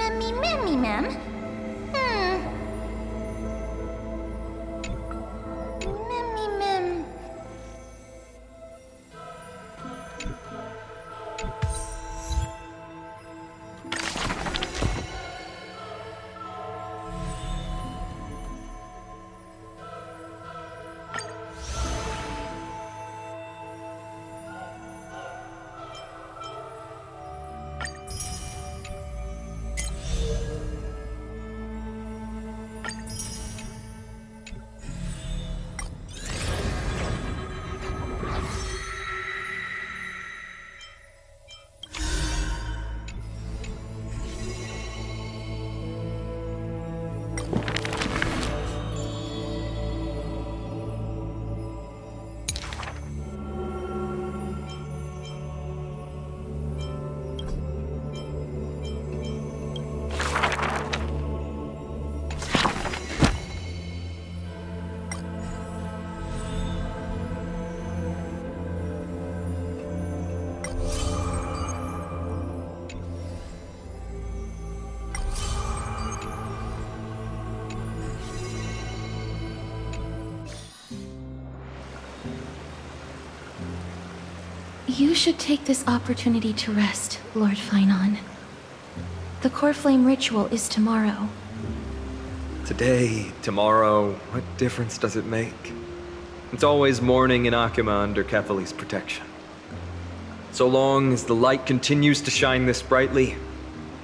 Mem. Mem. You should take this opportunity to rest, Lord Finon. The Core Flame ritual is tomorrow. Today, tomorrow, what difference does it make? It's always morning in Akima under Kethely's protection. So long as the light continues to shine this brightly,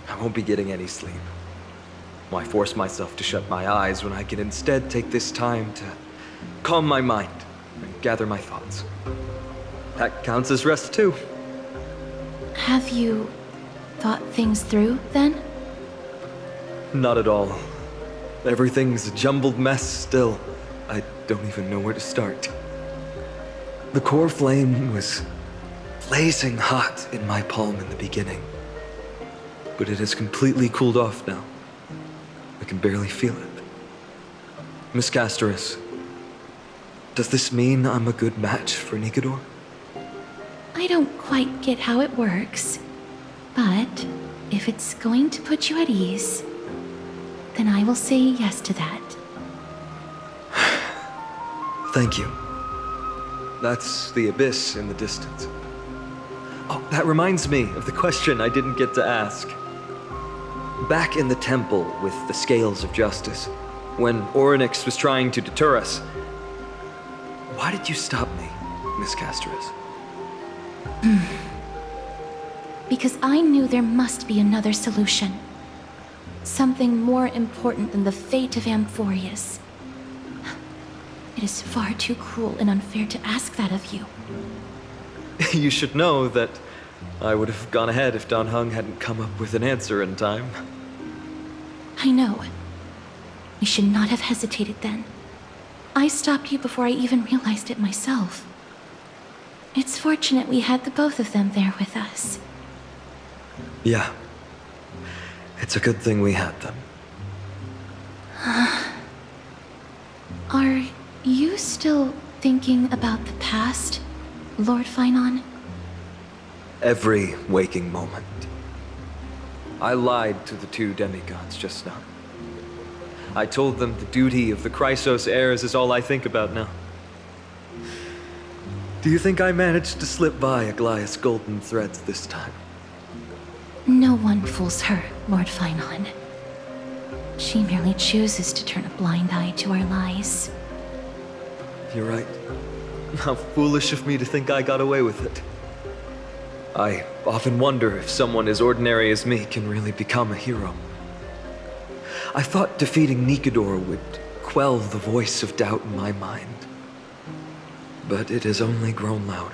I won't be getting any sleep. Why force myself to shut my eyes when I can instead take this time to calm my mind and gather my thoughts? That counts as rest too. Have you thought things through, then? Not at all. Everything's a jumbled mess still. I don't even know where to start. The core flame was blazing hot in my palm in the beginning. But it has completely cooled off now. I can barely feel it. Miss Castoris, does this mean I'm a good match for Nikador? I don't quite get how it works, but if it's going to put you at ease, then I will say yes to that. Thank you. That's the abyss in the distance. Oh, that reminds me of the question I didn't get to ask. Back in the temple with the Scales of Justice, when Orynyx was trying to deter us, why did you stop me, Miss Castoris? Because I knew there must be another solution. Something more important than the fate of Amphorius. It is far too cruel and unfair to ask that of you. You should know that I would have gone ahead if Dan Heng hadn't come up with an answer in time. I know. We should not have hesitated then. I stopped you before I even realized it myself. It's fortunate we had the both of them there with us. Yeah. It's a good thing we had them. Are you still thinking about the past, Lord Finon? Every waking moment. I lied to the two demigods just now. I told them the duty of the Chrysos heirs is all I think about now. Do you think I managed to slip by Aglaya's golden threads this time? No one fools her, Lord Finon. She merely chooses to turn a blind eye to our lies. You're right. How foolish of me to think I got away with it. I often wonder if someone as ordinary as me can really become a hero. I thought defeating Nikador would quell the voice of doubt in my mind. But it has only grown louder.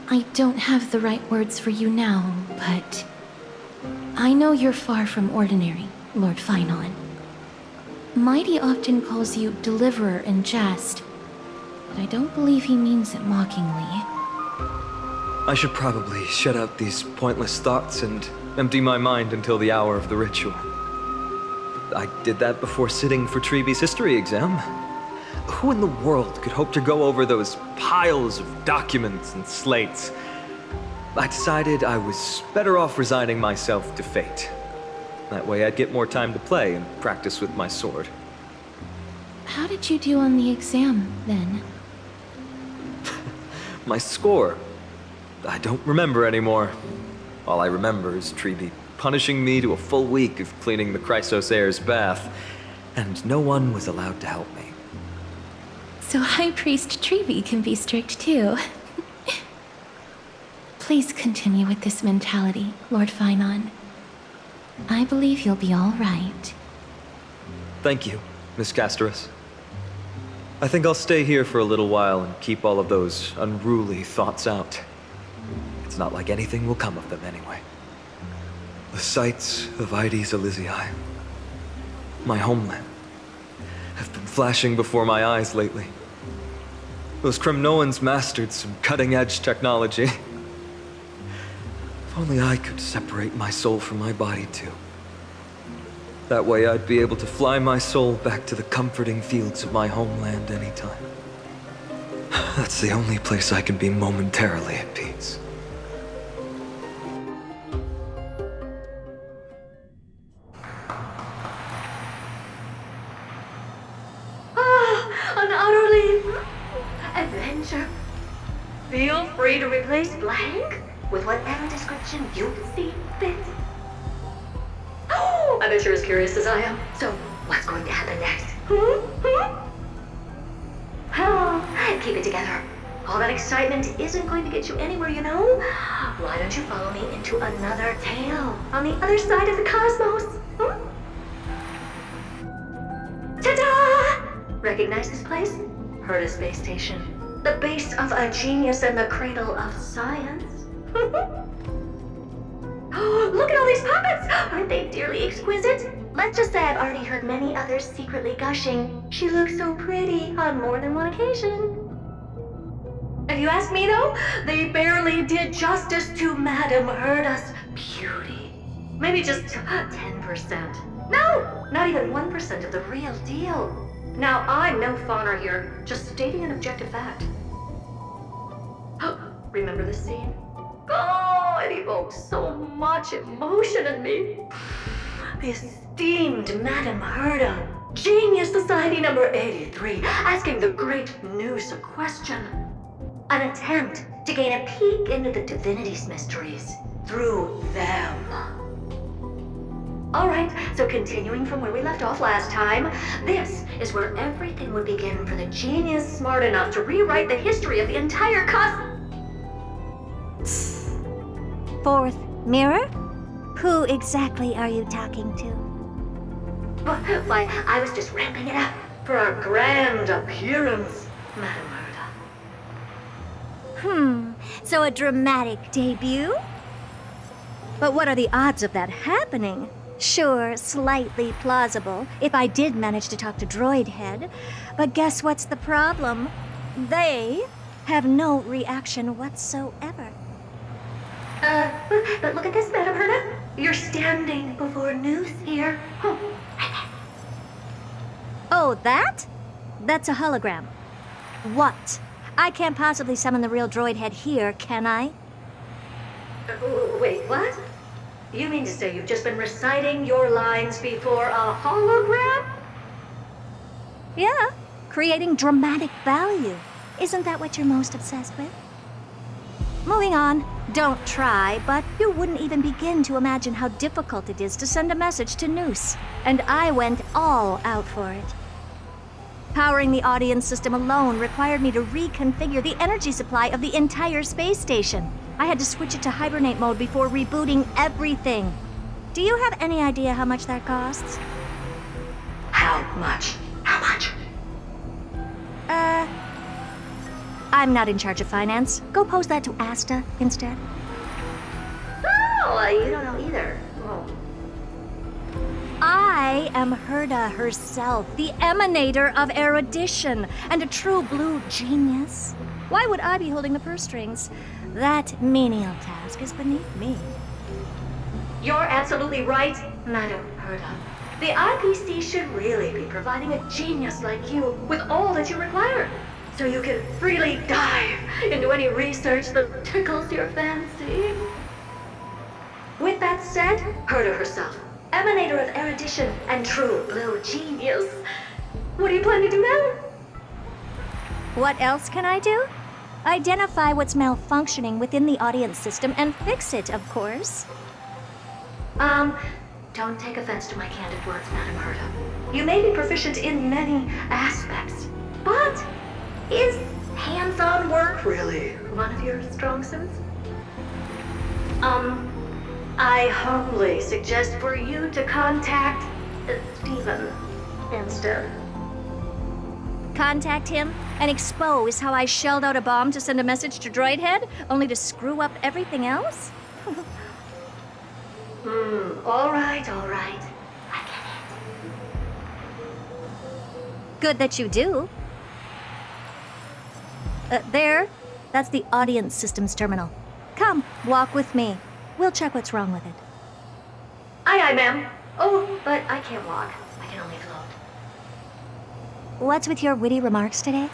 I don't have the right words for you now, but I know you're far from ordinary, Lord Finon. Mighty often calls you Deliverer in jest, but I don't believe he means it mockingly. I should probably shut out these pointless thoughts and empty my mind until the hour of the ritual. I did that before sitting for Treeby's history exam. Who in the world could hope to go over those piles of documents and slates I decided I was better off resigning myself to fate. That way I'd get more time to play and practice with my sword. How did you do on the exam, then? My score? I don't remember anymore. All I remember is Treby punishing me to a full week of cleaning the Chrysos heir's bath, and no one was allowed to help me. So High Priest Treby can be strict too. Please continue with this mentality, Lord Finon. I believe you'll be all right. Thank you, Miss Casterus. I think I'll stay here for a little while and keep all of those unruly thoughts out. It's not like anything will come of them anyway. The sights of Ides Elysiae, my homeland, have been flashing before my eyes lately. Those Kremnoans mastered some cutting-edge technology. If only I could separate my soul from my body too. That way I'd be able to fly my soul back to the comforting fields of my homeland anytime. That's the only place I can be momentarily at peace. An utterly adventure. Feel free to replace blank with whatever description you see fit. Oh, I bet you're as curious as I am. So, what's going to happen next? Oh, keep it together. All that excitement isn't going to get you anywhere, you know? Why don't you follow me into another tale on the other side of the cosmos? Ta-da! Recognize this place? Herta Space Station. The base of a genius and the cradle of science. Oh, look at all these puppets! Aren't they dearly exquisite? Let's just say I've already heard many others secretly gushing. She looks so pretty on more than one occasion. If you ask me though, they barely did justice to Madame Herta's beauty. Maybe just 10%. No, not even 1% of the real deal. Now, I'm no fawner here, just stating an objective fact. Remember this scene? Oh, it evokes so much emotion in me. The esteemed Madame Herta, Genius Society number 83, asking the great Noose a question. An attempt to gain a peek into the divinity's mysteries through them. Alright, so continuing from where we left off last time, this is where everything would begin for the genius smart enough to rewrite the history of the entire Fourth mirror? Who exactly are you talking to? Why, I was just ramping it up for our grand appearance, Madame Herta. So a dramatic debut? But what are the odds of that happening? Sure, slightly plausible, if I did manage to talk to Droid Head. But guess what's the problem? They have no reaction whatsoever. But look at this, Madame Herta. You're standing before Noose here. Oh, that? That's a hologram. What? I can't possibly summon the real Droid Head here, can I? Wait, what? You mean to say you've just been reciting your lines before a hologram? Yeah, creating dramatic value. Isn't that what you're most obsessed with? Moving on. Don't try, but you wouldn't even begin to imagine how difficult it is to send a message to Noose. And I went all out for it. Powering the audience system alone required me to reconfigure the energy supply of the entire space station. I had to switch it to hibernate mode before rebooting everything. Do you have any idea how much that costs? How much? How much? I'm not in charge of finance. Go pose that to Asta instead. Oh, you don't know either. Oh. I am Herta herself, the emanator of erudition, and a true blue genius. Why would I be holding the purse strings? That menial task is beneath me. You're absolutely right, Madame Herta. The IPC should really be providing a genius like you with all that you require. so you can freely dive into any research that tickles your fancy. With that said, Herder herself, emanator of erudition and true blue genius. What do you plan to do now? What else can I do? Identify what's malfunctioning within the audience system and fix it, of course. Don't take offense to my candid words, Madam Herder. You may be proficient in many aspects, but is hands-on work really one of your strong suits? I humbly suggest for you to contact Steven instead. Contact him and expose how I shelled out a bomb to send a message to Droidhead, only to screw up everything else? All right. I get it. Good that you do. There. That's the audience systems terminal. Come, walk with me. We'll check what's wrong with it. Aye, ma'am. Oh, but I can't walk. I can only float. What's with your witty remarks today?